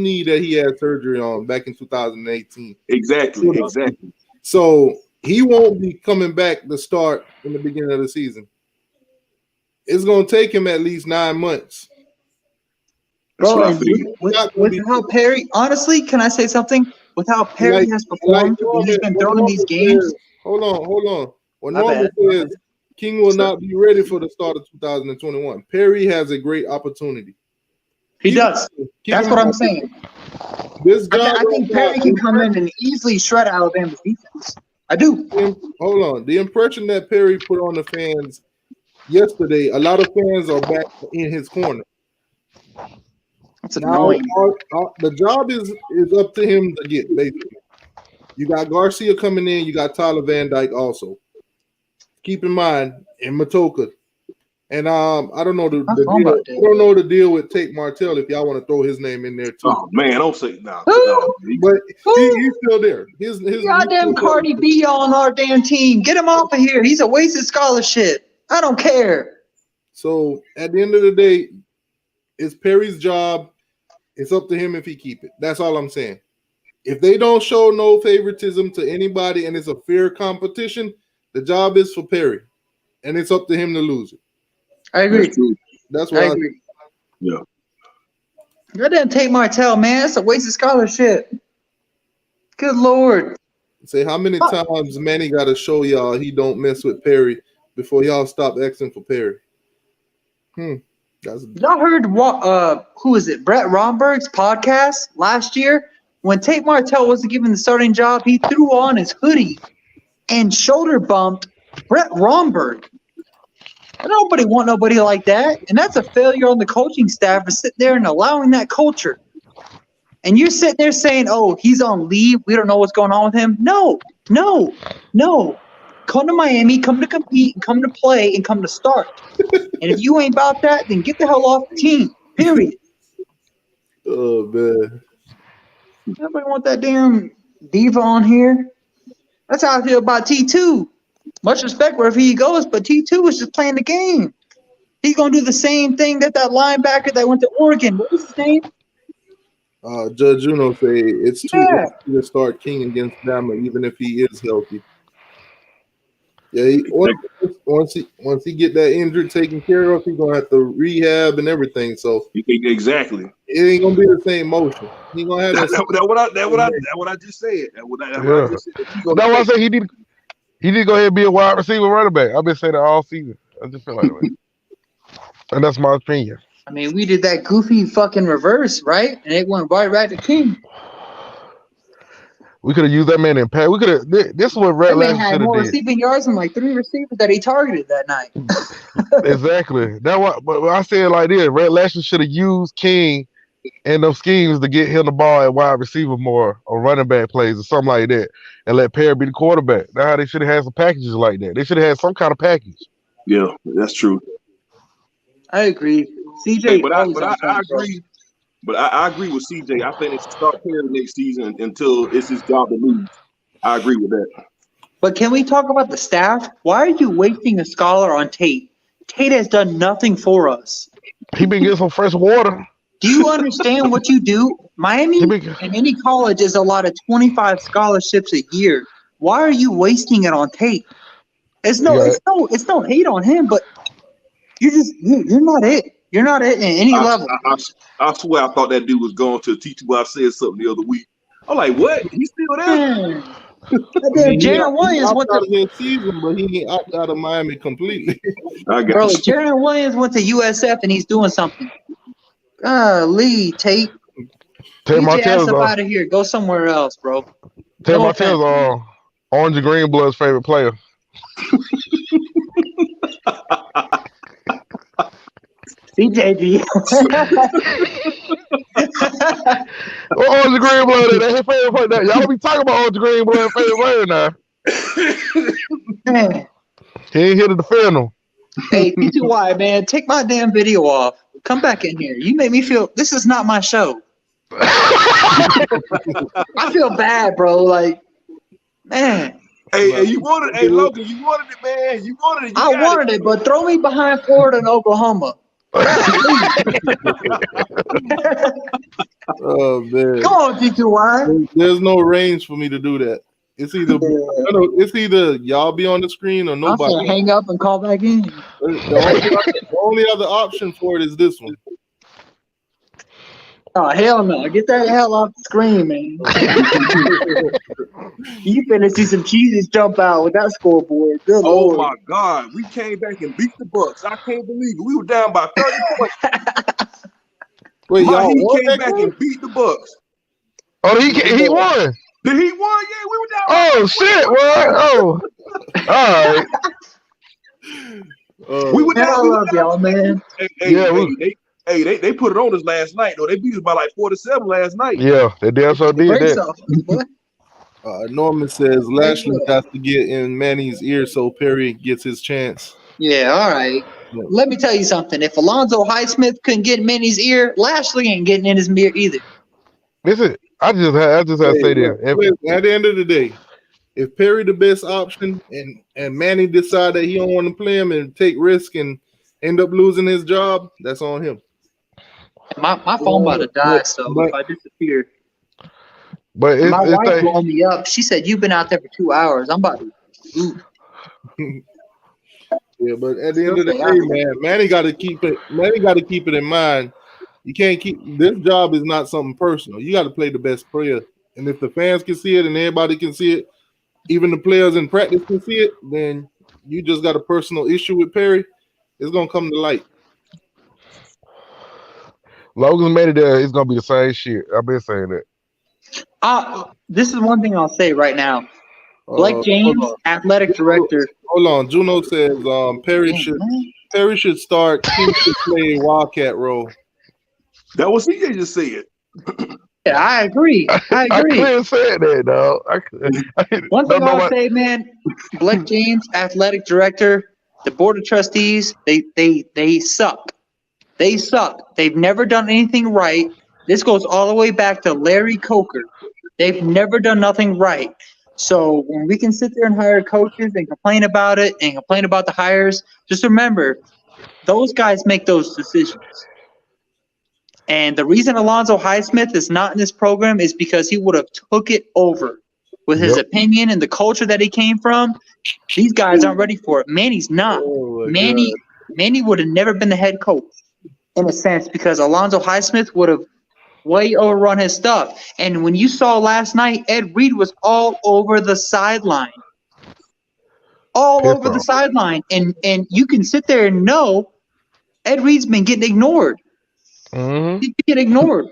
knee that he had surgery on back in 2018. Exactly. So he won't be coming back to start in the beginning of the season. It's gonna take him at least 9 months. Bro, with how Perry, honestly, can I say something? With how Perry has performed when he's been throwing these games. Hold on. What Norman says, King will not be ready for the start of 2021. Perry has a great opportunity. He does. That's what I'm saying. I think Perry can come in and easily shred Alabama's defense. I do. Hold on. The impression that Perry put on the fans yesterday, a lot of fans are back in his corner. That's annoying. The job is up to him to get, basically. You got Garcia coming in. You got Tyler Van Dyke also. Keep in mind, in Matoka. And I don't know the deal with Tate Martell if y'all want to throw his name in there too. Oh man, don't say no. But he's still there. His goddamn Cardi B on our damn team. Get him off of here. He's a wasted scholarship. I don't care. So at the end of the day, it's Perry's job. It's up to him if he keep it. That's all I'm saying. If they don't show no favoritism to anybody and it's a fair competition, the job is for Perry, and it's up to him to lose it. I agree. That's what I agree. Yeah. Goddamn Tate Martell, man. That's a waste of scholarship. Good Lord. Say how many times Manny got to show y'all he don't mess with Perry before y'all stop asking for Perry. Y'all heard what? Who is it? Brett Romberg's podcast last year when Tate Martell wasn't given the starting job. He threw on his hoodie and shoulder bumped Brett Romberg. Nobody want nobody like that. And that's a failure on the coaching staff for sitting there and allowing that culture. And you're sitting there saying, oh, he's on leave. We don't know what's going on with him. No. Come to Miami, come to compete, and come to play, and come to start. And if you ain't about that, then get the hell off the team. Period. Oh, man. Nobody want that damn diva on here. That's how I feel about T2. Much respect wherever he goes, but T2 is just playing the game. He's gonna do the same thing that linebacker that went to Oregon. What was his name? Judge Juno say it's too early to start King against Bama, even if he is healthy. Yeah, once he get that injury taken care of, he's gonna have to rehab and everything. So exactly, it ain't gonna be the same motion. He gonna have that's what I just said. That's what I just said. That's why I say he need to go ahead and be a wide receiver running back. I've been saying that all season. I just feel like that. And that's my opinion. I mean, we did that goofy fucking reverse, right? And it went right back to King. We could have used that man in pass. We could have. This is what Red That man Lash had should have more did. receiving yards than like 3 receivers that he targeted that night. Exactly. That what. But I said it like this: Red Lash should have used King and those schemes to get him the ball at wide receiver more or running back plays or something like that, and let Perry be the quarterback. That's how they should have had some packages like that. They should have had some kind of package. Yeah, that's true. I agree. CJ, hey, but I agree. But I agree with CJ. I think they should start Perry next season until it's his job to lose. I agree with that. But can we talk about the staff? Why are you wasting a scholar on Tate? Tate has done nothing for us. He been getting some fresh water. Do you understand what you do? Miami and any college is a lot of 25 scholarships a year. Why are you wasting it on Tate? It's no hate on him, but you're not it. You're not it in any level. I swear I thought that dude was going to T2. I said something the other week. I'm like, what? He's still there? Jaron Williams went to this season, but he ain't out of Miami completely. Jaron Williams went to USF and he's doing something. Lee, Tate. Tate Martell up out of here. Go somewhere else, bro. Tate Martell's Orange and Green Blood's favorite player. CJG. Orange and Green Blood, that's his favorite player. Y'all don't be talking about Orange and Green Blood favorite player now. He ain't here to defend him. Hey, T2Y, man, take my damn video off. Come back in here. You make me feel this is not my show. I feel bad, bro. Like, man. Hey, you wanted it. Hey, Logan, you wanted it, man. You wanted it. I wanted it, but throw me behind Florida and Oklahoma. Oh man! Come on, T2Y. There's no range for me to do that. It's either y'all be on the screen or nobody. I'm gonna hang up and call back in. The only other option for it is this one. Oh, hell no. Get that hell off the screen, man. You finna see some Cheez jump out with that scoreboard. Good Lord. My God. We came back and beat the Bucks. I can't believe it. We were down by 30 points. Wait, y'all came back and beat the Bucks. Oh, he won. Did he won? Yeah, we were down. Oh, shit. Well, all right. We were down. I love y'all, man. They put it on us last night, though. They beat us by like 4-7 last night. Yeah, they damn so did that. Norman says Lashley got to get in Manny's ear so Perry gets his chance. Yeah, all right. Yeah. Let me tell you something. If Alonzo Highsmith couldn't get in Manny's ear, Lashley ain't getting in his ear either. Listen, I just have to say that. At the end of the day, if Perry the best option and Manny decide that he don't want to play him and take risk and end up losing his job, that's on him. My phone about to die, so if I disappear. But my wife blowing me up. She said, "You've been out there for 2 hours. I'm about to." Yeah, but at the end of the day, man, Manny got to keep it. Manny got to keep it in mind. You can't keep this job is not something personal. You got to play the best player, and if the fans can see it and everybody can see it, even the players in practice can see it, then you just got a personal issue with Perry. It's gonna come to light. Logan's made it there. It's gonna be the same shit. I've been saying that. This is one thing I'll say right now. Blake James, athletic director. Hold on. Juno says Perry should start to play Wildcat role. That was CJ just said. Yeah, I agree. I couldn't say that, dog. One thing I'll say, man, Blake James, athletic director, the board of trustees, they suck. They suck. They've never done anything right. This goes all the way back to Larry Coker. They've never done nothing right. So when we can sit there and hire coaches and complain about it and complain about the hires, just remember, those guys make those decisions. And the reason Alonzo Highsmith is not in this program is because he would have took it over with his opinion and the culture that he came from. These guys aren't ready for it. Manny's not. Manny would have never been the head coach in a sense because Alonzo Highsmith would have way overrun his stuff. And when you saw last night, Ed Reed was all over the sideline. Over the sideline. And you can sit there and know Ed Reed's been getting ignored. Mm-hmm. He get ignored.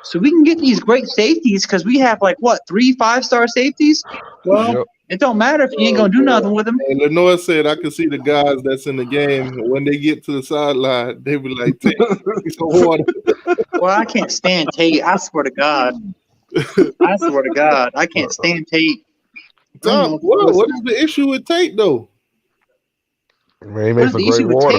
So we can get these great safeties because we have 3 5-star safeties. Well, it don't matter if you ain't gonna do nothing with them. And Lenore said, "I can see the guys that's in the game when they get to the sideline, they be like, take some water." Well, I can't stand Tate. I swear to God. I can't stand Tate. Tom, what is the issue with Tate though? Man, he makes some great water.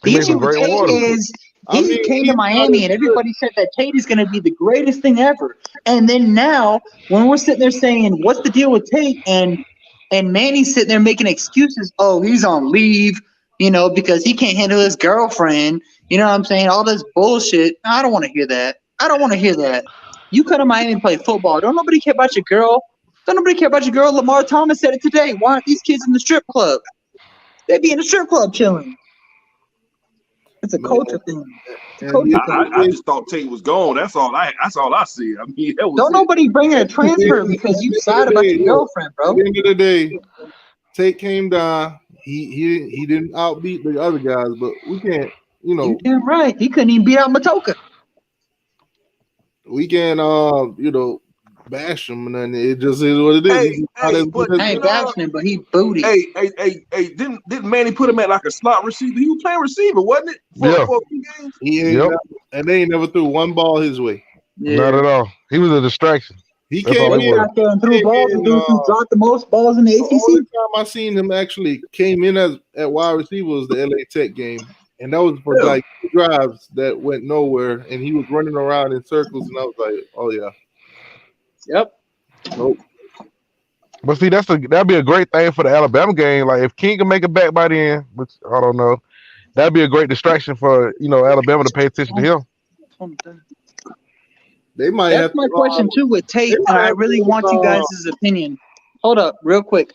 The issue with Tate is he came to Miami and everybody said that Tate is going to be the greatest thing ever. And then now, when we're sitting there saying, what's the deal with Tate? And Manny's sitting there making excuses. Oh, he's on leave, because he can't handle his girlfriend. You know what I'm saying? All this bullshit. I don't want to hear that. You come to Miami and play football. Don't nobody care about your girl. Lamar Thomas said it today. Why aren't these kids in the strip club? They be in the strip club chilling. It's a culture thing. I just thought Tate was gone. That's all I see. I mean, don't nobody bring a transfer because you sad about your girlfriend, bro. At the end of the day, Tate came down. He didn't outbeat the other guys, but we can't. You're damn right. He couldn't even beat out Matoka. We can't, bash him, and then it just is what it is. I ain't bashing him, but he booty. Hey! Didn't Manny put him at like a slot receiver? He was playing receiver, wasn't it? For a few games? And they ain't never threw one ball his way. Yeah. Not at all. He was a distraction. He came out there and threw balls. And dropped the most balls in the ACC. The only time I seen him actually came in at wide receiver was the LA Tech game. And that was for 2 drives that went nowhere. And he was running around in circles. And I was like, oh, yeah. Yep. Nope. But see, that'd be a great thing for the Alabama game. Like if King can make it back by then, which I don't know, that'd be a great distraction for Alabama to pay attention to him. They might That's my question too with Tate, and I really want you guys' opinion. Hold up, real quick.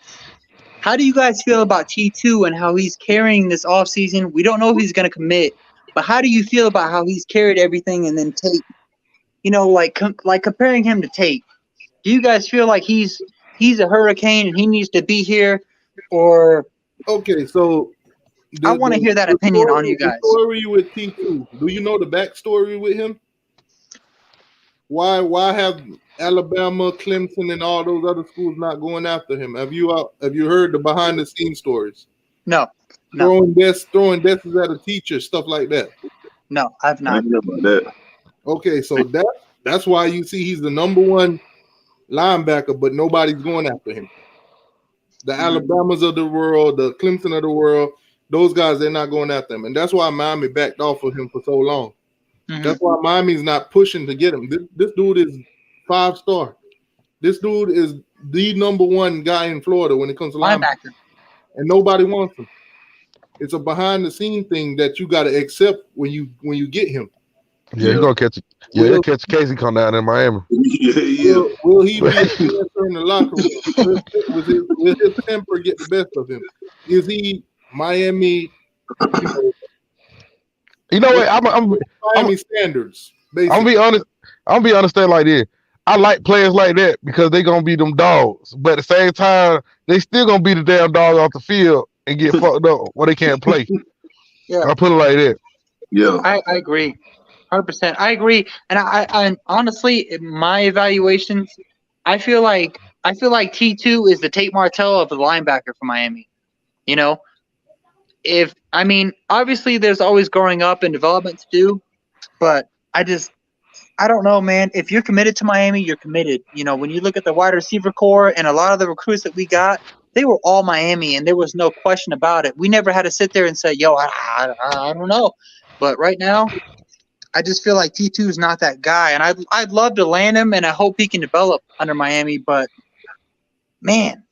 How do you guys feel about T2 and how he's carrying this offseason? We don't know if he's going to commit, but how do you feel about how he's carried everything and then Tate? Like comparing him to Tate. Do you guys feel like he's a hurricane and he needs to be here, or? Okay, so I want to hear that opinion on you guys. The story with T2. Do you know the backstory with him? Why have Alabama, Clemson, and all those other schools not going after him? Have you heard the behind the scenes stories? No. Throwing desks at a teacher, stuff like that. No, I've not. I know about that. Okay, so that's why you see he's the number one linebacker, but nobody's going after him. The Alabamas of the world, the Clemson of the world, those guys, they're not going after him. And that's why Miami backed off of him for so long. Mm-hmm. That's why Miami's not pushing to get him. This dude is 5-star. This dude is the number one guy in Florida when it comes to linebacker. And nobody wants him. It's a behind-the-scene thing that you got to accept when you get him. Yeah, he's gonna catch it. Yeah, he'll catch Casey come down in Miami. Will he be a in the locker room? Will his temper get the best of him? Is he Miami? You know what? I'm Miami standards. Basically. I'm gonna be honest like this. I like players like that because they gonna be them dogs, but at the same time, they still gonna be the damn dog off the field and get fucked up where they can't play. Yeah, I put it like that. Yeah, I agree. 100%. I agree, and I honestly, in my evaluations, I feel like T2 is the Tate Martell of the linebacker for Miami. Obviously there's always growing up and development to do, but I don't know, man. If you're committed to Miami, you're committed. When you look at the wide receiver core and a lot of the recruits that we got, they were all Miami, and there was no question about it. We never had to sit there and say, yo, I don't know. But right now, I just feel like T2 is not that guy, and I'd love to land him, and I hope he can develop under Miami. But man,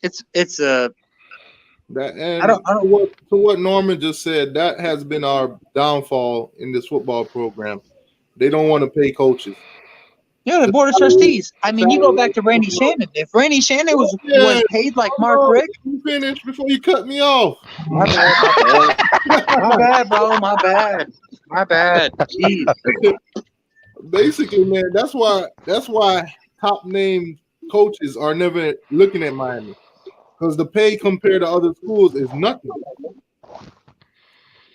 it's That and I don't. to what Norman just said, that has been our downfall in this football program. They don't want to pay coaches. Yeah, the board of trustees. I mean, you go back to Randy Shannon. If Randy Shannon was paid like Mark Rick, you finished before you cut me off. My bad, bro. My bad. Jeez. Basically, man, that's why top name coaches are never looking at Miami, because the pay compared to other schools is nothing.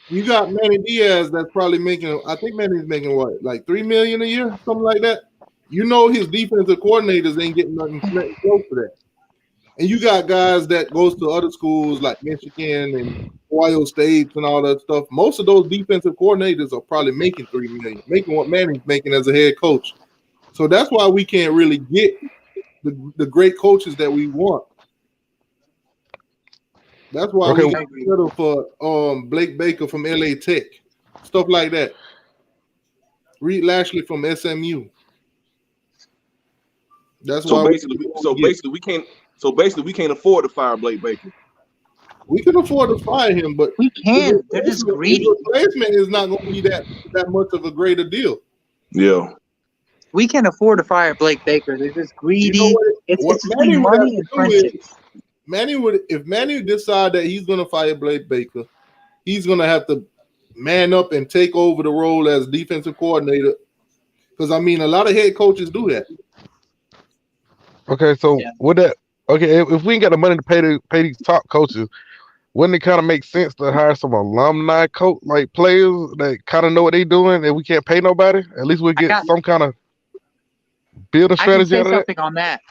You got Manny Diaz that's probably making, I think Manny's making what, like $3 million a year, something like that. You know his defensive coordinators ain't getting nothing close to that. And you got guys that goes to other schools like Michigan and Ohio State and all that stuff. Most of those defensive coordinators are probably making $3 million, making what Manny's making as a head coach. So that's why we can't really get the great coaches that we want. That's why we got settled for Blake Baker from LA Tech, stuff like that. Reed Lashley from SMU. That's why. Basically, we can't afford to fire Blake Baker. We can afford to fire him, but we can't. They're just greedy. His replacement is not going to be that much of a greater deal. Yeah. We can't afford to fire Blake Baker. They're just greedy. You know it's between money and friendships. If Manny decide that he's going to fire Blake Baker, he's going to have to man up and take over the role as defensive coordinator. Because I mean, a lot of head coaches do that. Okay, so with that, if we ain't got the money to pay these top coaches, wouldn't it kind of make sense to hire some alumni coach, like players that kind of know what they're doing, and we can't pay nobody? At least we get some kind of build strategy out of that. I can say something on that.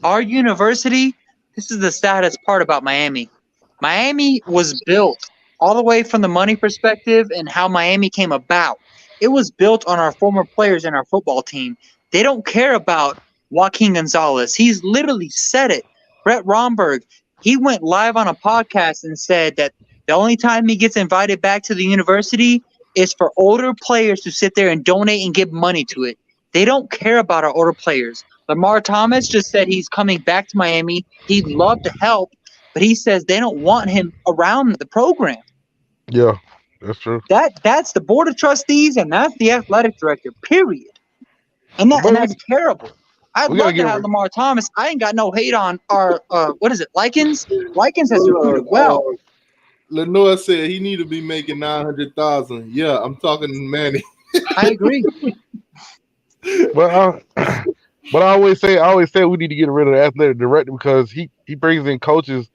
Our university, this is the saddest part about Miami. Miami was built all the way from the money perspective and how Miami came about. It was built on our former players and our football team. They don't care about Joaquin Gonzalez. He's literally said it. Brett Romberg, he went live on a podcast and said that the only time he gets invited back to the university is for older players to sit there and donate and give money to it. They don't care about our older players. Lamar Thomas just said he's coming back to Miami. He'd love to help, but he says they don't want him around the program. Yeah, that's true. That's the board of trustees and that's the athletic director, period. And that's terrible. I'd love to have Lamar Thomas. I ain't got no hate on our what is it, Likens? Likens has recruited well. Lenore said he need to be making $900,000. Yeah, I'm talking to Manny. I agree. But I always say we need to get rid of the athletic director because he brings in coaches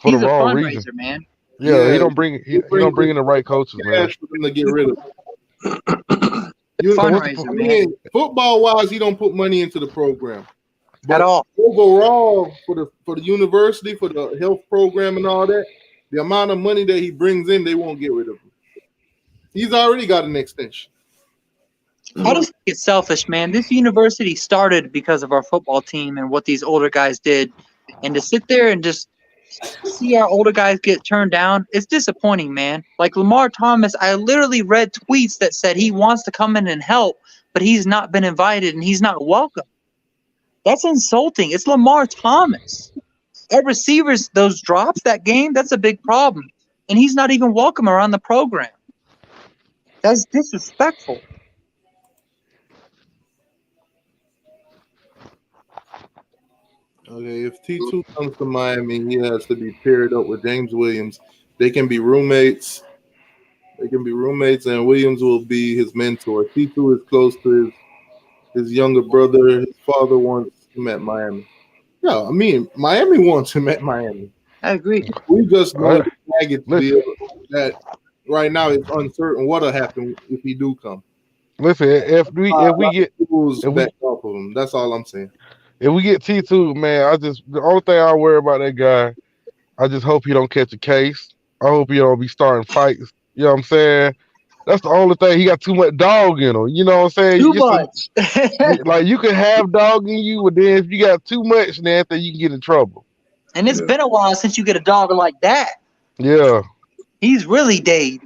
for the wrong reason. Man. Yeah, he don't bring in the right coaches, man. For them to get rid of. Football wise, he don't put money into the program at all. Overall, for the university, for the health program and all that, the amount of money that he brings in, they won't get rid of him. He's already got an extension. I just think it's selfish, man. This university started because of our football team and what these older guys did, and to sit there and just see our older guys get turned down, it's disappointing, man. Like Lamar Thomas, I literally read tweets that said he wants to come in and help, but he's not been invited and he's not welcome. That's insulting. It's Lamar Thomas. Our receivers, those drops that game, that's a big problem. And he's not even welcome around the program. That's disrespectful. Okay, if T2 comes to Miami, he has to be paired up with James Williams. They can be roommates. And Williams will be his mentor. T2 is close to his younger brother. His father wants him at Miami. Yeah, I mean, Miami wants him at Miami. I agree. We just want to flag it that right now it's uncertain what'll happen if he do come. Listen, if we get back off of him, that's all I'm saying. If we get T2, man, the only thing I worry about that guy, I just hope he don't catch a case. I hope he don't be starting fights. You know what I'm saying? That's the only thing. He got too much dog in him. You know what I'm saying? Too much. Like you can have dog in you, but then if you got too much, then you can get in trouble. And it's been a while since you get a dog like that. Yeah. He's really dead.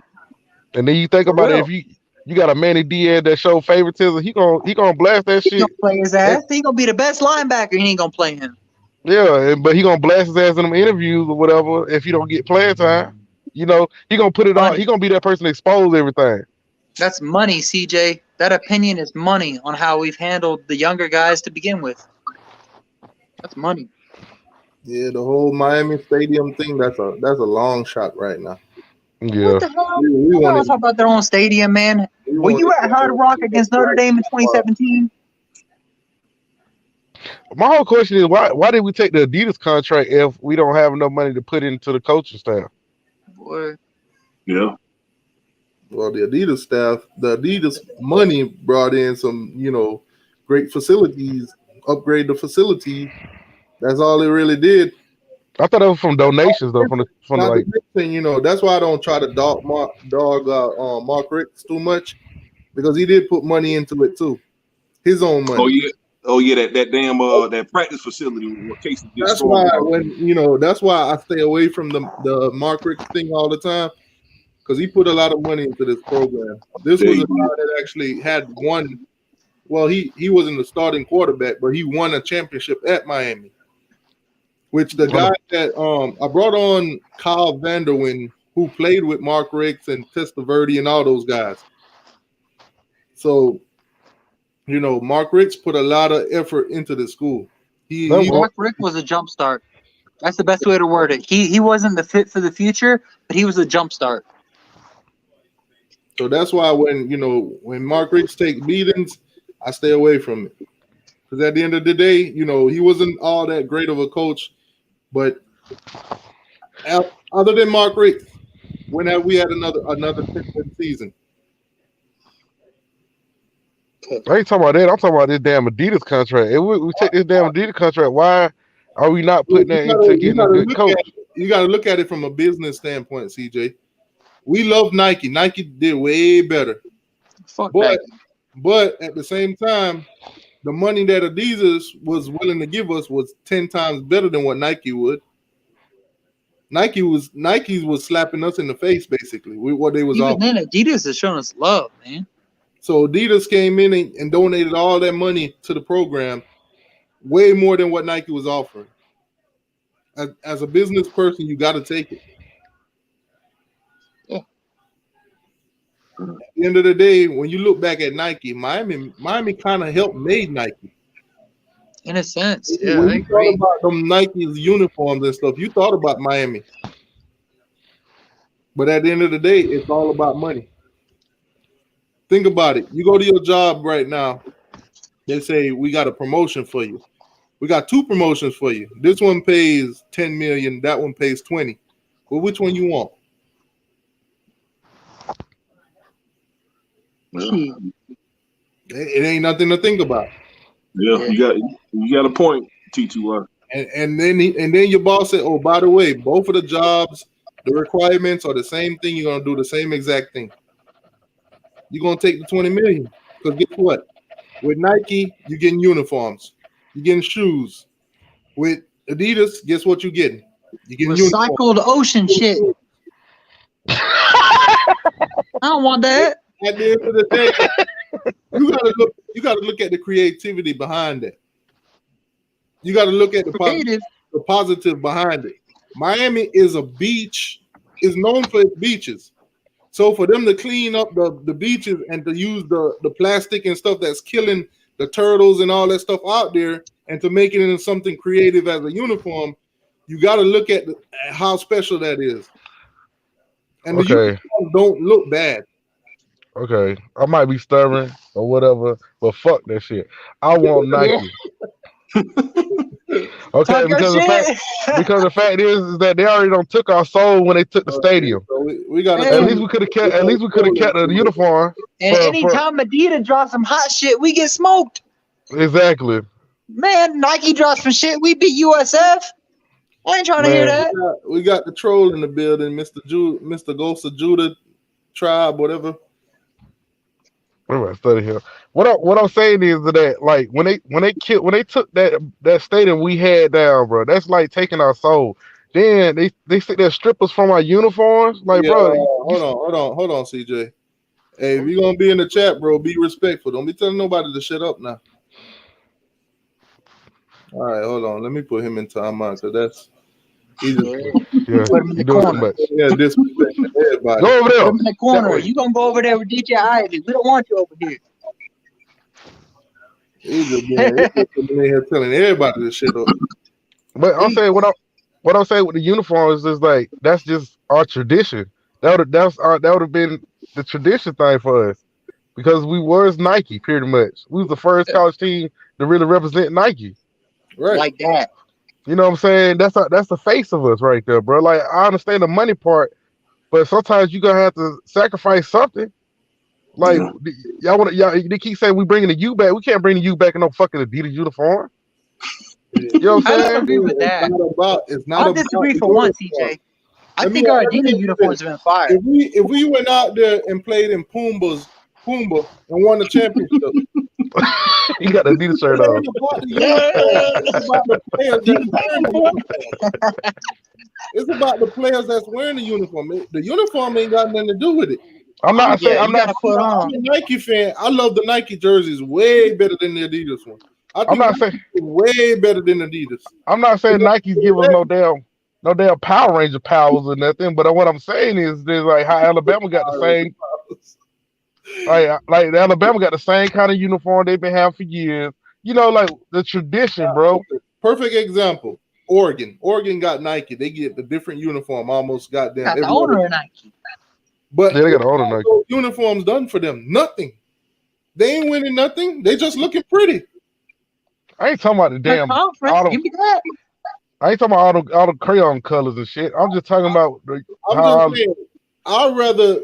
And then you think about it, if you got a Manny Diaz that show favoritism, he gonna blast that shit. He gonna play his ass. He gonna be the best linebacker. He ain't gonna play him. Yeah, but he gonna blast his ass in them interviews or whatever if he don't get playing time. You know, he gonna put it on. He gonna be that person to expose everything. That's money, CJ. That opinion is money on how we've handled the younger guys to begin with. That's money. Yeah, the whole Miami Stadium thing, that's a long shot right now. Yeah. What the hell? We want to talk about their own stadium, man. Were you at Hard Rock against Notre Dame in 2017? My whole question is why did we take the Adidas contract if we don't have enough money to put into the coaching staff? Boy. Yeah. Well, the Adidas money brought in some, great facilities, upgrade the facilities. That's all it really did. I thought it was from donations though, from the like. That's why I don't try to dog Mark Ricks too much, because he did put money into it too, his own money. Oh yeah, that damn that practice facility. That's why that's why I stay away from the Mark Ricks thing all the time, because he put a lot of money into this program. This was a guy that actually had won. Well, he wasn't the starting quarterback, but he won a championship at Miami. Which the guy that I brought on, Kyle Vanderwyn, who played with Mark Ricks and Testaverde and all those guys. So, Mark Ricks put a lot of effort into the school. Mark Rick was a jump start. That's the best way to word it. He wasn't the fit for the future, but he was a jump start. So that's why when Mark Ricks take beatings, I stay away from it. Because at the end of the day, he wasn't all that great of a coach. But other than Mark Ricks, when have we had another 10-win season? I ain't talking about that. I'm talking about this damn Adidas contract. If we take this damn Adidas contract, why are we not putting that into getting a good coach? You got to look at it from a business standpoint, CJ. We love Nike. Nike did way better. But at the same time, the money that Adidas was willing to give us was 10 times better than what Nike would. Nike was slapping us in the face basically with what they was offering. Even then, Adidas is showing us love, man. So Adidas came in and donated all that money to the program, way more than what Nike was offering. As a business person, you got to take it. Yeah. At the end of the day, when you look back at Nike, Miami kind of helped made Nike. In a sense, yeah. When you thought about them Nike's uniforms and stuff, you thought about Miami. But at the end of the day, it's all about money. Think about it. You go to your job right now, they say, we got a promotion for you. We got 2 promotions for you. This one pays $10 million, that one pays 20. Well, which one you want? It ain't nothing to think about. Yeah, you got a point, T2R. And then your boss said, oh, by the way, both of the jobs, the requirements are the same thing. You're gonna do the same exact thing. You're gonna take the $20 million. Because guess what? With Nike, you're getting uniforms, you're getting shoes. With Adidas, guess what you're getting? You're getting recycled ocean shit. I don't want that. At the end of the day, you gotta look at the creativity behind it. You gotta look at the positive behind it. Miami is a beach, is known for its beaches. So for them to clean up the beaches and to use the plastic and stuff that's killing the turtles and all that stuff out there, and to make it into something creative as a uniform, you got to look at how special that is. And the uniforms don't look bad. Okay, I might be stubborn or whatever, but fuck that shit. I want Nike. Okay, because the fact is that they already done took our soul when they took the stadium. So we got at least we could have kept the uniform. And anytime Adidas drops some hot shit, we get smoked. Exactly. Man, Nike drops some shit, we beat USF. I ain't trying to hear that. We got the troll in the building, Mr. Ghost of Judah Tribe, whatever. Study here. What I'm saying is that, like, when they took that stadium we had down, bro, that's like taking our soul. Then they sit there, strip us from our uniforms, like, bro. Hold on, CJ. Hey, if you're gonna be in the chat, bro, be respectful. Don't be telling nobody to shut up now. All right, hold on. Let me put him in timeout because that's he's just Put him in the corner. disrespecting everybody. Go over Put there. him in the corner. You gonna go over there with DJ Ivy? We don't want you over here. He's just in here telling everybody this shit up. But I'm saying what I'm saying with the uniforms is like that's just our tradition. That would have been the tradition thing for us because we was Nike pretty much. We was the first college team to really represent Nike. Right. Like that. You know what I'm saying? That's the face of us right there, bro. Like I understand the money part, but sometimes you gonna have to sacrifice something. Like they keep saying we bringing the U back. We can't bring the U back in no fucking Adidas uniform. You know what I'm I saying? don't agree with that. I'll disagree for once, CJ. I think our Adidas uniforms have been fired. If we went out there and played in Pumbaa and won the championship, You got the Adidas shirt on. It's about the players that's wearing the uniform. The uniform ain't got nothing to do with it. I'm not saying I'm not I'm a Nike fan. I love the Nike jerseys way better than the Adidas one. I'm not saying way better than Adidas. I'm not saying Nike's give us no damn Power Ranger powers or nothing. But what I'm saying is, there's like how Alabama got the same. Like Alabama got the same kind of uniform they've been having for years. You know, like the tradition, bro. Perfect example. Oregon got Nike. They get the different uniform. Almost goddamn. Got the owner of Nike. But they got the owner of Nike. Uniforms done for them. Nothing. They ain't winning nothing. They just looking pretty. I ain't talking about the damn. Give me that. I ain't talking about all the crayon colors and shit. I'm just talking about. I'd rather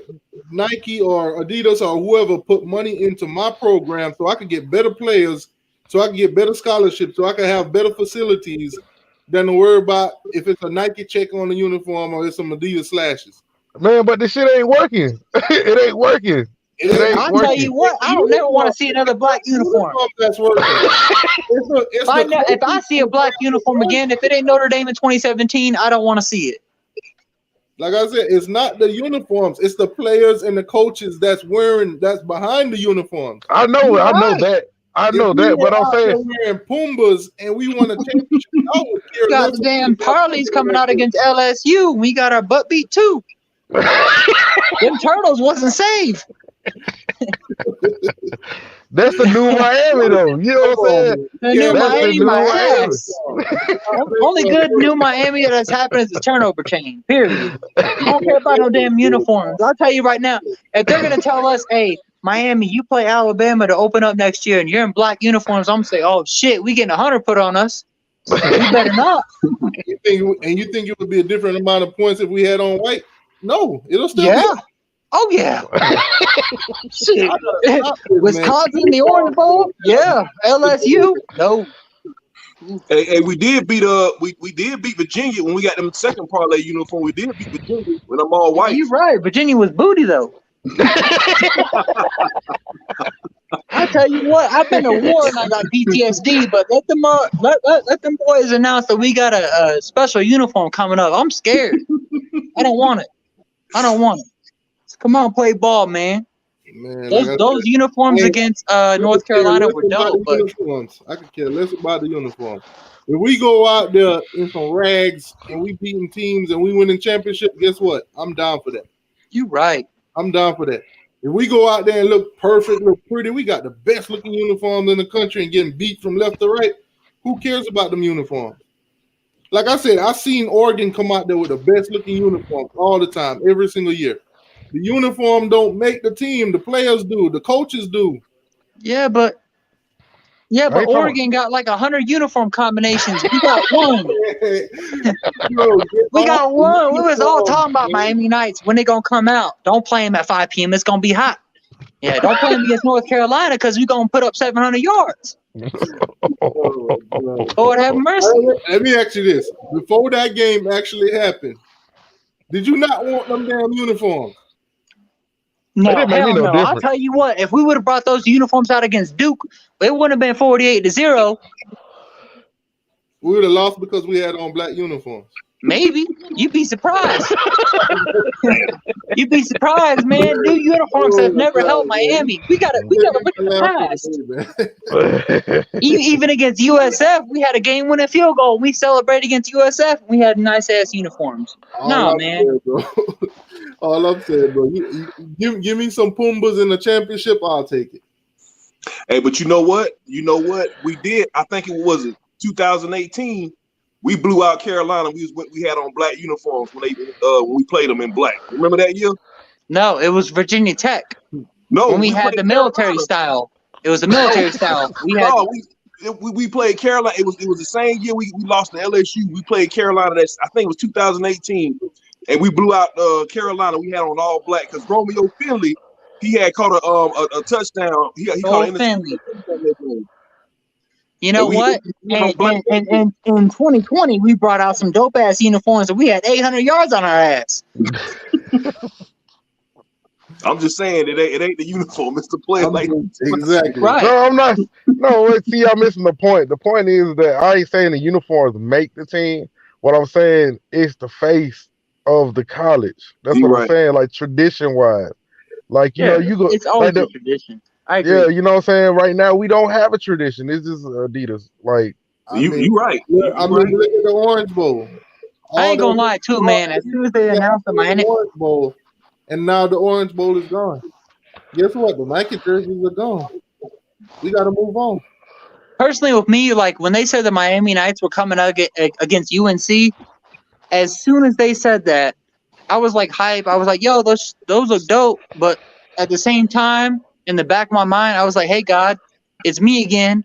Nike or Adidas or whoever put money into my program so I could get better players, so I can get better scholarships, so I can have better facilities than to worry about if it's a Nike check on the uniform or it's some Adidas slashes. Man, but this shit ain't working. It ain't working. I'll tell you what, I don't never want to see another black uniform. That's working. If I see a black uniform again, if it ain't Notre Dame in 2017, I don't want to see it. Like I said, it's not the uniforms, it's the players and the coaches that's behind the uniforms. I know that. But I'm saying wearing Pumbas and we want a championship. We got the damn Parleys coming out against LSU. We got our butt beat too. Them Turtles wasn't safe. That's the new Miami, though. You know what I'm saying? The new Miami, my ass. Only good new Miami that's happened is the turnover chain. Period. I don't care about no damn uniforms. I'll tell you right now, if they're gonna tell us, "Hey, Miami, you play Alabama to open up next year, and you're in black uniforms," I'm gonna say, "Oh shit, we getting 100 put on us." We better not. You think it would be a different amount of points if we had on white? No, it'll still be. Oh yeah. Shit. Wisconsin, the Orange Bowl? Yeah. LSU? No. Hey, we did beat Virginia when we got them second parlay uniform. We did beat Virginia when I'm all white. You're right. Virginia was booty though. I tell you what, I've been to war and I got PTSD, but let them boys announce that we got a special uniform coming up. I'm scared. I don't want it. Come on, play ball, man. Those uniforms against North Carolina were dope. But I could care less about the uniform. If we go out there in some rags and we beating teams and we winning championship, guess what? I'm down for that. You right. I'm down for that. If we go out there and look perfect, look pretty, we got the best looking uniforms in the country and getting beat from left to right. Who cares about them uniforms? Like I said, I've seen Oregon come out there with the best looking uniforms all the time, every single year. The uniform don't make the team. The players do. The coaches do. Yeah, but Oregon got like 100 uniform combinations. We got one. We got one. We was all talking about Miami Knights. When they going to come out? Don't play them at 5 p.m. It's going to be hot. Yeah, don't play them against North Carolina because we're going to put up 700 yards. Lord have mercy. Let me ask you this. Before that game actually happened, did you not want them damn uniforms? No, hell no. I'll tell you what, if we would have brought those uniforms out against Duke, it wouldn't have been 48-0. We would have lost because we had on black uniforms. Maybe. You'd be surprised. You'd be surprised, man. New uniforms have never helped Miami. We gotta look at the past. Even against USF, we had a game-winning field goal. We celebrated against USF. We had nice-ass uniforms. All I'm saying, bro, give me some Pumbas in the championship. I'll take it. Hey, but you know what? We did. I think it was 2018. We blew out Carolina. We had on black uniforms when we played them in black. Remember that year? No, it was Virginia Tech. No, when we had the military style. It was the military style. We played Carolina. It was the same year we lost to LSU. We played Carolina. I think it was 2018, and we blew out Carolina. We had on all black because Romeo Finley, he had caught a touchdown. He caught an interception. You know what? And in 2020, we brought out some dope ass uniforms, and we had 800 yards on our ass. I'm just saying it ain't the uniform; it's the play. Exactly. Right. No, I'm not. No, wait, see, I'm missing the point. The point is that I ain't saying the uniforms make the team. What I'm saying is the face of the college. That's what I'm saying. Like tradition wise, like you know, you go. It's always a tradition. I agree. Yeah, you know what I'm saying? Right now, we don't have a tradition. It's just Adidas. Like, you right. Look at the Orange Bowl. I ain't gonna lie, too, man. As soon as they announced the Miami Orange Bowl, and now the Orange Bowl is gone. Guess what? The Nike jerseys are gone. We got to move on. Personally, with me, like when they said the Miami Knights were coming out against UNC, as soon as they said that, I was like hype. I was like, yo, those look dope. But at the same time, in the back of my mind, I was like, hey, God, it's me again.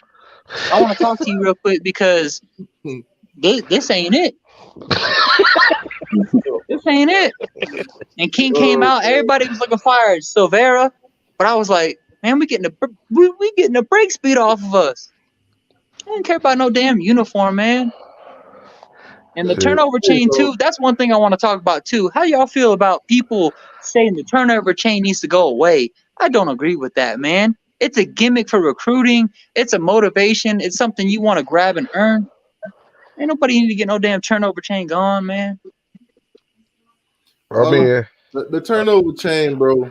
I want to talk to you real quick because this ain't it. This ain't it. And King came out. Everybody was looking fired. Silvera. But I was like, man, we getting the break speed off of us. I don't care about no damn uniform, man. And the turnover chain, too, that's one thing I want to talk about, too. How y'all feel about people saying the turnover chain needs to go away? I don't agree with that, man. It's a gimmick for recruiting. It's a motivation. It's something you want to grab and earn. Ain't nobody need to get no damn turnover chain gone, man. I mean, the turnover chain, bro,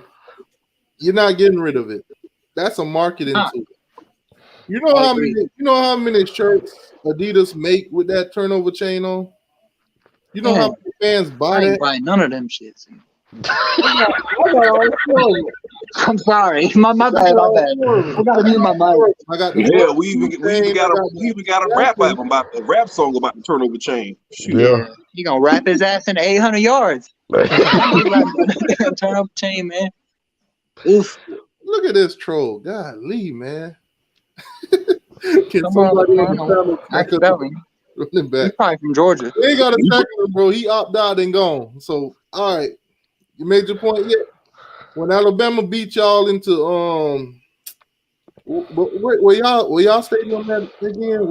you're not getting rid of it. That's a marketing tool. You know how many shirts Adidas make with that turnover chain on? You know how many fans buy that? I ain't buying none of them shits. I'm sorry. My bad. I gotta mute my mic. We even got a rap album about the rap song about the turnover chain. Yeah. You gonna wrap his ass into 800 yards. Turnover chain, man. Oof. Look at this troll. Golly, man. Can somebody running back? He's probably from Georgia. They ain't got a tackle him, bro. He opted out and gone. So, all right. You made your point yet? When Alabama beat y'all into where y'all stayed on that again?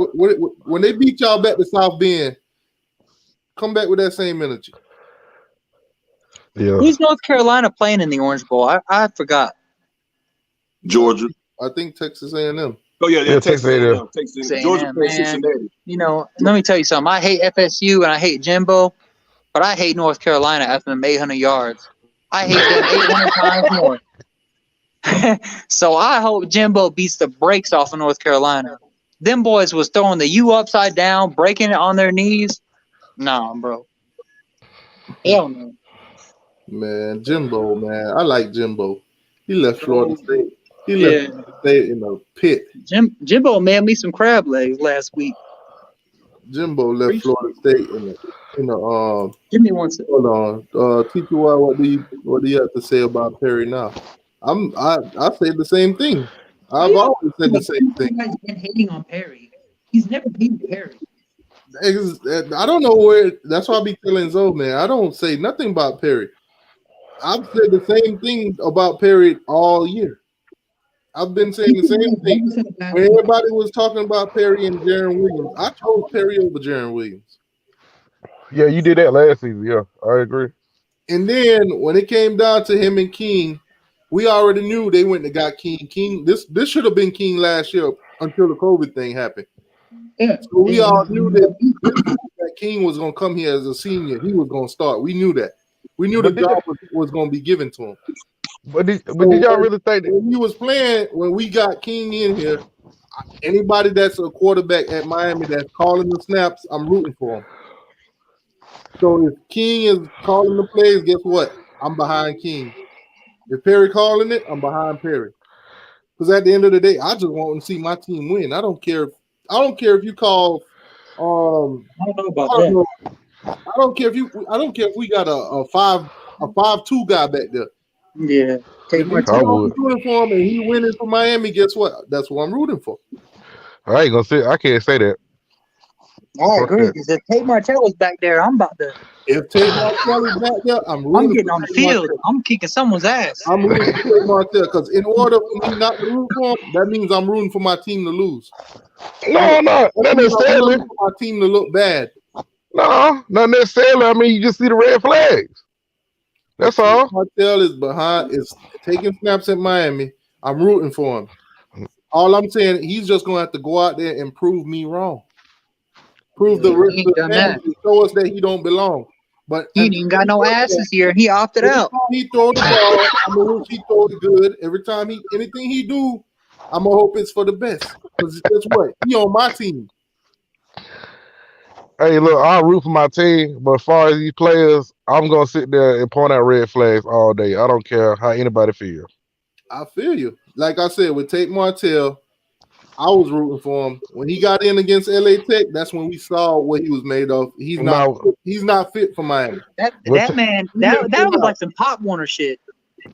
When they beat y'all back to South Bend, come back with that same energy. Yeah. Who's North Carolina playing in the Orange Bowl? I forgot. Georgia. I think Texas A&M. Oh yeah, Texas A&M. Georgia plays Cincinnati. You know, let me tell you something. I hate FSU and I hate Jimbo, but I hate North Carolina after them 800 yards. I hate them 800 times more. So I hope Jimbo beats the brakes off of North Carolina. Them boys was throwing the U upside down, breaking it on their knees. Nah, bro. Hell no. Man, Jimbo, man. I like Jimbo. He left Florida State. He left Florida State in a pit. Jimbo made me some crab legs last week. Jimbo left Florida State in a Give me one second. Hold on. TTY, what do you have to say about Perry now? I say the same thing. I've always said the same thing. You guys been hating on Perry. He's never hated Perry. I don't know where. That's why I be telling Zoe, man. I don't say nothing about Perry. I've said the same thing about Perry all year. I've been saying the same thing. When everybody was talking about Perry and Jaron Williams, I chose Perry over Jaron Williams. Yeah, you did that last season. Yeah, I agree. And then when it came down to him and King, we already knew they went and got King. King, this should have been King last year until the COVID thing happened. Yeah. So we all knew that that King was going to come here as a senior. He was going to start. We knew that. We knew the job was going to be given to him. But did y'all really think that when he was playing, when we got King in here, anybody that's a quarterback at Miami that's calling the snaps, I'm rooting for him. So if King is calling the plays, guess what? I'm behind King. If Perry calling it, I'm behind Perry. Because at the end of the day, I just want to see my team win. I don't care if you call. I don't know about that. I don't care if we got a 5'2" guy back there. Yeah, If we put on the uniform and he winning for Miami, guess what? That's what I'm rooting for. I ain't gonna say. I can't say that. I agree. Because if Tate Martell was back there, I'm about to. If Tate Martell is back there, I'm getting on the field. I'm kicking someone's ass. I'm rooting for Tate Martell because in order for me not to root for him, that means I'm rooting for my team to lose. No, not necessarily. For my team to look bad. No, not necessarily. I mean, you just see the red flags. That's all. Martell is taking snaps at Miami. I'm rooting for him. All I'm saying, he's just going to have to go out there and prove me wrong. Prove the rest of the family, show us that he don't belong. But he ain't even got no ass this year. He opted out. He throw the ball. I'm gonna wish he throw it good. Every time anything he do, I'm gonna hope it's for the best. Because guess what? He on my team. Hey, look, I'll root for my team, but as far as these players, I'm gonna sit there and point out red flags all day. I don't care how anybody feels. I feel you. Like I said, with Tate Martell, I was rooting for him. When he got in against LA Tech, that's when we saw what he was made of. He's not fit for Miami. That man, that was like some Pop Warner shit.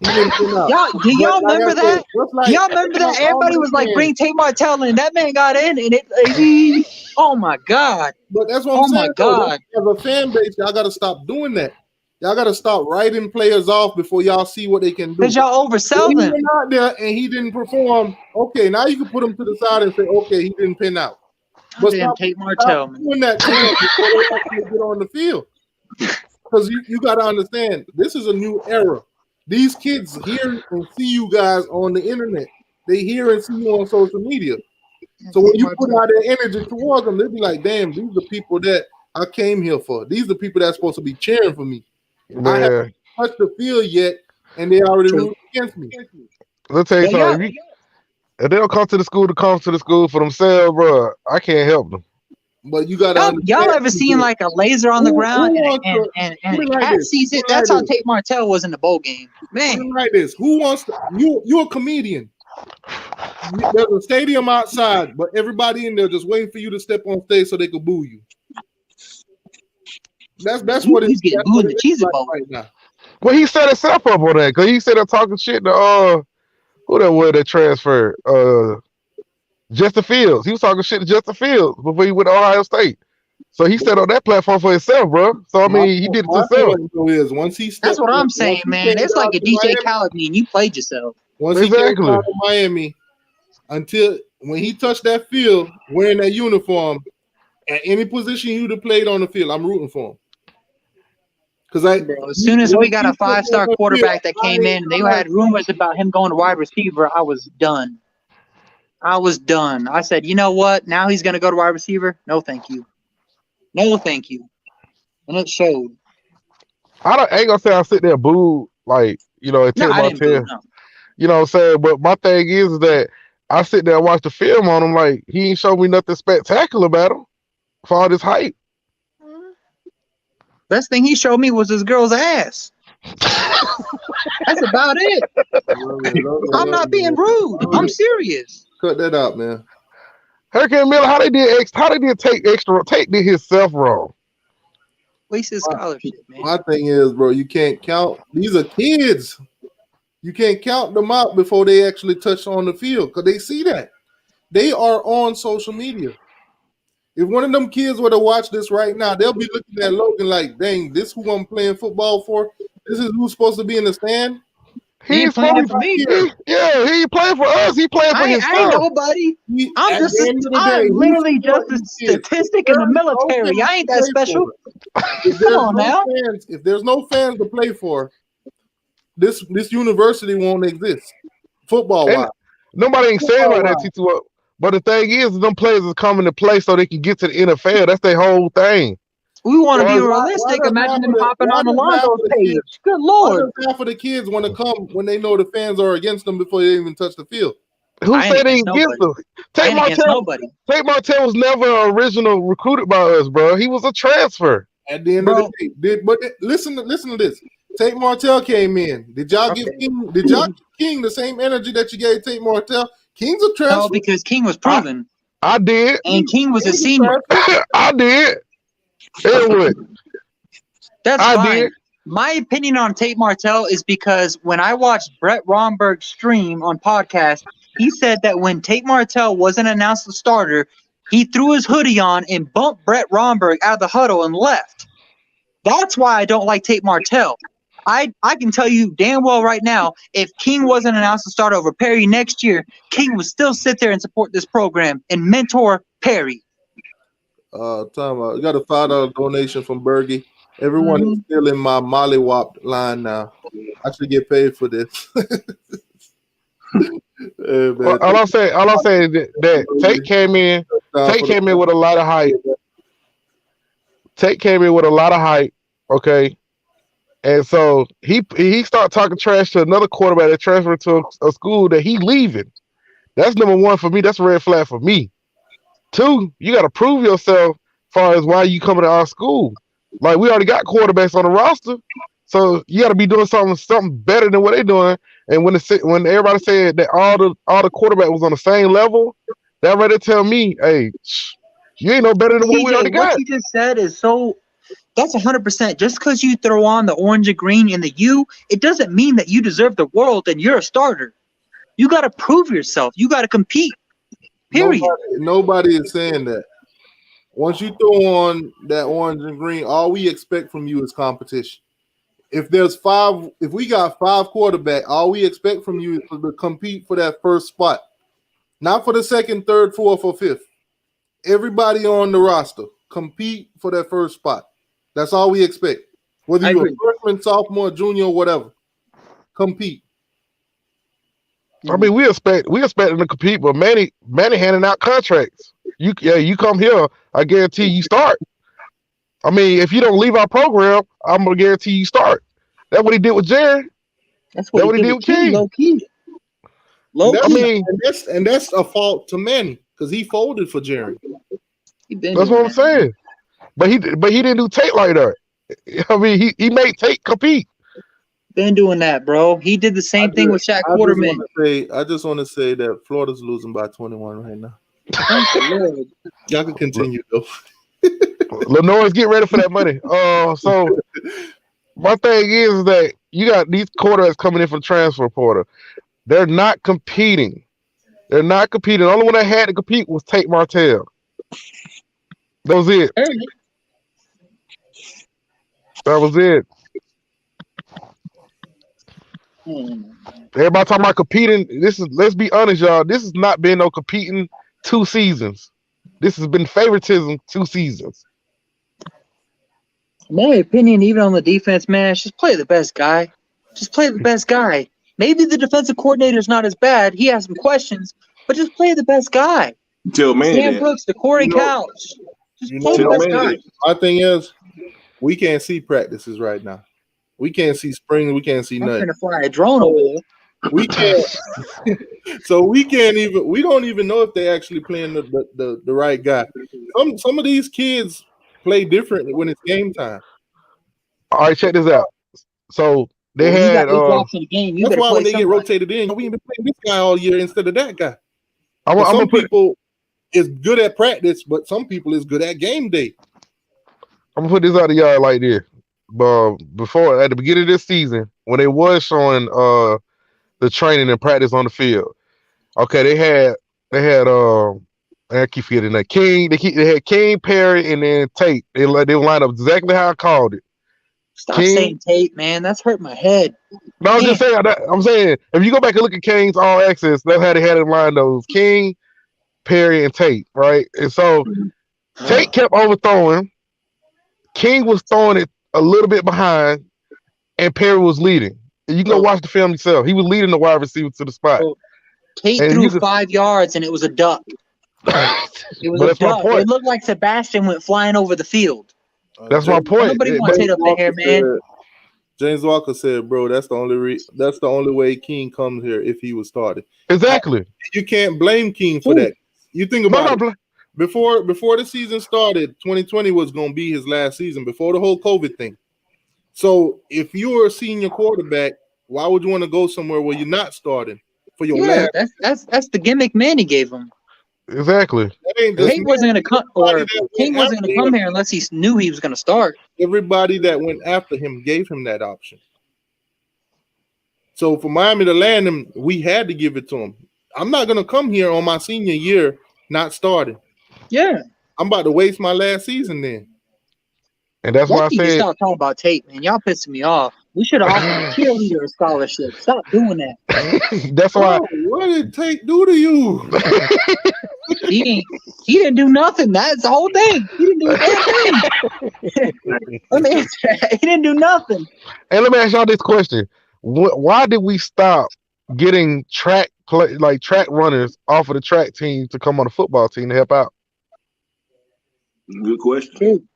Do y'all remember that? Do y'all remember that? Everybody was like, bring Tate Martell in. That man got in, and oh my God. But that's what I'm saying. Oh my God. As a fan base, y'all got to stop doing that. Y'all got to stop writing players off before y'all see what they can do. Because y'all oversell them. He went out there and he didn't perform. Okay, now you can put him to the side and say, okay, he didn't pin out. But damn Tate Martell, man. Doing that before they actually get on the field. Because you got to understand, this is a new era. These kids hear and see you guys on the internet. They hear and see you on social media. So when you put out their energy towards them, they'll be like, damn, these are the people that I came here for. These are the people that's supposed to be cheering for me. Man. I haven't touched the field yet, and they already rooting against me. Let's tell you something. If they don't come to the school for themselves, bro, I can't help them. But you got y'all ever seen like a laser on the ground and cat sees it? That's how Tate Martell was in the bowl game. Man, like this. Who wants to? You're a comedian. There's a stadium outside, but everybody in there just waiting for you to step on stage so they could boo you. That's what he's getting booed in the Cheez Bowl right now. Well, he set himself up on that because he said talking shit to who that was that transferred Justin Fields. He was talking shit to Justin Fields before he went to Ohio State. So he set on that platform for himself, bro. So I mean, he did it to himself. That's what I'm saying, man. It's like a DJ Khaled meme. You played yourself. Once he came out of Miami, until when he touched that field wearing that uniform, at any position he would have played on the field, I'm rooting for him. Because as soon as we got a 5-star quarterback that came in, and they had rumors about him going to wide receiver, I was done. I said, you know what? Now he's going to go to wide receiver? No, thank you. No, thank you. And it showed. I ain't going to say I sit there boo, like, you know, and take my tail. You know what I'm saying? But my thing is that I sit there and watch the film on him like he ain't showed me nothing spectacular about him for all this hype. Best thing he showed me was his girl's ass. That's about it. I'm not being rude. I'm serious. Cut that out, man. Hurricane Miller, how they did Tate did himself wrong. Wasted scholarship, man. My thing is, bro, you can't count. These are kids. You can't count them out before they actually touch on the field because they see that. They are on social media. If one of them kids were to watch this right now, they'll be looking at Logan like, dang, this who I'm playing football for? This is who's supposed to be in the stand? He ain't playing for me. He ain't playing for us. He playing for himself. I ain't nobody. I'm literally just a statistic in the military. I ain't that special. Come on now. If there's no fans to play for, this university won't exist. Football-wise. Nobody ain't saying like that, T2. But the thing is, them players is coming to play so they can get to the NFL. That's their whole thing. We want to be realistic. Imagine them hopping on Alonzo's page. Good Lord. Why does half of the kids want to come when they know the fans are against them before they even touch the field? Who said they against them? Tate Martell was never original recruited by us, bro. He was a transfer. At the end of the day, but listen to this. Tate Martell came in. Did y'all give King? Did y'all give King the same energy that you gave Tate Martell? King's a transfer. No, because King was proven. I did, and King was a senior. I did. That's fine. My opinion on Tate Martell is because when I watched Brett Romberg stream on podcast, he said that when Tate Martell wasn't announced the starter, he threw his hoodie on and bumped Brett Romberg out of the huddle and left. That's why I don't like Tate Martell. I can tell you damn well right now, if King wasn't announced to start over Perry next year, King would still sit there and support this program and mentor Perry. Time out. You got a $5 donation from Bergie. Everyone is still in my mollywop line now. I should get paid for this. Well, all I'm saying is that Tate came in. Tate came in with a lot of hype. Tate came in with a lot of hype. Okay. And so he started talking trash to another quarterback that transferred to a school that he leaving. That's number one for me. That's a red flag for me. Two, you got to prove yourself as far as why you coming to our school. Like, we already got quarterbacks on the roster, so you got to be doing something better than what they're doing. And when everybody said that all the quarterback was on the same level, that right there tell me, hey, you ain't no better than what we already got. What you just said is so. That's 100%. Just because you throw on the orange and green in the U, it doesn't mean that you deserve the world and you're a starter. You got to prove yourself. You got to compete. Period. Nobody is saying that. Once you throw on that orange and green, all we expect from you is competition. If we got 5 quarterbacks, all we expect from you is to compete for that first spot. Not for the second, third, fourth, or fifth. Everybody on the roster, compete for that first spot. That's all we expect. Whether you're a freshman, sophomore, junior, or whatever. Compete. I mean, we expect them to compete, but Manny handing out contracts. You come here, I guarantee you start. I mean, if you don't leave our program, I'm gonna guarantee you start. That's what he did with Jared. That's what he did with King. Low key. And that's a fault to Manny because he folded for Jared. That's what I'm saying. But he didn't do Tate like that. I mean, he made Tate compete. Been doing that, bro. He did the same thing with Shaq Quarterman. I just want to say that Florida's losing by 21 right now. Y'all can continue though. Lenore's get ready for that money. So my thing is that you got these quarterbacks coming in from transfer portal. They're not competing. The only one that had to compete was Tate Martell. That was it. That was it. Everybody talking about competing. Let's be honest, y'all. This has not been no competing 2 seasons. This has been favoritism 2 seasons. My opinion, even on the defense, man, just play the best guy. Just play the best guy. Maybe the defensive coordinator is not as bad. He has some questions, but just play the best guy. Tell Manny Sam Brooks, the Corey Couch. Just play the best guy. My thing is, we can't see practices right now. We can't see spring. We can't see nothing. I'm trying to fly a drone over there. We can't. So we can't even. We don't even know if they actually playing the right guy. Some of these kids play differently when it's game time. All right, check this out. So they had. That's why when they get rotated in, we ain't been playing this guy all year instead of that guy. Some people is good at practice, but some people is good at game day. I'm gonna put this out of y'all like this. Before at the beginning of this season, when they was showing the training and practice on the field, okay, they had I keep forgetting that King. They had King, Perry, and then Tate. They line up exactly how I called it. Stop saying Tate, man. That's hurt my head. No, I'm just saying. I'm saying if you go back and look at King's all access, that's how they had it lined those King, Perry, and Tate, right? And so Tate kept overthrowing. King was throwing it a little bit behind, and Perry was leading. And you can go watch the film yourself. He was leading the wide receiver to the spot. Tate threw 5 yards, and it was a duck. It was a duck. It looked like Sebastian went flying over the field. That's my point. Nobody want Tate up in here, man. James Walker said, "Bro, that's the only way King comes here if he was started." Exactly. You can't blame King for that. You think about it. Before the season started, 2020 was going to be his last season before the whole COVID thing. So if you were a senior quarterback, why would you want to go somewhere where you're not starting for your last? That's the gimmick Manny gave him. Exactly. King wasn't going to come, or King wasn't going to come here unless he knew he was going to start. Everybody that went after him gave him that option. So for Miami to land him, we had to give it to him. I'm not going to come here on my senior year not starting. Yeah. I'm about to waste my last season then. And that's why I said, stop talking about Tate, man. Y'all pissing me off. We should have offered a cheerleader a scholarship. Stop doing that. That's why. What did Tate do to you? He didn't do nothing. That's the whole thing. He didn't do a damn thing. He didn't do nothing. Hey, let me ask y'all this question: why did we stop getting track runners off of the track team to come on the football team to help out? Good question.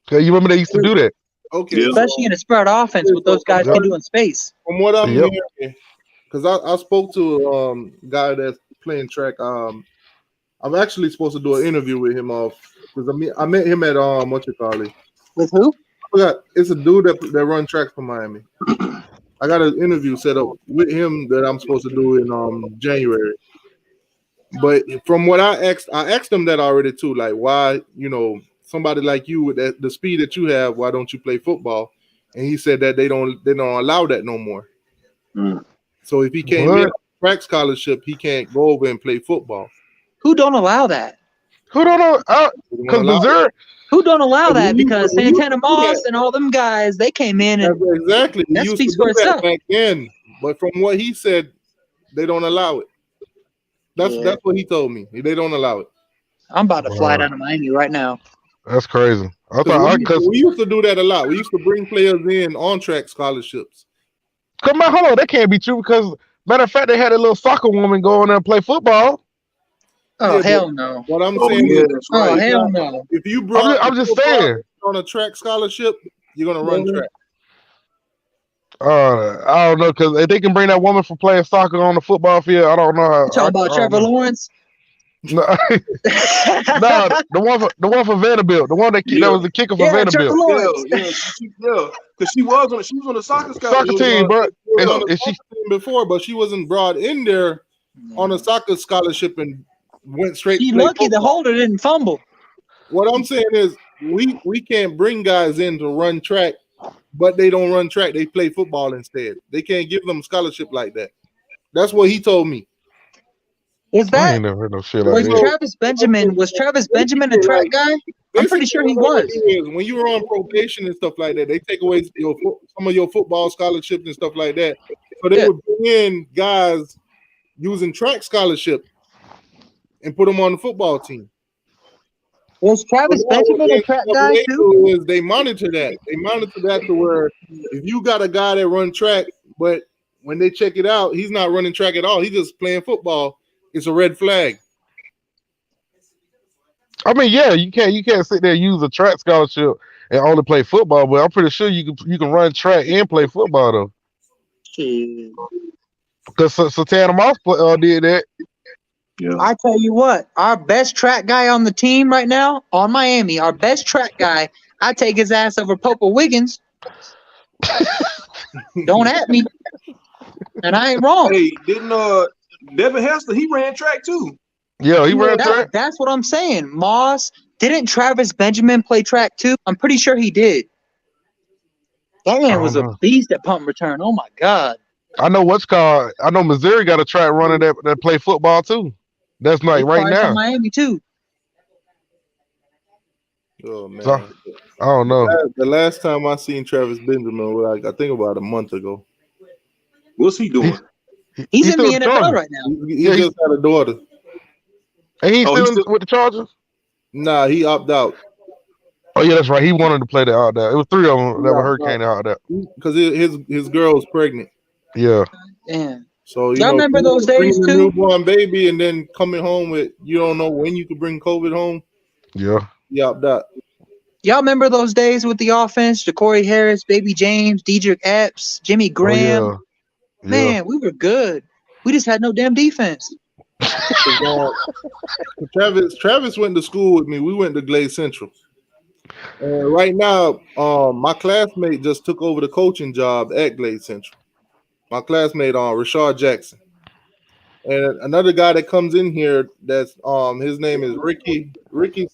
Okay, you remember they used to do that? Okay, especially in a spread offense, what those guys can do in space. From what I'm hearing, because I spoke to a guy that's playing track. I'm actually supposed to do an interview with him because I met him at With who? I forgot. It's a dude that run tracks for Miami. I got an interview set up with him that I'm supposed to do in January. But from what I asked him that already too. Like, why, somebody like you with the speed that you have, why don't you play football? And he said that they don't allow that no more. So if he can't get a track scholarship, he can't go over and play football. Who don't allow that? Who don't know? Because Missouri. Who don't allow that? Because Santana Moss and all them guys, they came in and exactly. That speaks for itself. Back then, but from what he said, they don't allow it. That's what he told me. They don't allow it. I'm about to fly down to Miami right now. That's crazy. We used to do that a lot. We used to bring players in on track scholarships. Come on, hold on. That can't be true because, matter of fact, they had a little soccer woman go in there and play football. Oh, hell no. What I'm saying is, hell no. If you brought I'm just saying on a track scholarship, you're going to run track. I don't know, because if they can bring that woman from playing soccer on the football field, I don't know how. You talking about Trevor Lawrence? No, the one for Vanderbilt, the one that was the kicker for Vanderbilt. Because she was on the soccer team, bro. She before, but she wasn't brought in there on a soccer scholarship and went straight. She's lucky the holder didn't fumble. What I'm saying is, we can't bring guys in to run track, but they don't run track. They play football instead. They can't give them scholarship like that. That's what he told me. Was that? I ain't never heard no shit like that. Was Travis Benjamin a track guy? I'm pretty sure he was. When you were on probation and stuff like that, they take away some of your football scholarships and stuff like that. So they would bring in guys using track scholarship and put them on the football team. Was Travis Benjamin a track guy too? They monitor that. They monitor that to where if you got a guy that run track, but when they check it out, he's not running track at all. He's just playing football. It's a red flag. I mean, yeah, you can't sit there and use a track scholarship and only play football, but I'm pretty sure you can run track and play football though. Because Santana Moss did that. Yeah. I tell you what, our best track guy on the team right now on Miami, our best track guy, I take his ass over Popa Wiggins. Don't at me, and I ain't wrong. Hey, didn't Devin Hester, he ran track too. Yeah, he ran track. That's what I'm saying. Moss, didn't Travis Benjamin play track too? I'm pretty sure he did. That man was a beast at punt return. Oh my God. I know Missouri got a track runner that play football too. That's like right now. Miami too. Oh man. So, I don't know. The last time I seen Travis Benjamin was I think about a month ago. What's he doing? He's in the NFL right now. He just had a daughter. And he's still with the Chargers? Nah, he opted out. Oh yeah, that's right. He wanted to play that out there. It was 3 of them that were hurricane out there. Because his girl's pregnant. Yeah. Damn. So y'all remember those days too? Newborn baby and then coming home with you don't know when you could bring COVID home. Yeah. He opted out. Y'all remember those days with the offense? Ja'Cory Harris, Baby James, Dedrick Epps, Jimmy Graham. Oh, yeah. Man, we were good. We just had no damn defense. Travis went to school with me. We went to Glade Central. And right now, my classmate just took over the coaching job at Glade Central. My classmate, Rashard Jackson. And another guy that comes in here, that's his name is Ricky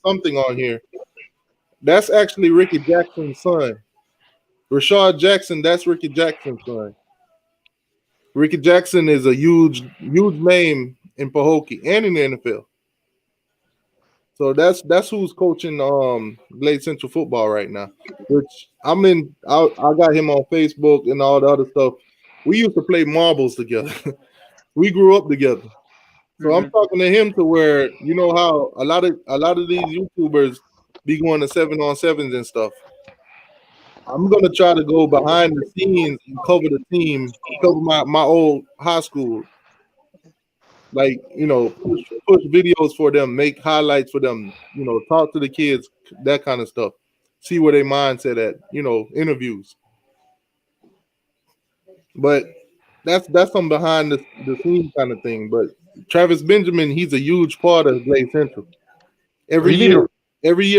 something on here. That's actually Ricky Jackson's son. Rashard Jackson, that's Ricky Jackson's son. Ricky Jackson is a huge name in Pahokee and in the NFL. So that's who's coaching Glade Central football right now. Which I got him on Facebook and all the other stuff. We used to play marbles together. We grew up together. So I'm talking to him to where, you know how a lot of these YouTubers be going to 7-on-7s and stuff. I'm gonna try to go behind the scenes and cover the team, cover my old high school. Like, you know, push videos for them, make highlights for them, you know, talk to the kids, that kind of stuff. See where their mindset at, you know, interviews. But that's some behind the scenes kind of thing. But Travis Benjamin, he's a huge part of Glade Central. Every year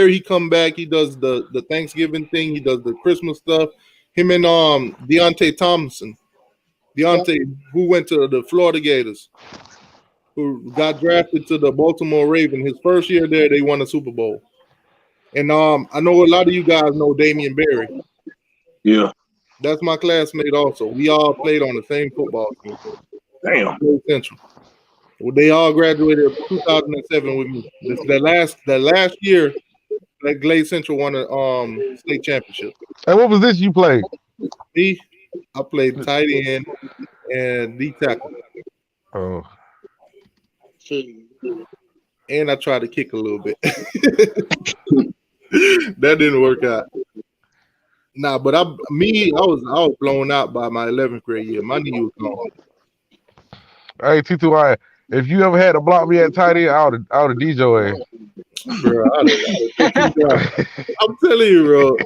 he come back, he does the Thanksgiving thing, he does the Christmas stuff. Him and Deontay Thompson, who went to the Florida Gators, who got drafted to the Baltimore Ravens. His first year there, they won a Super Bowl. And I know a lot of you guys know Damian Berry. Yeah. That's my classmate also. We all played on the same football team. Damn. Central. Well, they all graduated 2007 with me. The last year that Glade Central won a state championship. And what was this you played? Me, I played tight end and D tackle. Oh. And I tried to kick a little bit. That didn't work out. Nah, but I was blown out by my 11th grade year. My knee was gone. Hey, T2I, if you ever had to block me at tight end, I would have DJ your ass. Bro, I'm telling you, bro.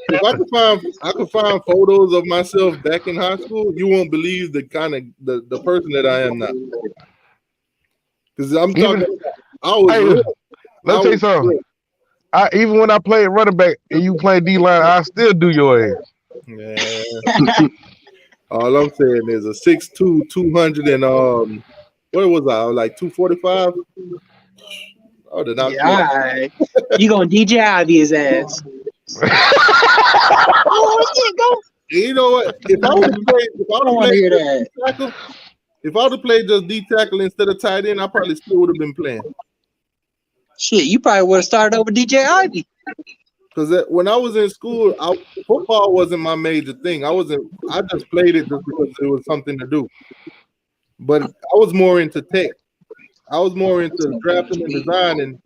If I could find photos of myself back in high school, you won't believe the kind of the person that I am now. Because I'm talking. Let me tell you something. Even when I played running back and you play D-line, I still do your ass. Yeah. All I'm saying is a 6'2", 200 and what was I? Like 245? Oh, did not. Yeah, you gonna DJ Ivy his ass? Oh shit, go! You know what? If I would have played just D tackle instead of tight end, I probably still would have been playing. Shit, you probably would have started over DJ Ivy. Because when I was in school, football wasn't my major thing. I just played it just because it was something to do. But I was more into tech. I was more into drafting and design, and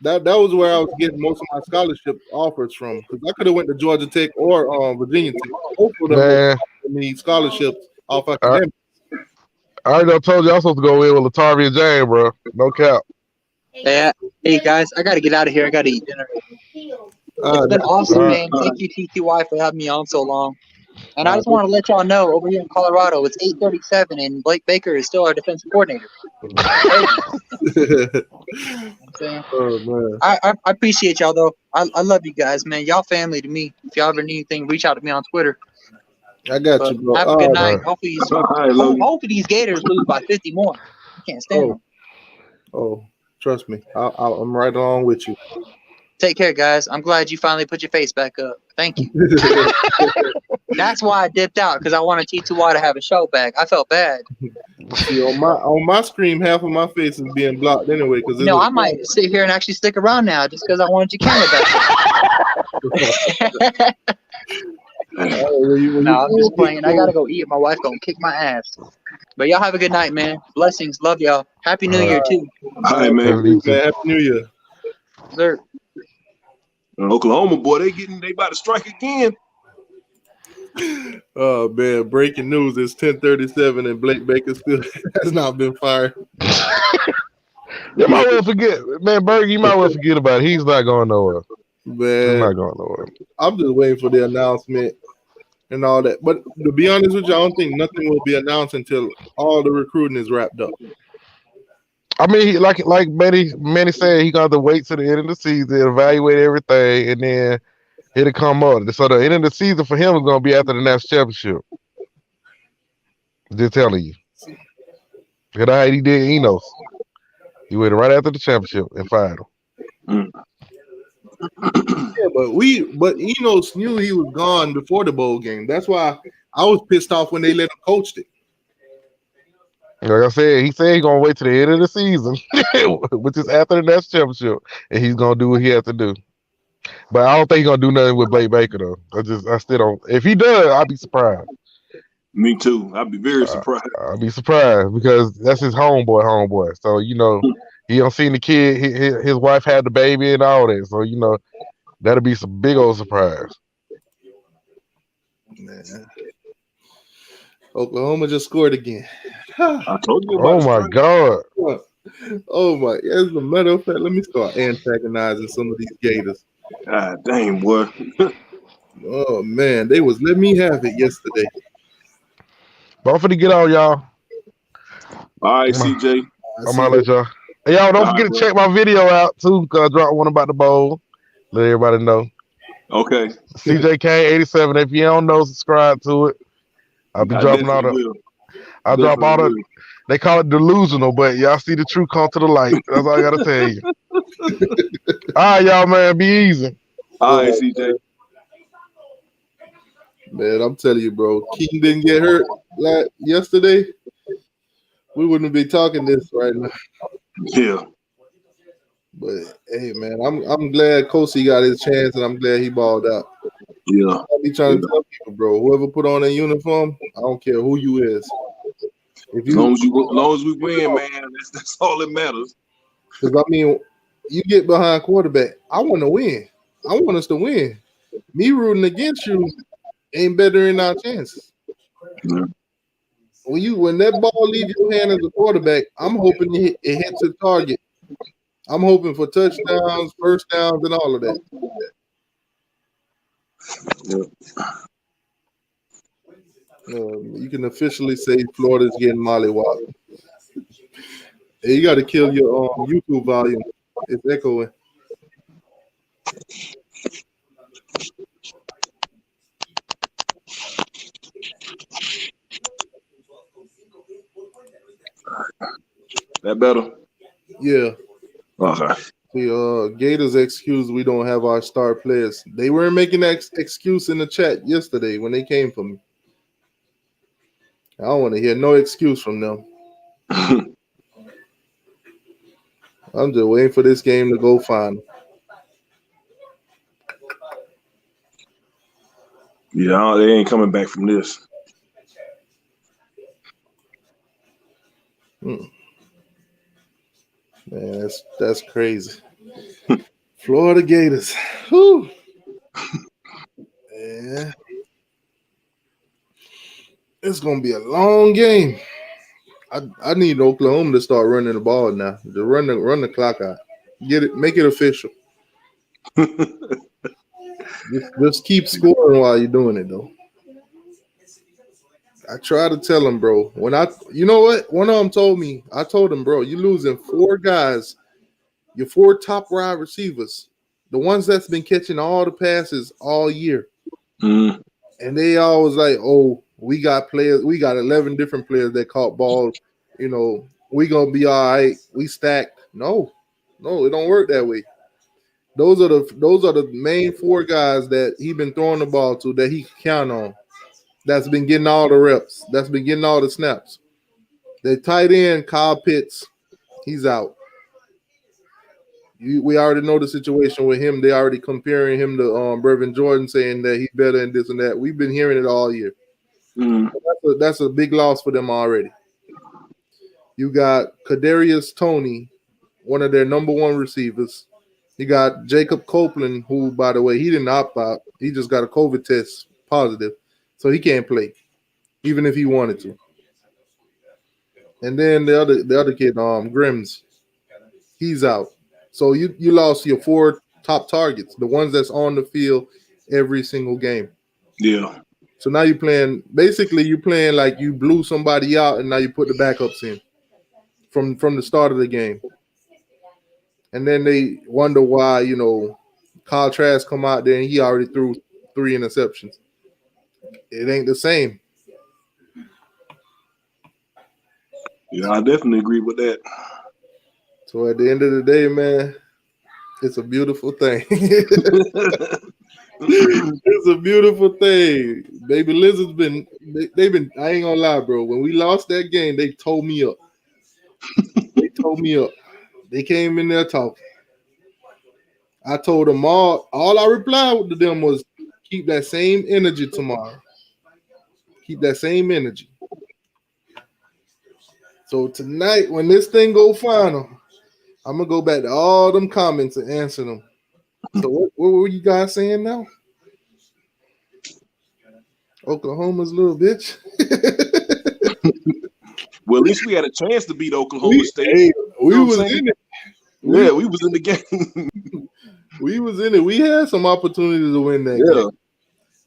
that was where I was getting most of my scholarship offers from. Because I could have went to Georgia Tech or Virginia Tech. Both of them need scholarships off academics. I already told you I was supposed to go in with Latavia James, bro. No cap. Yeah. Hey guys, I gotta get out of here. I gotta eat dinner. It's been awesome, man. Thank you, TTY, for having me on so long. And I just want to let y'all know, over here in Colorado, it's 8:37, and Blake Baker is still our defensive coordinator. Oh, man. I appreciate y'all, though. I love you guys, man. Y'all family to me. If y'all ever need anything, reach out to me on Twitter. I got you, bro. Have a good night. Hopefully these Gators lose by 50 more. I can't stand them. Oh, trust me. I'm right along with you. Take care, guys. I'm glad you finally put your face back up. Thank you. That's why I dipped out, because I wanted T2Y to have a show back. I felt bad. See, on my screen, half of my face is being blocked anyway. I might sit here and actually stick around now just because I wanted your camera back. No, I'm just playing. I gotta go eat. My wife gonna kick my ass. But y'all have a good night, man. Blessings. Love y'all. Happy New Year too. All right, man. Happy New Year. Sir. Oklahoma, boy, they about to strike again. Oh man! Breaking news: it's 10:37 and Blake Baker still has not been fired. You might well forget, man. Berg, you might well forget about it. He's not going nowhere. Man, he's not going nowhere. I'm just waiting for the announcement and all that. But to be honest with you, I don't think nothing will be announced until all the recruiting is wrapped up. I mean, like Manny said, he got to wait to the end of the season, evaluate everything, and then it'll come up. So the end of the season for him is going to be after the national championship. Just telling you. Look at how he did Enos. He went right after the championship and fired him. Yeah, but Enos knew he was gone before the bowl game. That's why I was pissed off when they let him coach it. Like I said, he said he's gonna wait to the end of the season, which is after the national championship, and he's gonna do what he has to do. But I don't think he's gonna do nothing with Blake Baker though. I still don't. If he does, I'll be surprised. Me too. I'd be very surprised. I'll be surprised because that's his homeboy. So he don't see the kid. His wife had the baby and all that. So that'll be some big old surprise. Man. Oklahoma just scored again. I told you about my God. Oh my, as a matter of fact, let me start antagonizing some of these Gators. God dang, boy. Oh man, they was let me have it yesterday. But I'm finna get on, y'all. All right, CJ. I'm gonna let y'all. Hey, y'all, don't forget to check my video out too, because I dropped one about the bowl. Let everybody know. Okay. CJK87. If you don't know, subscribe to it. I'll be dropping all the. I'll drop all the. They call it delusional, but y'all see the truth come to the light. That's all I gotta tell you. All right, y'all, man, be easy. All right, CJ. Man, I'm telling you, bro. King didn't get hurt yesterday. We wouldn't be talking this right now. Yeah. But hey, man, I'm glad Kosi got his chance, and I'm glad he balled out. Yeah. I'll be trying to tell people, bro. Whoever put on a uniform, I don't care who you is. As long as we win, man, that's all that matters. Because I mean, you get behind quarterback. I want to win. I want us to win. Me rooting against you ain't better in our chances. Yeah. When that ball leaves your hand as a quarterback, I'm hoping it hits a target. I'm hoping for touchdowns, first downs, and all of that. You can officially say Florida's getting mollywopped. Hey, you got to kill your YouTube volume. It's echoing. That better? Yeah. Okay. The Gators excuse we don't have our star players. They weren't making that excuse in the chat yesterday when they came for me. I don't want to hear no excuse from them. I'm just waiting for this game to go final. Yeah, they ain't coming back from this. Man, that's crazy. Florida Gators. Whew. Yeah. It's gonna be a long game. I need Oklahoma to start running the ball now. To run the clock out. Get it, make it official. just keep scoring while you're doing it though. I try to tell him, bro. You know what? One of them told me. I told him, bro, you're losing 4 guys. Your 4 top wide receivers, the ones that's been catching all the passes all year, and they always like, oh, we got players. We got 11 different players that caught balls. We gonna be all right. We stacked. No, it don't work that way. Those are the main 4 guys that he been throwing the ball to that he can count on. That's been getting all the reps. That's been getting all the snaps. The tight end, Kyle Pitts, he's out. We already know the situation with him. They already comparing him to Brevin Jordan, saying that he's better and this and that. We've been hearing it all year. That's a big loss for them already. You got Kadarius Toney, one of their number 1 receivers. You got Jacob Copeland, who, by the way, he didn't opt out. He just got a COVID test positive, so he can't play, even if he wanted to. And then the other kid, Grims. He's out. So you lost your 4 top targets, the ones that's on the field every single game. Yeah. So now you're playing like you blew somebody out and now you put the backups in from the start of the game. And then they wonder why, Kyle Trask come out there and he already threw 3 interceptions. It ain't the same. Yeah, I definitely agree with that. So at the end of the day, man, it's a beautiful thing. It's a beautiful thing. Baby Lizard's they've been, I ain't gonna lie, bro. When we lost that game, they told me up. They told me up. They came in there talking. I told them all I replied to them was keep that same energy tomorrow. Keep that same energy. So tonight, when this thing go final, I'm gonna go back to all them comments and answer them. So what were you guys saying now? Oklahoma's little bitch. Well, at least we had a chance to beat Oklahoma State. Hey, we was in it. Yeah, we was in the game. We was in it. We had some opportunities to win that game.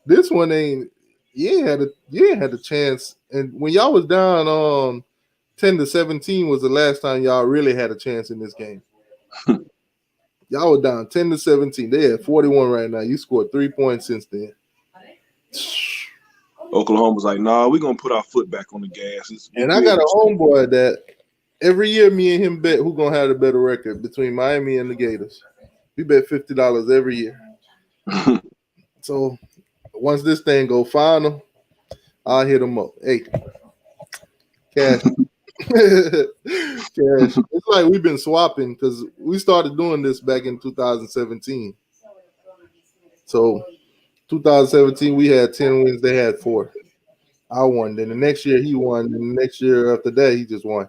This one ain't. You ain't had a chance. And when y'all was down 10-17 was the last time y'all really had a chance in this game. Y'all were down 10-17. They had 41 right now. You scored 3 points since then. Oklahoma's like, nah, we're gonna put our foot back on the gas. And I got a homeboy that every year me and him bet who gonna have the better record between Miami and the Gators. We bet $50 every year. So once this thing go final, I'll hit him up. Hey, cash. Cash. It's like we've been swapping because we started doing this back in 2017. So 2017, we had 10 wins. They had 4. I won. Then the next year, he won. And the next year after that, he just won.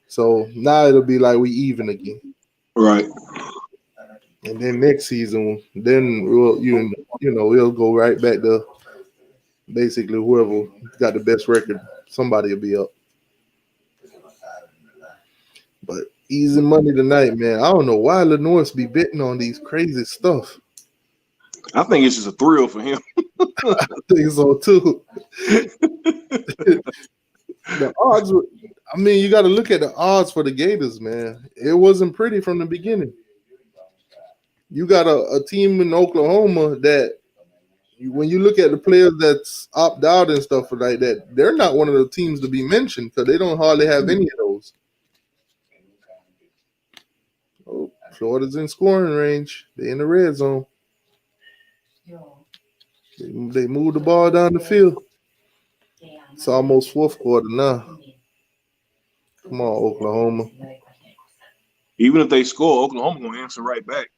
So now it'll be like we even again. Right. And then next season, then we'll go right back to basically whoever got the best record. Somebody will be up. But easy money tonight, man. I don't know why Lenoir's be betting on these crazy stuff. I think it's just a thrill for him. I think so too. The odds were, you got to look at the odds for the Gators, man. It wasn't pretty from the beginning. You got a team in Oklahoma that, when you look at the players that's opt out and stuff like that, they're not one of the teams to be mentioned because they don't hardly have any of those. Oh, Florida's in scoring range. They're in the red zone. They moved the ball down the field. It's almost fourth quarter now. Come on, Oklahoma. Even if they score, Oklahoma gonna answer right back.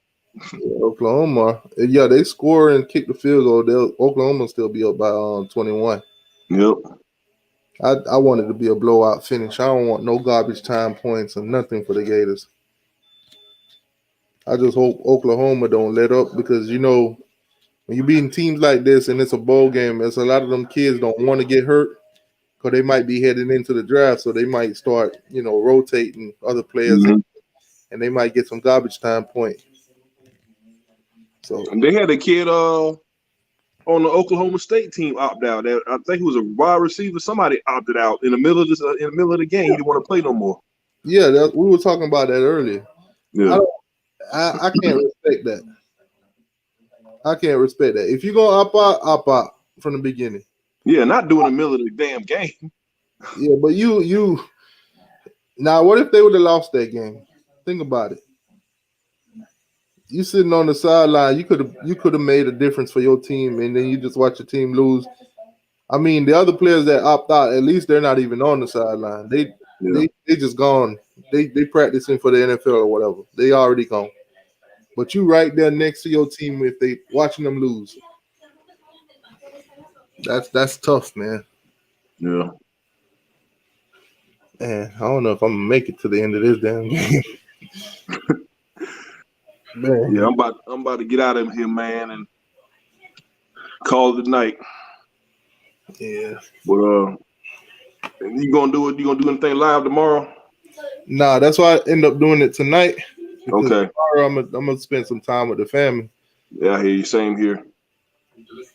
Yeah, Oklahoma, they score and kick the field goal. Oklahoma still be up by 21. Yep. I want it to be a blowout finish. I don't want no garbage time points or nothing for the Gators. I just hope Oklahoma don't let up because, when you're beating teams like this and it's a bowl game, there's a lot of them kids don't want to get hurt because they might be heading into the draft, so they might start, rotating other players and they might get some garbage time points. So and they had a kid on the Oklahoma State team opt out. I think he was a wide receiver. Somebody opted out in the middle of the game. He didn't want to play no more. Yeah, we were talking about that earlier. Yeah. I can't respect that. I can't respect that. If you're gonna opt out from the beginning. Yeah, not doing the middle of the damn game. Yeah, but you now what if they would have lost that game? Think about it. You sitting on the sideline, you could have made a difference for your team, and then you just watch your team lose. The other players that opt out, at least they're not even on the sideline. They just gone. They practicing for the NFL or whatever. They already gone. But you right there next to your team if they watching them lose. That's tough, man. Yeah. Man, I don't know if I'm gonna make it to the end of this damn game. Man. Yeah, I'm about to get out of here, man, and call it a night. Yeah. But you gonna do it? You gonna do anything live tomorrow? Nah, that's why I end up doing it tonight. Because Okay. tomorrow I'm gonna spend some time with the family. Yeah, I hear you. Same here.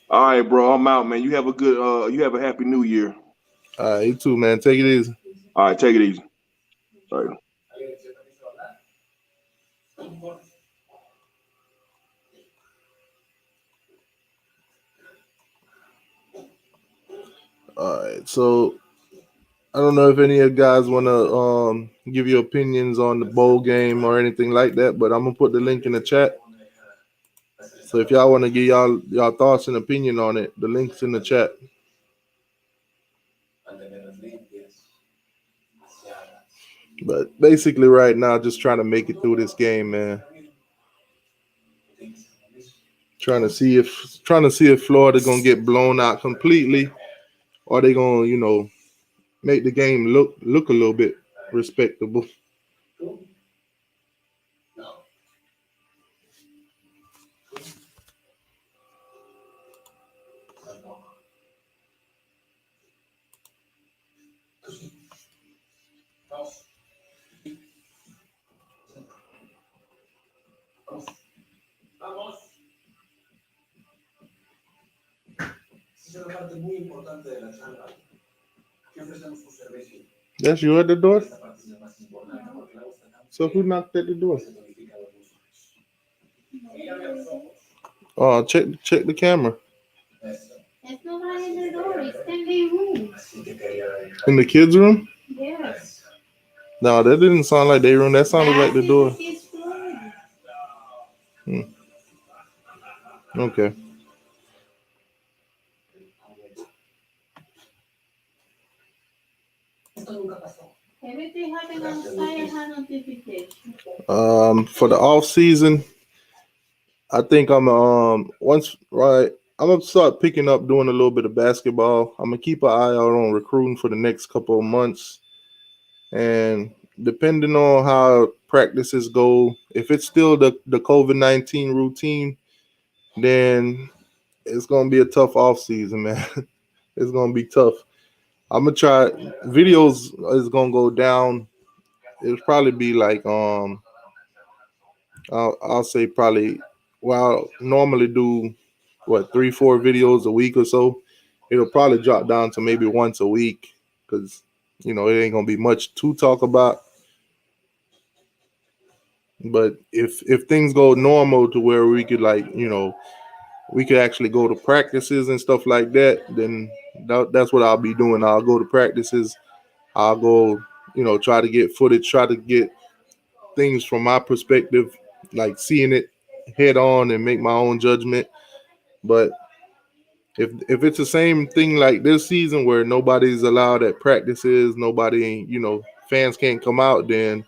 All right, bro. I'm out, man. You have a good. You have a happy New Year. All right, you too, man. Take it easy. All right, take it easy. All right. All right, so I don't know if any of you guys want to give your opinions on the bowl game or anything like that, but I'm gonna put the link in the chat. So if y'all want to give y'all thoughts and opinion on it, the link's in the chat. But basically, right now, just trying to make it through this game, man. Trying to see if Florida gonna get blown out completely, or they gonna make the game look a little bit respectable. That's you at the door? So who knocked at the door? Oh, check the camera. It's nobody in the door. It's empty room. In the kids' room? Yes. No, that didn't sound like their room. That sounded like the door. Okay. Everything happened outside had notification. For the off season, I think I'm gonna start picking up doing a little bit of basketball. I'm gonna keep an eye out on recruiting for the next couple of months, and depending on how practices go, if it's still the COVID-19 routine, then it's gonna be a tough off season, man. It's gonna be tough. I'm gonna try. Videos is gonna go down. It'll probably be like I'll say probably. Well, I'll normally do 3-4 videos a week or so. It'll probably drop down to maybe once a week because it ain't gonna be much to talk about. But if things go normal to where we could we could actually go to practices and stuff like that, then that's what I'll be doing. I'll go to practices. I'll go, try to get footage, try to get things from my perspective, like seeing it head on and make my own judgment. But if it's the same thing like this season where nobody's allowed at practices, nobody, fans can't come out, then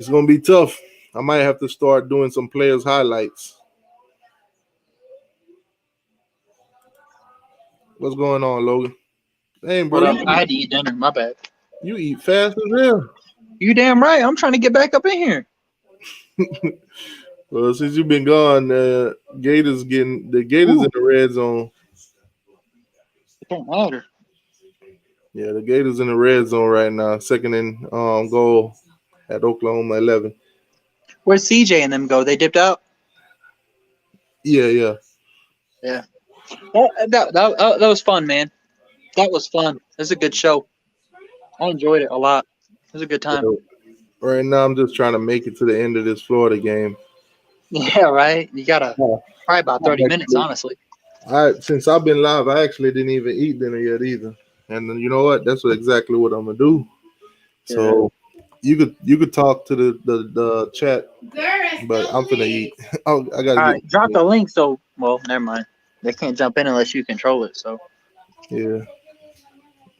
it's gonna be tough. I might have to start doing some players highlights. What's going on, Logan? Hey, bro, What up? I had to eat dinner. My bad. You eat fast as hell. You damn right. I'm trying to get back up in here. Well, since you've been gone, Gators in the red zone. It don't matter. Yeah, the Gators in the red zone right now. Second and goal at Oklahoma 11. Where'd CJ and them go? They dipped out? Yeah. That was fun, man. That was fun. It was a good show. I enjoyed it a lot. It was a good time. Right now, I'm just trying to make it to the end of this Florida game. Yeah, right. You gotta probably about 30 minutes, honestly. Since I've been live, I actually didn't even eat dinner yet either. And you know what? That's exactly what I'm gonna do. Yeah. So you could talk to the chat, but I'm finna eat. I gotta. All right, drop the link. So, well, never mind. They can't jump in unless you control it. So. Yeah.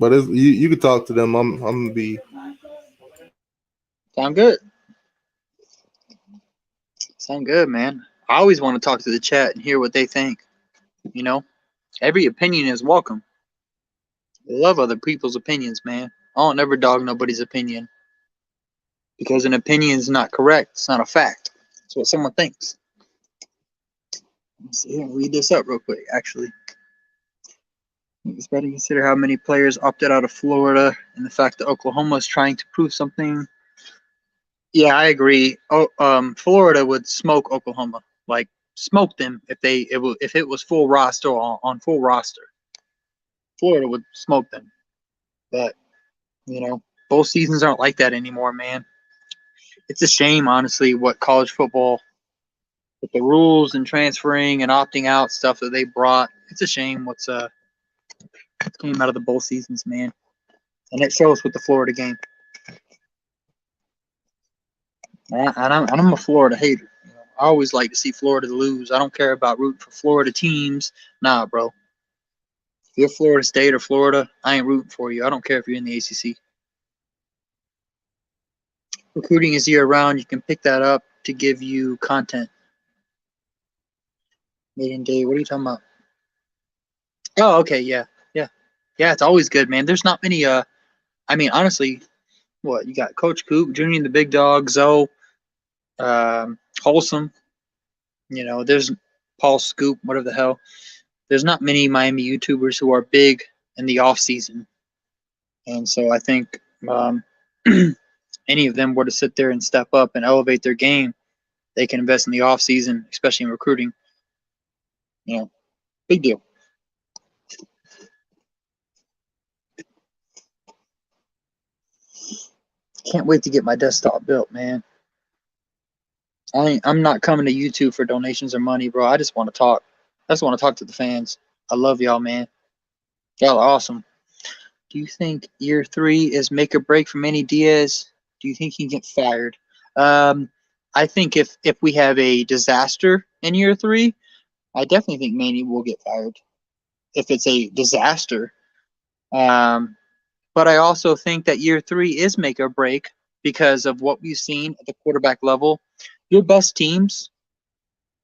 But you could talk to them. I'm gonna be. Sound good. Sound good, man. I always want to talk to the chat and hear what they think. Every opinion is welcome. I love other people's opinions, man. I don't never dog nobody's opinion. Because an opinion is not correct. It's not a fact. It's what someone thinks. Let's see, read this up real quick, actually. It's better to consider how many players opted out of Florida and the fact that Oklahoma is trying to prove something. Yeah, I agree. Florida would smoke Oklahoma, like smoke them if it was full roster on full roster. Florida would smoke them, but both seasons aren't like that anymore, man. It's a shame, honestly, what college football, with the rules and transferring and opting out stuff that they brought. It's a shame what came out of the bowl seasons, man, and it shows with the Florida game. And I'm a Florida hater. I always like to see Florida lose. I don't care about rooting for Florida teams. Nah, bro. If you're Florida State or Florida, I ain't rooting for you. I don't care if you're in the ACC. Recruiting is year-round. You can pick that up to give you content. Meeting day. What are you talking about? Oh, okay. Yeah. It's always good, man. There's not many. Honestly, what you got? Coach Coop, Junior and the Big Dog, Zoe, Wholesome. There's Paul Scoop, whatever the hell. There's not many Miami YouTubers who are big in the off season, and so I think any of them were to sit there and step up and elevate their game, they can invest in the off season, especially in recruiting. Big deal. Can't wait to get my desktop built, man. I'm not coming to YouTube for donations or money, bro. I just want to talk. I just want to talk to the fans. I love y'all, man. Y'all are awesome. Do you think year 3 is make or break for Manny Diaz? Do you think he can get fired? I think if we have a disaster in year 3, I definitely think Manny will get fired. If it's a disaster. But I also think that year 3 is make or break because of what we've seen at the quarterback level. Your best teams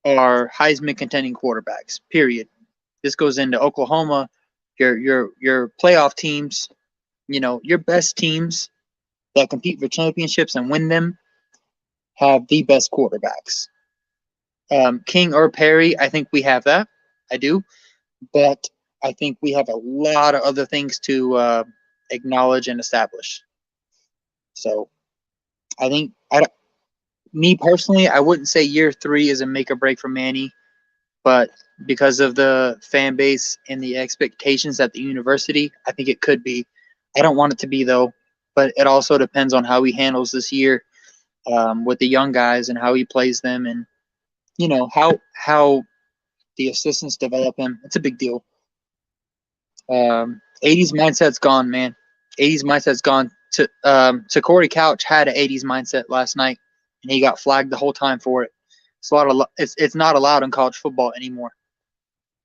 are Heisman contending quarterbacks, period. This goes into Oklahoma, your playoff teams, your best teams that compete for championships and win them have the best quarterbacks. King or Perry, I think we have that. I do. But I think we have a lot of other things to acknowledge and establish. So I think, me personally, I wouldn't say year 3 is a make or break for Manny, but because of the fan base and the expectations at the university, I think it could be. I don't want it to be, though, but it also depends on how he handles this year with the young guys and how he plays them and, how the assistants develop him. It's a big deal. 80s mindset's gone, man. 80s mindset's gone. To Corey Couch had an 80s mindset last night, and he got flagged the whole time for it. It's not allowed in college football anymore.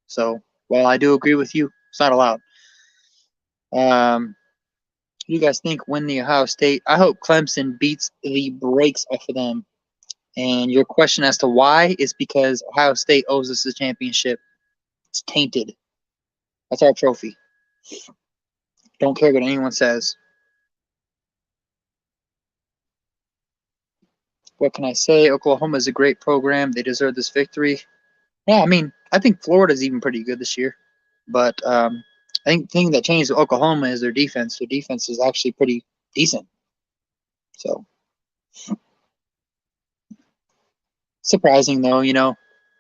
So while I do agree with you, it's not allowed. What do you guys think win the Ohio State? I hope Clemson beats the brakes off of them. And your question as to why is because Ohio State owes us the championship. It's tainted. That's our trophy. Don't care what anyone says. What can I say? Oklahoma is a great program. They deserve this victory. Yeah, I think Florida's even pretty good this year. But I think the thing that changed with Oklahoma is their defense. Their defense is actually pretty decent. So, surprising, though,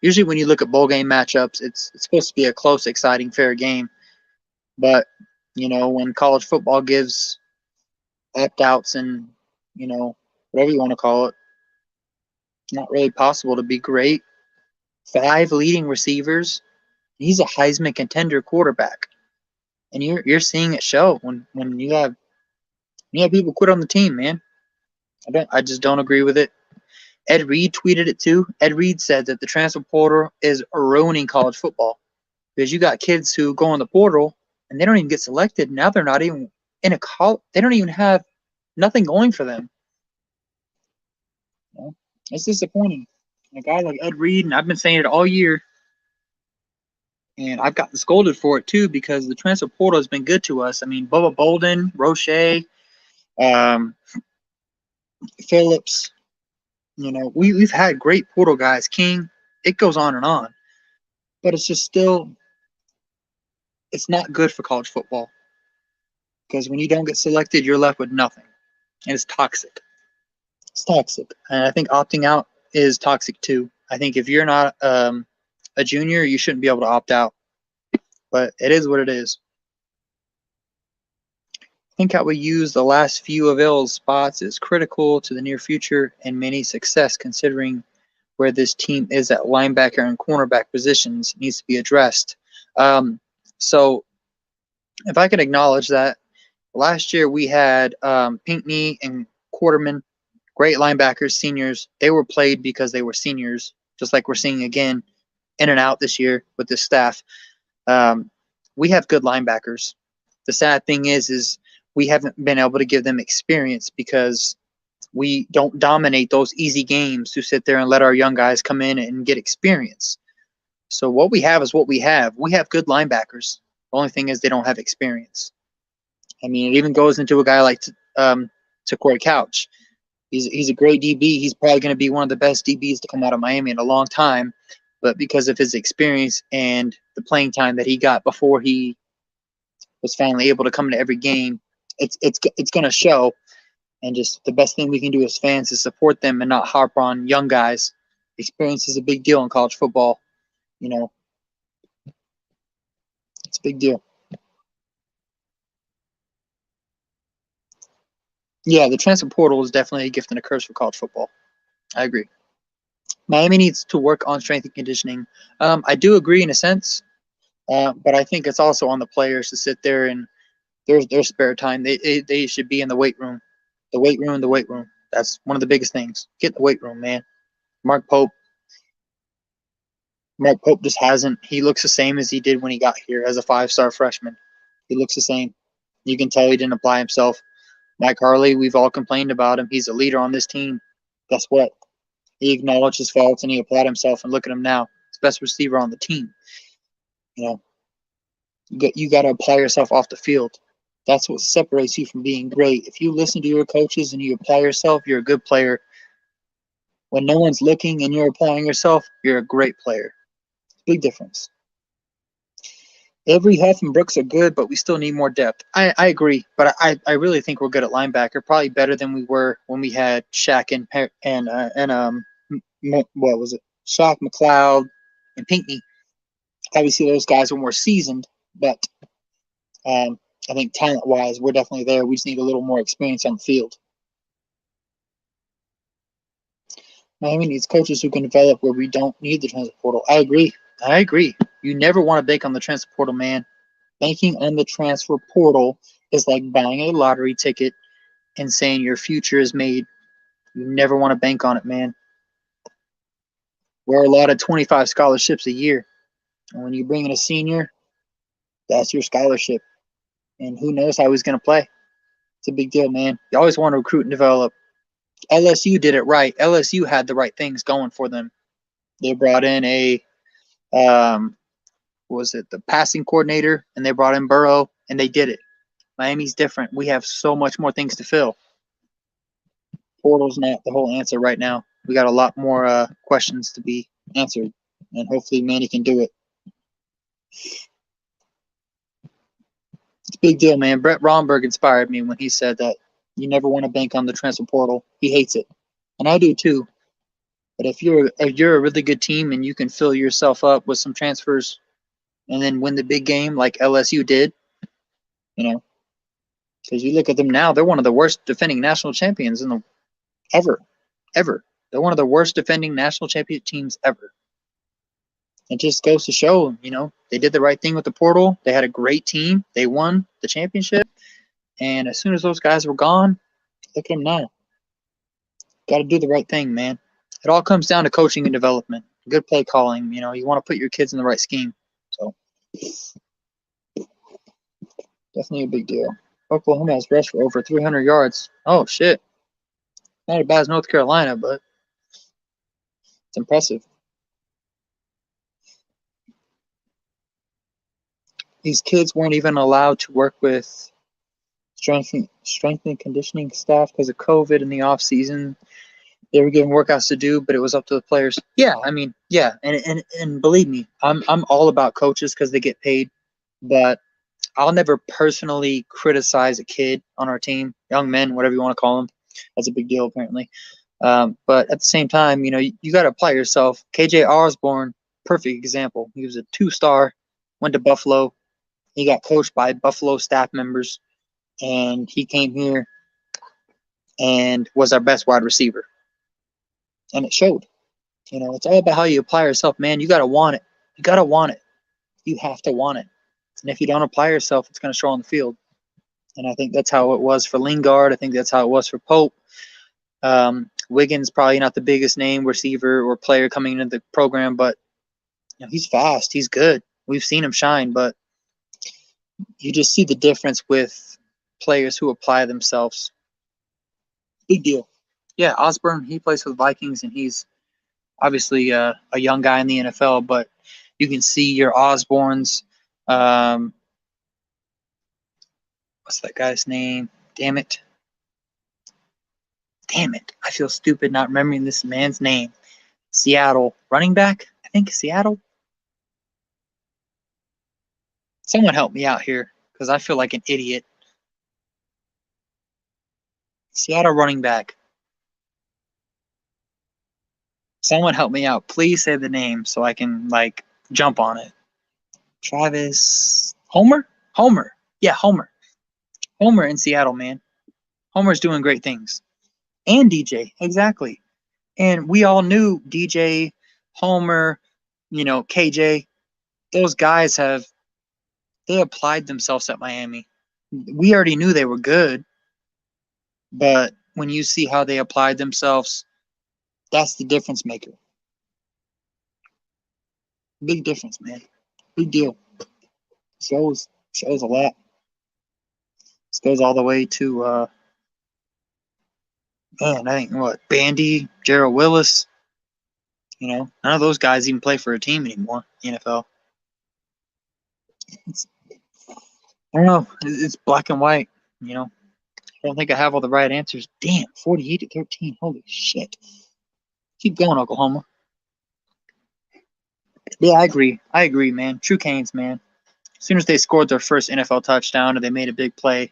Usually when you look at bowl game matchups, it's supposed to be a close, exciting, fair game. But, when college football gives opt-outs and, whatever you want to call it, it's not really possible to be great. 5 leading receivers. He's a Heisman contender quarterback. And you're seeing it show when you have people quit on the team, man. I just don't agree with it. Ed Reed tweeted it too. Ed Reed said that the transfer portal is ruining college football because you got kids who go in the portal and they don't even get selected. Now they're not even in a college. They don't even have nothing going for them. It's disappointing. A guy like Ed Reed, and I've been saying it all year, and I've gotten scolded for it too because the transfer portal has been good to us. Bubba Bolden, Roche, Phillips. We've had great portal guys. King. It goes on and on, but it's just still it's not good for college football because when you don't get selected, you're left with nothing, and it's toxic. It's toxic, and I think opting out is toxic too. I think if you're not a junior, you shouldn't be able to opt out, but it is what it is. I think how we use the last few available spots is critical to the near future and many success, considering where this team is at linebacker and cornerback positions needs to be addressed. So if I can acknowledge that, last year we had Pinkney and Quarterman, great linebackers, seniors. They were played because they were seniors, just like we're seeing again in and out this year with this staff. We have good linebackers. The sad thing is we haven't been able to give them experience because we don't dominate those easy games to sit there and let our young guys come in and get experience. So what we have is what we have. We have good linebackers. The only thing is they don't have experience. I mean, it even goes into a guy like Corey Couch. He's a great DB. He's probably going to be one of the best DBs to come out of Miami in a long time. But because of his experience and the playing time that he got before he was finally able to come to every game, it's going to show. And just the best thing we can do as fans is support them and not harp on young guys. Experience is a big deal in college football. You know, it's a big deal. Yeah, the transfer portal is definitely a gift and a curse for college football. I agree. Miami needs to work on strength and conditioning. I do agree in a sense, but I think it's also on the players to sit there and their spare time. They should be in the weight room. The weight room. That's one of the biggest things. Get in the weight room, man. Mark Pope just hasn't. He looks the same as he did when he got here as a 5-star freshman. He looks the same. You can tell he didn't apply himself. Mike Harley, we've all complained about him. He's a leader on this team. Guess what? He acknowledged his faults and he applied himself, and look at him now. He's the best receiver on the team. You know, you got to apply yourself off the field. That's what separates you from being great. If you listen to your coaches and you apply yourself, you're a good player. When no one's looking and you're applying yourself, you're a great player. Big difference. Every Huff and Brooks are good, but we still need more depth. I agree, but I really think we're good at linebacker. Probably better than we were when we had Shaq and what was it? Shaq, McLeod, and Pinkney. Obviously, those guys were more seasoned, but I think talent-wise, we're definitely there. We just need a little more experience on the field. Miami needs coaches who can develop where we don't need the transfer portal. I agree. You never want to bank on the transfer portal, man. Banking on the transfer portal is like buying a lottery ticket and saying your future is made. You never want to bank on it, man. We're allotted 25 scholarships a year. And when you bring in a senior, that's your scholarship. And who knows how he's going to play. It's a big deal, man. You always want to recruit and develop. LSU did it right. LSU had the right things going for them. They brought in the passing coordinator, and they brought in Burrow, and they did it. Miami's different. We have so much more things to fill. Portal's not the whole answer right now. We got a lot more questions to be answered, and hopefully Manny can do it. It's a big deal, man. Brett Romberg inspired me when he said that you never want to bank on the transfer portal. He hates it, and I do too. But if you're a really good team and you can fill yourself up with some transfers and then win the big game like LSU did, because you look at them now, they're one of the worst defending national champions ever. They're one of the worst defending national championship teams ever. It just goes to show, they did the right thing with the portal. They had a great team. They won the championship. And as soon as those guys were gone, look at them now. Got to do the right thing, man. It all comes down to coaching and development. Good play calling. You want to put your kids in the right scheme. So, definitely a big deal. Oklahoma has rushed for over 300 yards. Oh, shit. Not as bad as North Carolina, but it's impressive. These kids weren't even allowed to work with strength and conditioning staff because of COVID in the off season. They were given workouts to do, but it was up to the players. Yeah, and believe me, I'm all about coaches because they get paid. but I'll never personally criticize a kid on our team, young men, whatever you want to call them. That's a big deal, apparently. But at the same time, you got to apply yourself. KJ Osborne, perfect example. He was a 2-star, went to Buffalo. He got coached by Buffalo staff members, and he came here and was our best wide receiver. And it showed. It's all about how you apply yourself, man. You got to want it. You got to want it. You have to want it. And if you don't apply yourself, it's going to show on the field. And I think that's how it was for Lingard. I think that's how it was for Pope. Wiggins, probably not the biggest name receiver or player coming into the program, but he's fast. He's good. We've seen him shine, but you just see the difference with players who apply themselves. Big deal. Yeah, Osborne, he plays for the Vikings, and he's obviously a young guy in the NFL, but you can see your Osbornes. What's that guy's name? Damn it. I feel stupid not remembering this man's name. Seattle running back? I think Seattle. Someone help me out here because I feel like an idiot. Seattle running back. Someone help me out. Please say the name so I can, jump on it. Travis Homer? Yeah, Homer. Homer in Seattle, man. Homer's doing great things. And DJ, exactly. And we all knew DJ, Homer, KJ, those guys they applied themselves at Miami. We already knew they were good, but when you see how they applied themselves, that's the difference maker. Big difference, man. Big deal. Shows a lot. This goes all the way to I think Bandy, Gerald Willis. None of those guys even play for a team anymore in the NFL. I don't know. It's black and white. I don't think I have all the right answers. Damn, 48-13. Holy shit. Keep going, Oklahoma. Yeah, I agree, man. True Canes, man. As soon as they scored their first NFL touchdown or they made a big play,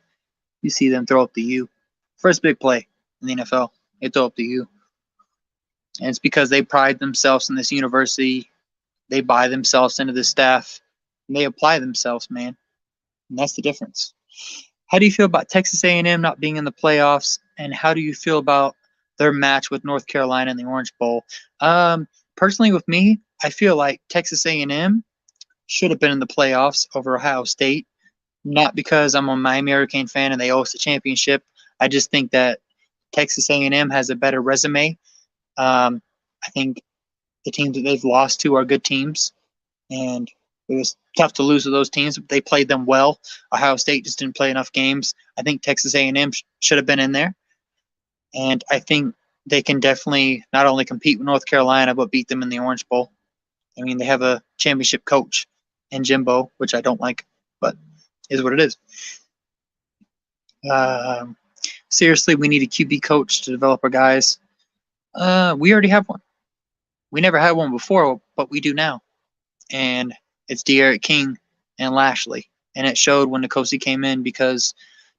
you see them throw up the U. First big play in the NFL, they throw up the U. And it's because they pride themselves in this university. They buy themselves into this staff. And they apply themselves, man. And that's the difference. How do you feel about Texas A&M not being in the playoffs? And how do you feel about their match with North Carolina in the Orange Bowl? Personally, with me, I feel like Texas A&M should have been in the playoffs over Ohio State. Not because I'm a Miami Hurricane fan and they owe us a championship. I just think that Texas A&M has a better resume. I think the teams that they've lost to are good teams, and it was tough to lose to those teams, but they played them well. Ohio State just didn't play enough games. I think Texas A&M should have been in there, and I think they can definitely not only compete with North Carolina, but beat them in the Orange Bowl. I mean, they have a championship coach in Jimbo, which I don't like, but is what it is. Seriously, we need a QB coach to develop our guys. We already have one. We never had one before, but we do now. And it's De'Aaron King and Lashley. And it showed when Nkosi came in because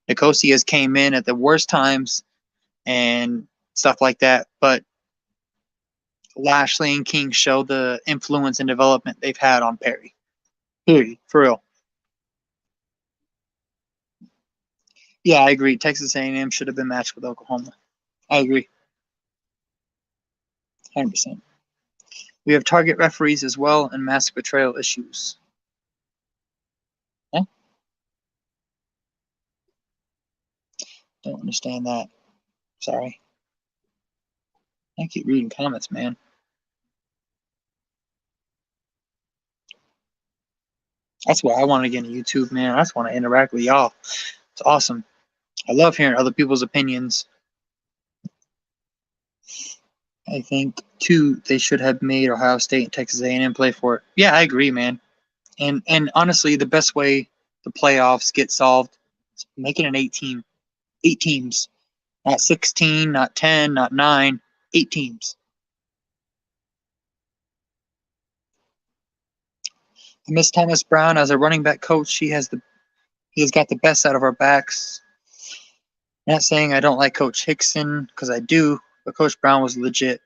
Nkosi has came in at the worst times and stuff like that. But Lashley and King show the influence and development they've had on Perry. Period. For real. Yeah, I agree. Texas A&M should have been matched with Oklahoma. I agree. 100%. We have target referees as well and massive betrayal issues. Huh? Don't understand that. Sorry. I keep reading comments, man. That's why I want to get into YouTube, man. I just want to interact with y'all. It's awesome. I love hearing other people's opinions. I think, too, they should have made Ohio State and Texas A&M play for it. Yeah, I agree, man. And honestly, the best way the playoffs get solved is make it an 8 teams. Not 16, not 10, not 9, 8 teams. I miss Thomas Brown as a running back coach. He has got the best out of our backs. Not saying I don't like Coach Hickson, because I do, but Coach Brown was legit.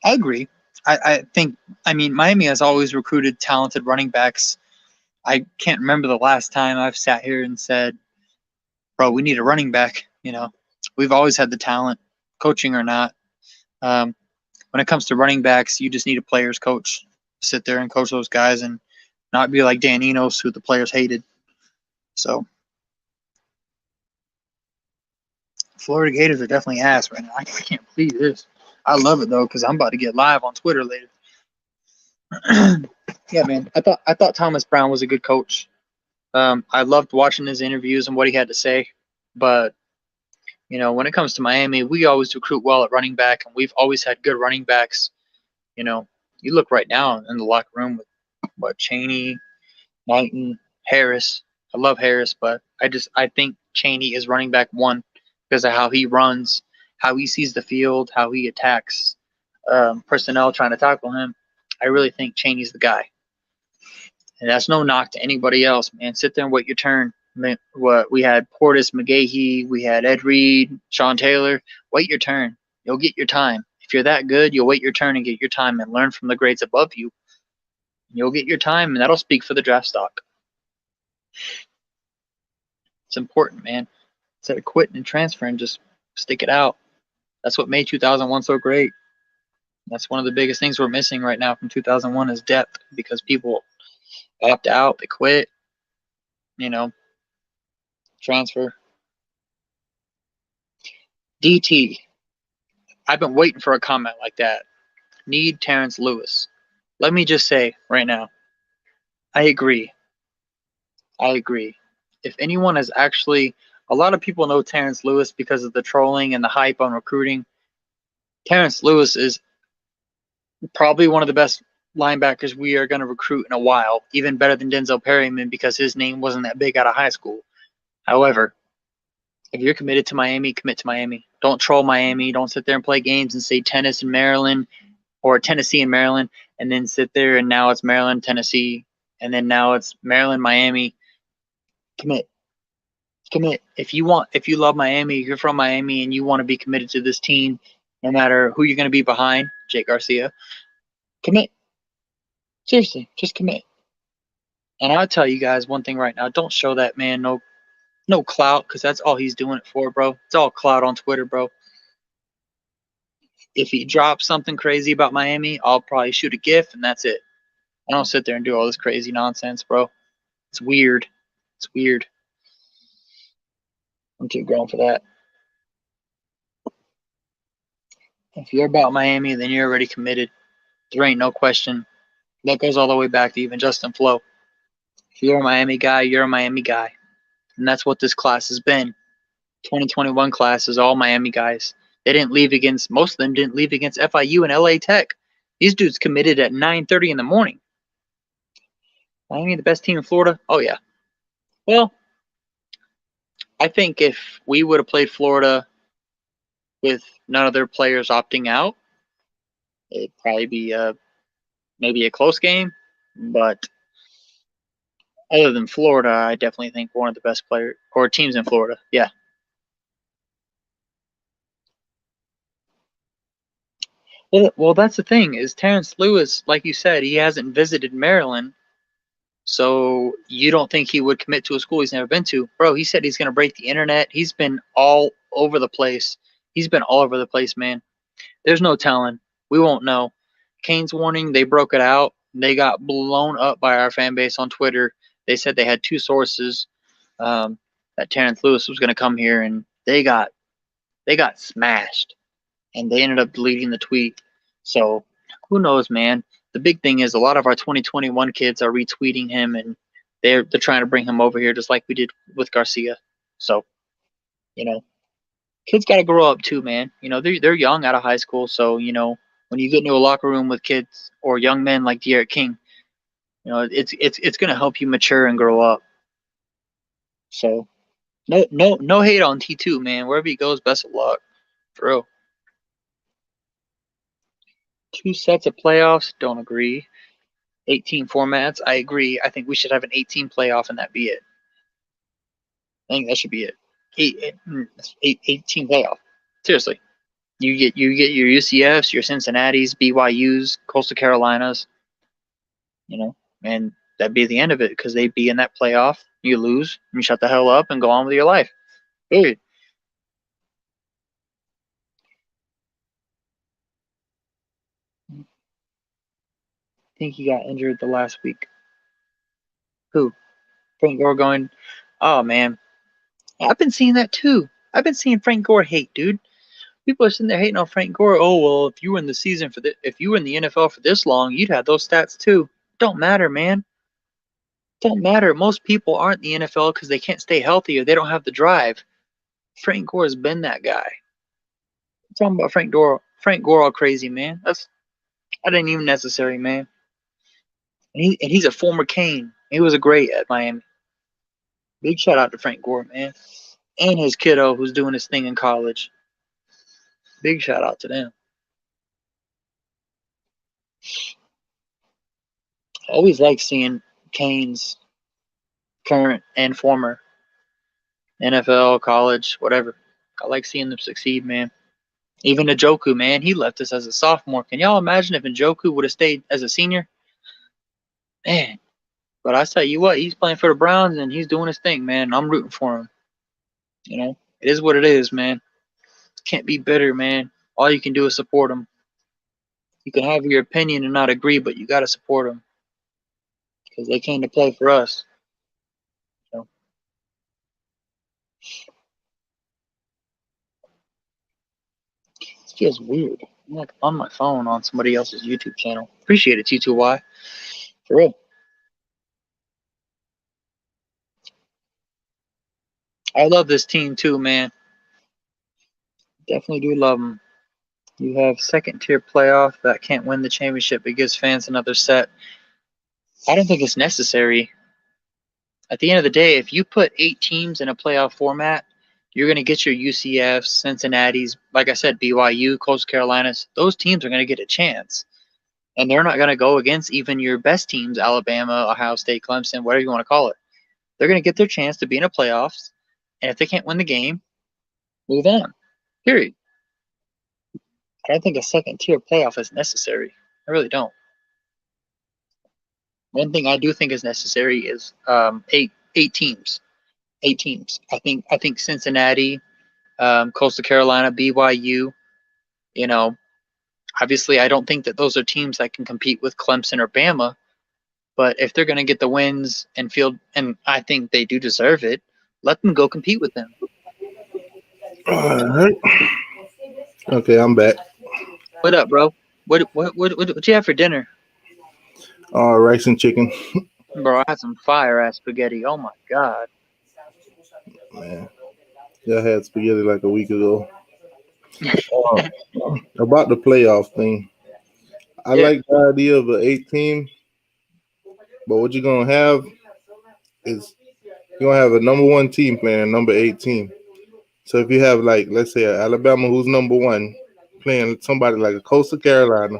I agree. I think, Miami has always recruited talented running backs. I can't remember the last time I've sat here and said, bro, we need a running back. We've always had the talent, coaching or not. When it comes to running backs, you just need a players coach. Sit there and coach those guys and not be like Dan Enos, who the players hated. So Florida Gators are definitely ass right now. I can't believe this. I love it though, because I'm about to get live on Twitter later. Yeah, man. I thought Thomas Brown was a good coach. I loved watching his interviews and what he had to say. But when it comes to Miami, we always recruit well at running back, and we've always had good running backs. You look right now in the locker room with Chaney, Knighton, Harris. I love Harris, but I think Chaney is running back one because of how he runs, how he sees the field, how he attacks personnel trying to tackle him. I really think Chaney's the guy. And that's no knock to anybody else, man. Sit there and wait your turn. We had Portis McGahee, we had Ed Reed, Sean Taylor. Wait your turn. You'll get your time. If you're that good, you'll wait your turn and get your time and learn from the grades above you. You'll get your time, and that'll speak for the draft stock. It's important, man. Instead of quitting and transferring, just stick it out. That's what made 2001 so great. That's one of the biggest things we're missing right now from 2001 is depth, because people opt out, they quit, transfer. DT. I've been waiting for a comment like that. Need Terence Lewis. Let me just say right now, I agree. If anyone has actually, a lot of people know Terence Lewis because of the trolling and the hype on recruiting. Terence Lewis is probably one of the best linebackers we are going to recruit in a while, even better than Denzel Perryman, because his name wasn't that big out of high school. However, if you're committed to Miami, commit to Miami. Don't troll Miami. Don't sit there and play games and say Tennessee and Maryland or Tennessee and Maryland, and then sit there and now it's Maryland, Tennessee, and then now it's Maryland, Miami. Commit. If you love Miami, if you're from Miami and you want to be committed to this team, no matter who you're going to be behind, Jake Garcia, commit. Seriously, just commit. And I'll tell you guys one thing right now. Don't show that man no clout, because that's all he's doing it for, bro. It's all clout on Twitter, bro. If he drops something crazy about Miami, I'll probably shoot a GIF, and that's it. I don't sit there and do all this crazy nonsense, bro. It's weird. I'm too grown for that. If you're about Miami, then you're already committed. There ain't no question. That goes all the way back to even Justin Flo. If you're a Miami guy, you're a Miami guy. And that's what this class has been. 2021 class is all Miami guys. Most of them didn't leave against FIU and LA Tech. These dudes committed at 9:30 in the morning. Miami, the best team in Florida? Oh, yeah. Well, I think if we would have played Florida with none of their players opting out, it'd probably be maybe a close game. But other than Florida, I definitely think one of the best players or teams in Florida. Yeah. Well, that's the thing is Terence Lewis, like you said, he hasn't visited Maryland. So you don't think he would commit to a school he's never been to? Bro, he said he's going to break the internet. He's been all over the place. Man. There's no telling. We won't know. Kane's warning, they broke it out. They got blown up by our fan base on Twitter. They said they had two sources that Terence Lewis was going to come here, and they got smashed. And they ended up deleting the tweet. So who knows, man? The big thing is a lot of our 2021 kids are retweeting him, and they're trying to bring him over here just like we did with Garcia. So, kids got to grow up too, man. They're young out of high school, so when you get into a locker room with kids or young men like De'Aaron King, it's going to help you mature and grow up. So, no hate on T2, man. Wherever he goes, best of luck, for real. 2 sets of playoffs, don't agree. 18 formats. I agree. I think we should have an 18 playoff and that be it. I think that should be it. 18 playoff. Seriously. You get your UCFs, your Cincinnati's, BYU's, Coastal Carolinas, and that'd be the end of it because they'd be in that playoff. You lose, you shut the hell up and go on with your life. Period. I think he got injured the last week. Who? Frank Gore going, oh man. I've been seeing that too. I've been seeing Frank Gore hate, dude. People are sitting there hating on Frank Gore. Oh well, if you were in the NFL for this long, you'd have those stats too. Don't matter, man. Don't matter. Most people aren't in the NFL because they can't stay healthy or they don't have the drive. Frank Gore has been that guy. I'm talking about Frank Gore all crazy, man. That ain't even necessary, man. And he's a former Cane. He was a great at Miami. Big shout out to Frank Gore, man. And his kiddo who's doing his thing in college. Big shout out to them. I always like seeing Canes, current and former, NFL, college, whatever. I like seeing them succeed, man. Even Njoku, man, he left us as a sophomore. Can y'all imagine if Njoku would have stayed as a senior? Man. But I tell you what, he's playing for the Browns and he's doing his thing, man. I'm rooting for him. It is what it is, man. Can't be bitter, man. All you can do is support him. You can have your opinion and not agree, but you got to support them because they came to play for us. It feels weird. I'm like on my phone on somebody else's YouTube channel. Appreciate it, T2Y. For real. I love this team too, man. Definitely do love them. You have second-tier playoff that can't win the championship, but gives fans another set. I don't think it's necessary. At the end of the day, if you put 8 teams in a playoff format, you're going to get your UCFs, Cincinnati's, like I said, BYU, Coastal Carolinas. Those teams are going to get a chance. And they're not going to go against even your best teams, Alabama, Ohio State, Clemson, whatever you want to call it. They're going to get their chance to be in the playoffs. And if they can't win the game, move on. Period. I don't think a second-tier playoff is necessary. I really don't. One thing I do think is necessary is 8 teams. 8 teams. I think Cincinnati, Coastal Carolina, BYU. Obviously, I don't think that those are teams that can compete with Clemson or Bama. But if they're going to get the wins and I think they do deserve it, let them go compete with them. All right. Okay, I'm back. What up, bro? What you have for dinner? Rice and chicken. Bro, I had some fire-ass spaghetti. Oh, my God. Man, I had spaghetti like a week ago. About the playoff thing, I like the idea of an 8 team, but what you're going to have is you're going to have a number 1 team playing a number 8 team. So if you have, like, let's say Alabama who's number 1 playing somebody like a Coastal Carolina.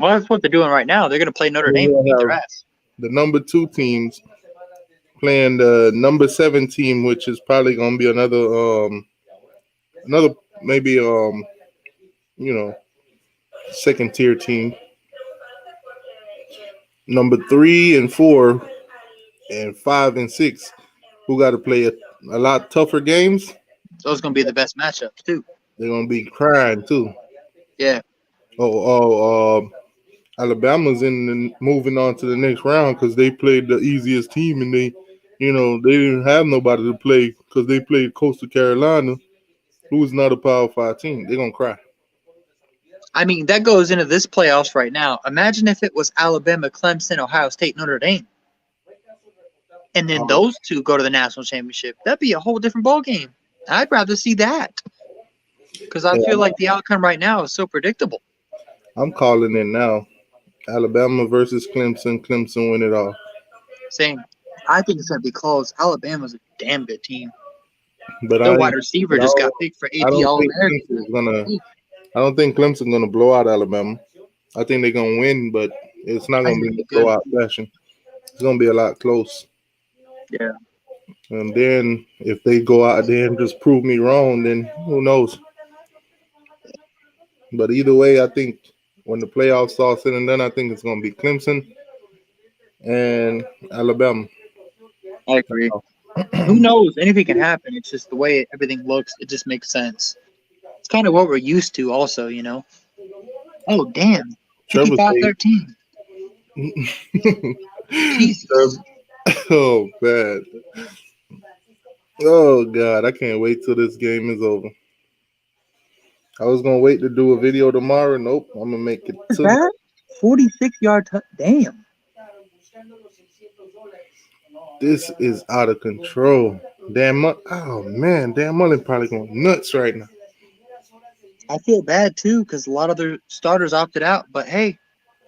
Well, that's what they're doing right now. They're going to play Notre Dame and beat their ass. The number 2 teams playing the number 7 team, which is probably going to be another maybe second tier team. Number 3 and 4 and 5 and 6 who got to play a lot tougher games. Those are going to be the best matchups too. They're going to be crying too. Yeah. Alabama's moving on to the next round because they played the easiest team and they didn't have nobody to play because they played Coastal Carolina, who is not a Power 5 team. They're going to cry. I mean, that goes into this playoffs right now. Imagine if it was Alabama, Clemson, Ohio State, Notre Dame. And then those two go to the national championship. That'd be a whole different ballgame. I'd rather see that because I feel like the outcome right now is so predictable. I'm calling it now. Alabama versus Clemson. Clemson win it all. Same. I think it's going to be close. Alabama's a damn good team. But their wide receiver just got picked for AP All-American. I don't think Clemson's going to blow out Alabama. I think they're going to win, but It's not going to be a blowout fashion. It's going to be a lot close. Yeah. And then if they go out there and just prove me wrong, then who knows? But either way, I think when the playoffs are said and done, I think it's going to be Clemson and Alabama. I agree. Who knows? Anything can happen. It's just the way everything looks. It just makes sense. It's kind of what we're used to also, you know. Oh, damn. 55-13. Jesus. Oh, bad. Oh, God. I can't wait till this game is over. I was going to wait to do a video tomorrow. Nope. I'm going to make it tonight. 46-yard damn. This is out of control. Oh, man. Dan Mullen probably going nuts right now. I feel bad, too, because a lot of their starters opted out. But, hey,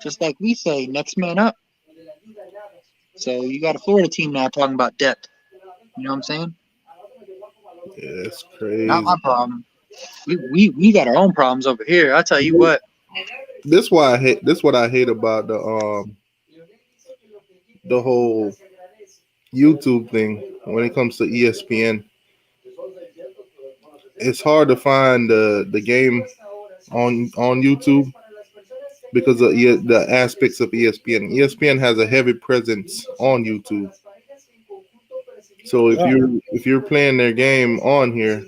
just like we say, next man up. So you got a Florida team now talking about depth. You know what I'm saying? Yeah, that's crazy. Not my problem. We got our own problems over here. I'll tell you what. This what I hate about the whole YouTube thing when it comes to ESPN. It's hard to find the game on YouTube because of the aspects of ESPN. ESPN has a heavy presence on YouTube. So if you're playing their game on here,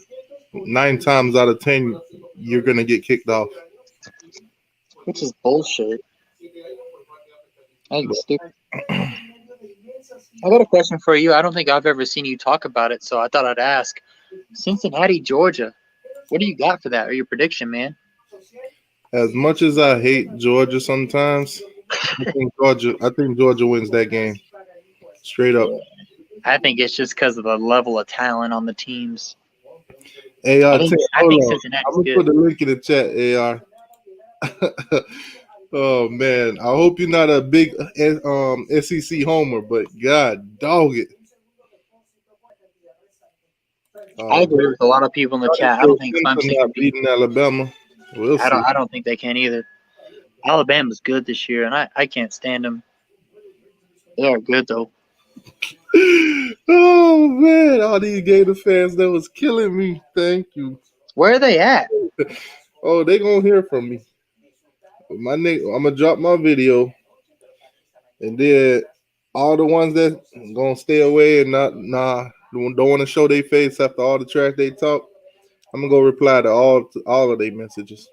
9 times out of 10 you're gonna get kicked off. Which is bullshit. I think it's stupid. I got a question for you. I don't think I've ever seen you talk about it, so I thought I'd ask. Cincinnati, Georgia. What do you got for that, or your prediction, man? As much as I hate Georgia sometimes, I think Georgia wins that game. Straight up. I think it's just because of the level of talent on the teams. AR, I think Cincinnati's I'm gonna put the link in the chat, AR. Oh man, I hope you're not a big SEC homer, but God dog it. I agree with a lot of people in the chat. I don't think Clemson can beating Alabama. We'll see. I don't think they can either. Alabama's good this year, and I can't stand them. They are good though. Oh man, all these Gator fans that was killing me. Thank you. Where are they at? Oh, they gonna hear from me. I'm gonna drop my video, and then all the ones that gonna stay away and don't want to show their face after all the trash they talk, I'm gonna go reply to all of their messages.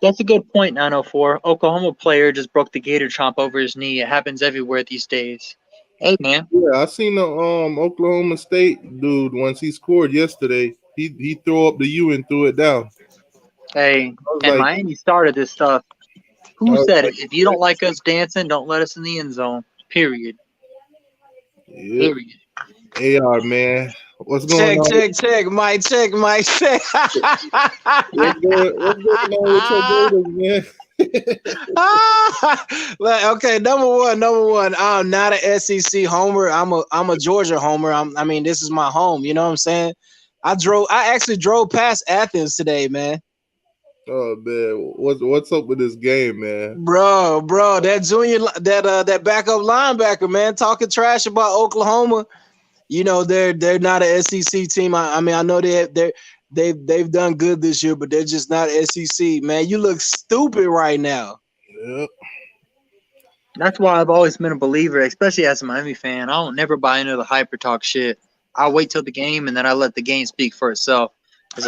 That's a good point, 904. Oklahoma player just broke the gator chomp over his knee. It happens everywhere these days. Hey man. Yeah, I seen the Oklahoma State dude once he scored yesterday. He threw up the U and threw it down. Hey, and Miami started this stuff. Who said it? If you don't like us dancing, don't let us in the end zone. Period. Yep. Period. AR, man. What's going on? Check. Mike, check. What's going on with your Gators, man? Okay, number one. I'm not an SEC homer. I'm a Georgia homer. I mean, this is my home. You know what I'm saying? I actually drove past Athens today, man. Oh man, what's up with this game, man? Bro, that backup linebacker, man, talking trash about Oklahoma. You know they're not an SEC team. I mean, I know they've done good this year, but they're just not SEC, man. You look stupid right now. Yep. That's why I've always been a believer, especially as a Miami fan. I don't never buy into the hyper talk shit. I'll wait till the game and then I let the game speak for itself. Because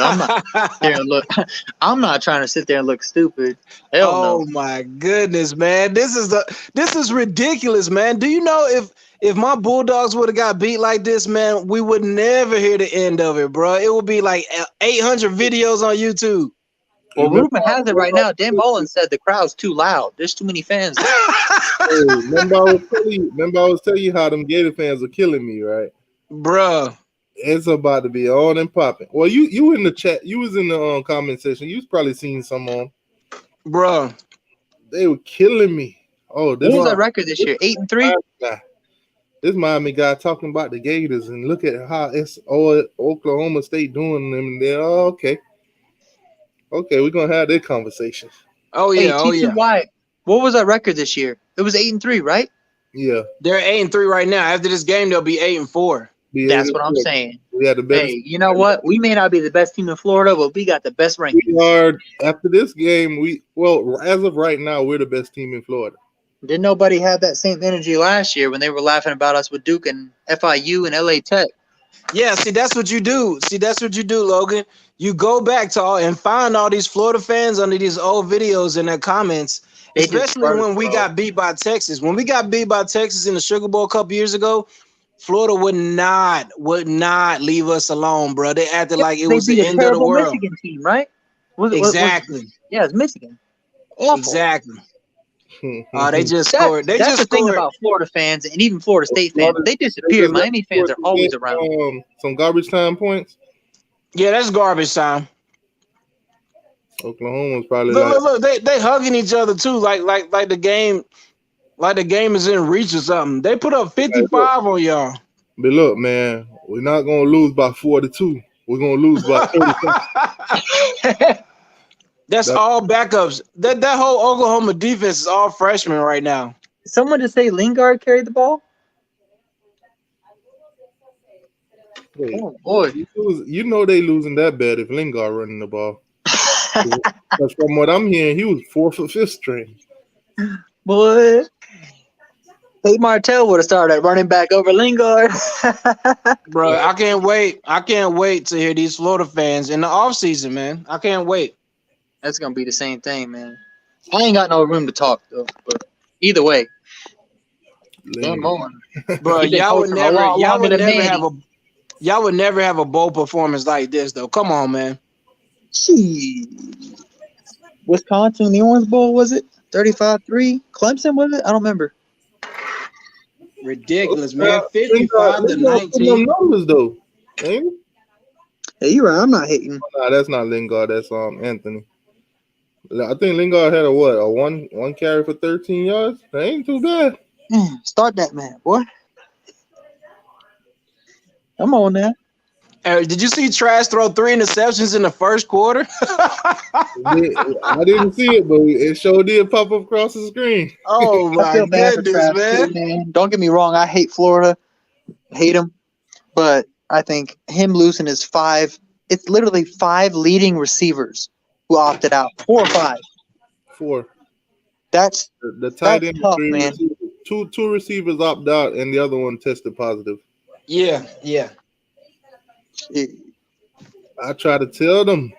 I'm not trying to sit there and look stupid. Hell no. Oh my goodness, man. This is ridiculous, man. Do you know if my Bulldogs would have got beat like this, man, we would never hear the end of it, bro. It would be like 800 videos on YouTube. Well, rumor has it right now. Dan Mullen said the crowd's too loud. There's too many fans. Hey, remember I was telling you how them Gator fans are killing me, right? Bruh. It's about to be on and popping. Well, you in the chat. You was in the comment section. You've probably seen some on. Bruh. They were killing me. Oh, what was that record this year? 8-3? This Miami guy talking about the Gators and look at how it's Oklahoma State doing them. And they're okay. Okay, we're gonna have that conversation. Oh yeah, hey, oh yeah. What was our record this year? It was 8-3, right? Yeah. They're 8-3 right now. After this game, they'll be 8-4. That's what I'm saying. We had the best. Hey, you know what? We may not be the best team in Florida, but we got the best rankings. We are, after this game, as of right now, we're the best team in Florida. Didn't nobody have that same energy last year when they were laughing about us with Duke and FIU and LA Tech? Yeah, see, that's what you do. Logan. You go back to and find all these Florida fans under these old videos and their comments, especially when we got beat by Texas. When we got beat by Texas in the Sugar Bowl a couple years ago, Florida would not leave us alone, bro. They acted like it was the end of the world. Michigan team, right? Exactly. Yeah, it's Michigan. Awful. Exactly. They just scored. That's the thing about Florida fans and even Florida State fans. They disappear. Miami fans are always around. Some garbage time points. Yeah, that's garbage time. Oklahoma's probably look. They hugging each other too, like the game. Like the game is in reach or something. They put up 55 on y'all. But look, man, we're not gonna lose by 42. We're gonna lose by 35. That's all backups. That whole Oklahoma defense is all freshmen right now. Someone just say Lingard carried the ball. Wait, oh boy, you know they losing that bad if Lingard running the ball. Because from what I'm hearing, he was 4th or 5th string. Boy. Tate Martell would have started running back over Lingard. Bro, I can't wait. I can't wait to hear these Florida fans in the offseason, man. I can't wait. That's going to be the same thing, man. I ain't got no room to talk, though. But either way. Game on. Bro, y'all would never have a bowl performance like this, though. Come on, man. Jeez. Wisconsin, the Orange Bowl, was it? 35-3? Clemson, was it? I don't remember. Ridiculous, man. 55-19. Numbers though. Hey, you're right. I'm not hating. Nah, that's not Lingard. That's Anthony. I think Lingard had a one carry for 13 yards. That ain't too bad. Start that man, boy. Come on now. Did you see Trash throw 3 interceptions in the first quarter? I didn't see it, but it sure did pop up across the screen. Oh, my goodness, man. Don't get me wrong. I hate Florida. I hate him. But I think him losing his 5 – it's literally 5 leading receivers who opted out. 4 or 5. 4. That's the tight end. Tough, man. Two receivers opted out, and the other one tested positive. Yeah. I try to tell them,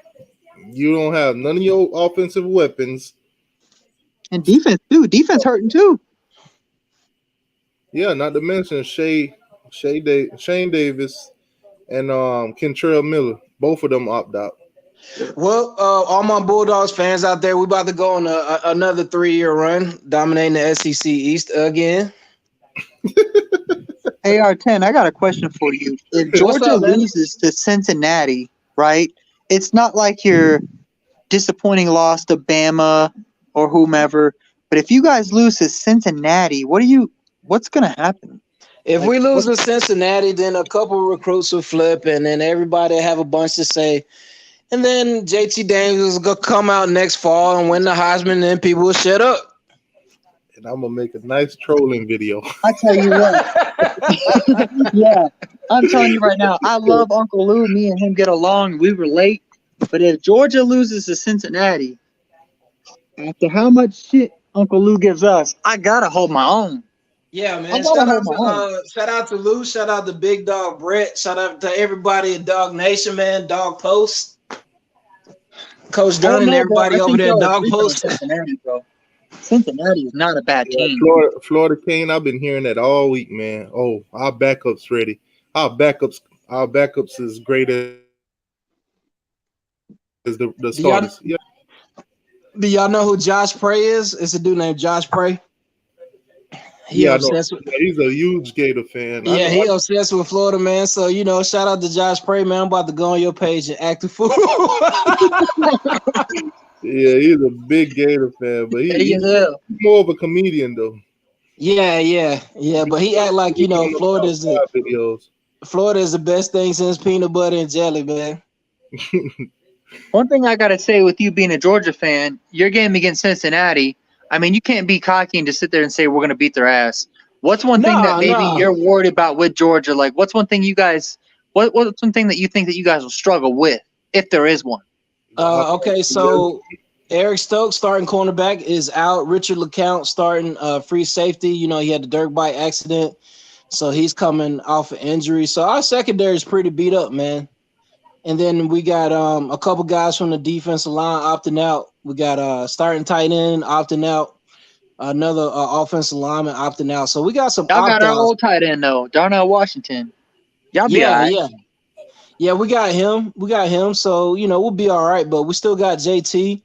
you don't have none of your offensive weapons. And defense, too. Defense hurting, too. Yeah, not to mention Shane Davis and Kentrell Miller. Both of them opt out. Well, all my Bulldogs fans out there, we about to go on another 3-year run, dominating the SEC East again. AR10, I got a question for you. If Georgia loses to Cincinnati, right, it's not like your disappointing loss to Bama or whomever, but if you guys lose to Cincinnati, what's going to happen? If we lose to Cincinnati, then a couple of recruits will flip, and then everybody have a bunch to say. And then JT Daniels will come out next fall and win the Heisman, and then people will shut up. And I'm going to make a nice trolling video. I tell you what. Yeah, I'm telling you right now, I love Uncle Lou. Me and him get along. We relate. But if Georgia loses to Cincinnati, after how much shit Uncle Lou gives us, I got to hold my own. Yeah, man. Shout out to Lou. Shout out to Big Dog Brett. Shout out to everybody at Dog Nation, man. Dog Post. Coach Dunn and everybody over there at Dog Post. Cincinnati is not a bad team. Florida Kane, I've been hearing that all week, man. Oh, our backups ready. Our backups is great as the starters. Do y'all know who Josh Prey is? It's a dude named Josh Prey. He's a huge Gator fan. Yeah, he obsessed with Florida, man. So, shout out to Josh Prey, man. I'm about to go on your page and act a fool. Yeah, he's a big Gator fan, but he's more of a comedian, though. Yeah. But he act like, Florida is the best thing since peanut butter and jelly, man. One thing I got to say with you being a Georgia fan, your game against Cincinnati, I mean, you can't be cocky and just sit there and say we're going to beat their ass. What's one thing that maybe you're worried about with Georgia? Like, what's one thing you guys? What's one thing that you think that you guys will struggle with, if there is one? Okay, so Eric Stokes, starting cornerback, is out. Richard LeCount, starting free safety. You know, he had the dirt bike accident, so he's coming off of injury. So our secondary is pretty beat up, man. And then we got a couple guys from the defensive line opting out. We got starting tight end opting out. Another offensive lineman opting out. So we got some Y'all got our opt-outs. old tight end though, Darnell Washington. Y'all be all right. Yeah, we got him. So, you know, we'll be all right, but we still got JT. We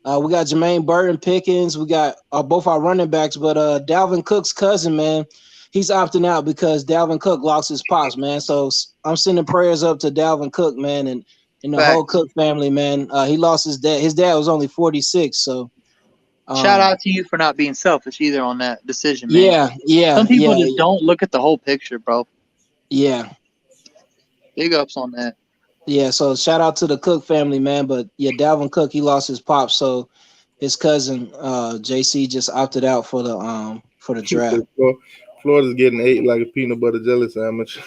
got Jermaine Burton Pickens. We got both our running backs, but Dalvin Cook's cousin, man, he's opting out because Dalvin Cook lost his pops, man. So I'm sending prayers up to Dalvin Cook, man, and the whole Cook family, man. He lost his dad. His dad was only 46, so shout out to you for not being selfish either on that decision, man. Yeah. Some people just don't look at the whole picture, bro. Yeah. Big ups on that. Yeah, so shout out to the Cook family, man. But yeah, Dalvin Cook, he lost his pop, so his cousin JC just opted out for the draft. Florida's getting ate like a peanut butter jelly sandwich.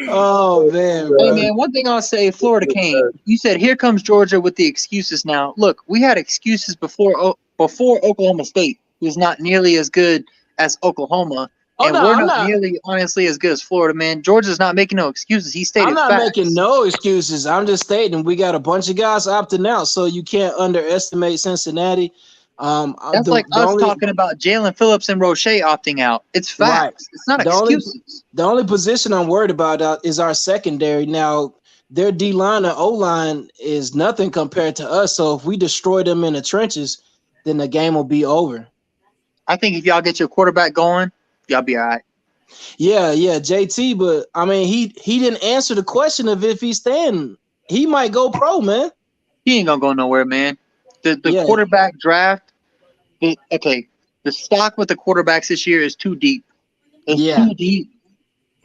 Oh man. Hey man, one thing I'll say, Florida came. You said here comes Georgia with the excuses now. Look, we had excuses before Oklahoma State, who's not nearly as good as Oklahoma. And we're not nearly honestly as good as Florida, man. Georgia's not making no excuses. He stated I'm not making no excuses. I'm just stating we got a bunch of guys opting out, so you can't underestimate Cincinnati. That's like us talking about Jalen Phillips and Roche opting out. It's facts. Right. It's not excuses. The only position I'm worried about is our secondary. Now, their D-line and O-line is nothing compared to us, so if we destroy them in the trenches, then the game will be over. I think if y'all get your quarterback going, y'all be all right. Yeah, JT, but I mean, he didn't answer the question of if he's staying. He might go pro, man. He ain't gonna go nowhere, man. The quarterback draft, the stock with the quarterbacks this year is too deep. It's too deep.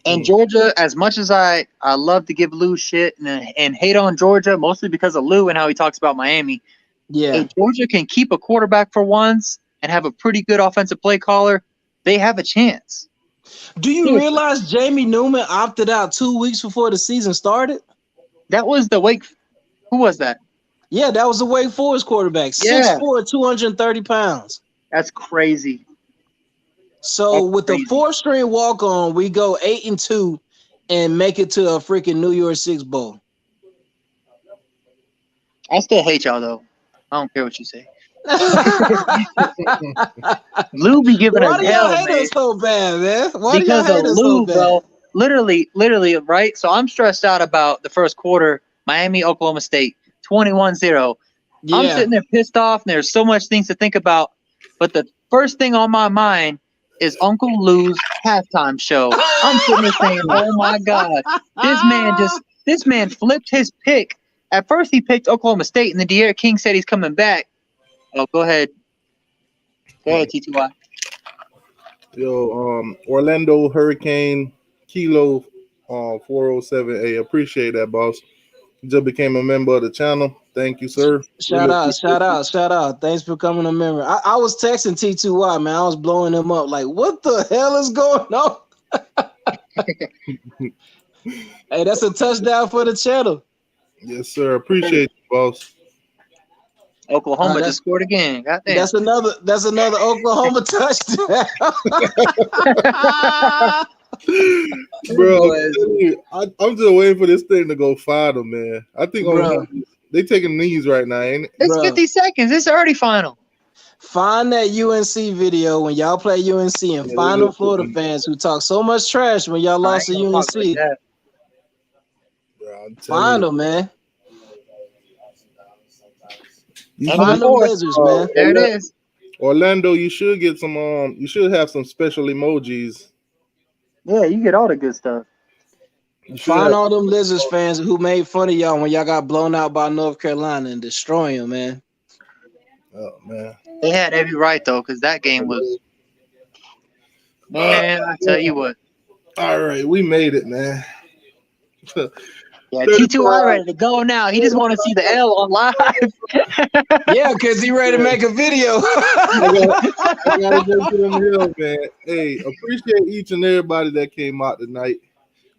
And Georgia, as much as I love to give Lou shit and hate on Georgia, mostly because of Lou and how he talks about Miami. Yeah. If Georgia can keep a quarterback for once and have a pretty good offensive play caller, they have a chance. Do you realize Jamie Newman opted out 2 weeks before the season started? That was the Wake. Who was that? Yeah, that was the Wake Forest quarterback. 6'4", 230 pounds. That's crazy. So with the 4-string walk-on, we go 8-2 and make it to a freaking New Year's Six bowl. I still hate y'all though. I don't care what you say. Lou be giving us hell, man. Why do y'all hate us so bad, man? Why because do y'all hate of us Lou, so bad? bro. Literally, right? So I'm stressed out about the first quarter. Miami, Oklahoma State, 21-0. Yeah. I'm sitting there pissed off, and there's so much things to think about. But the first thing on my mind is Uncle Lou's halftime show. I'm sitting there saying, "Oh my God, this man flipped his pick." At first, he picked Oklahoma State, and then De'Aaron King said he's coming back. Oh, go ahead. Go ahead, TTY. Yo, Orlando Hurricane Kilo 407A. Appreciate that, boss. You just became a member of the channel. Thank you, sir. Shout out. Thanks for coming a member. I was texting T2Y, man. I was blowing him up. Like, what the hell is going on? Hey, that's a touchdown for the channel. Yes, sir. Appreciate you, boss. Oklahoma just scored again. Goddamn. That's another Oklahoma touchdown. Bro, I'm just waiting for this thing to go final, man. I think they taking knees right now, ain't it? It's 50 seconds. It's already final. Find that UNC video when y'all play UNC and find the Florida fans who talk so much trash when y'all lost to UNC. Like find them, man. Find them lizards, man. There it is. Orlando, you should get some. You should have some special emojis. Yeah, you get all the good stuff. Find all them Lizards fans who made fun of y'all when y'all got blown out by North Carolina and destroy them, man. Oh man, they had every right though, because that game was. Man, I tell you what. All right, we made it, man. Yeah, T2I ready to go now. He just want to see the L on live. Yeah, because he ready to make a video. I gotta go to them hills, man. Hey, appreciate each and everybody that came out tonight.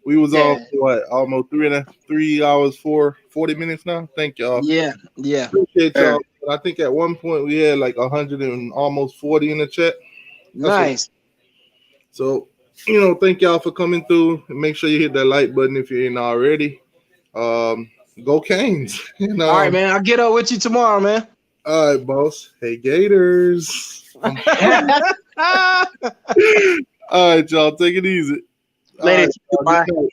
We was on for what, almost 3 hours, 40 minutes now. Thank y'all. Yeah. Appreciate y'all. I think at one point we had like 100 and almost 40 in the chat. Nice. So, thank y'all for coming through. And make sure you hit that like button if you ain't already. Go Canes. All right, man. I'll get up with you tomorrow, man. All right, boss. Hey, Gators. All right, y'all. Take it easy. Later. All right, Bye.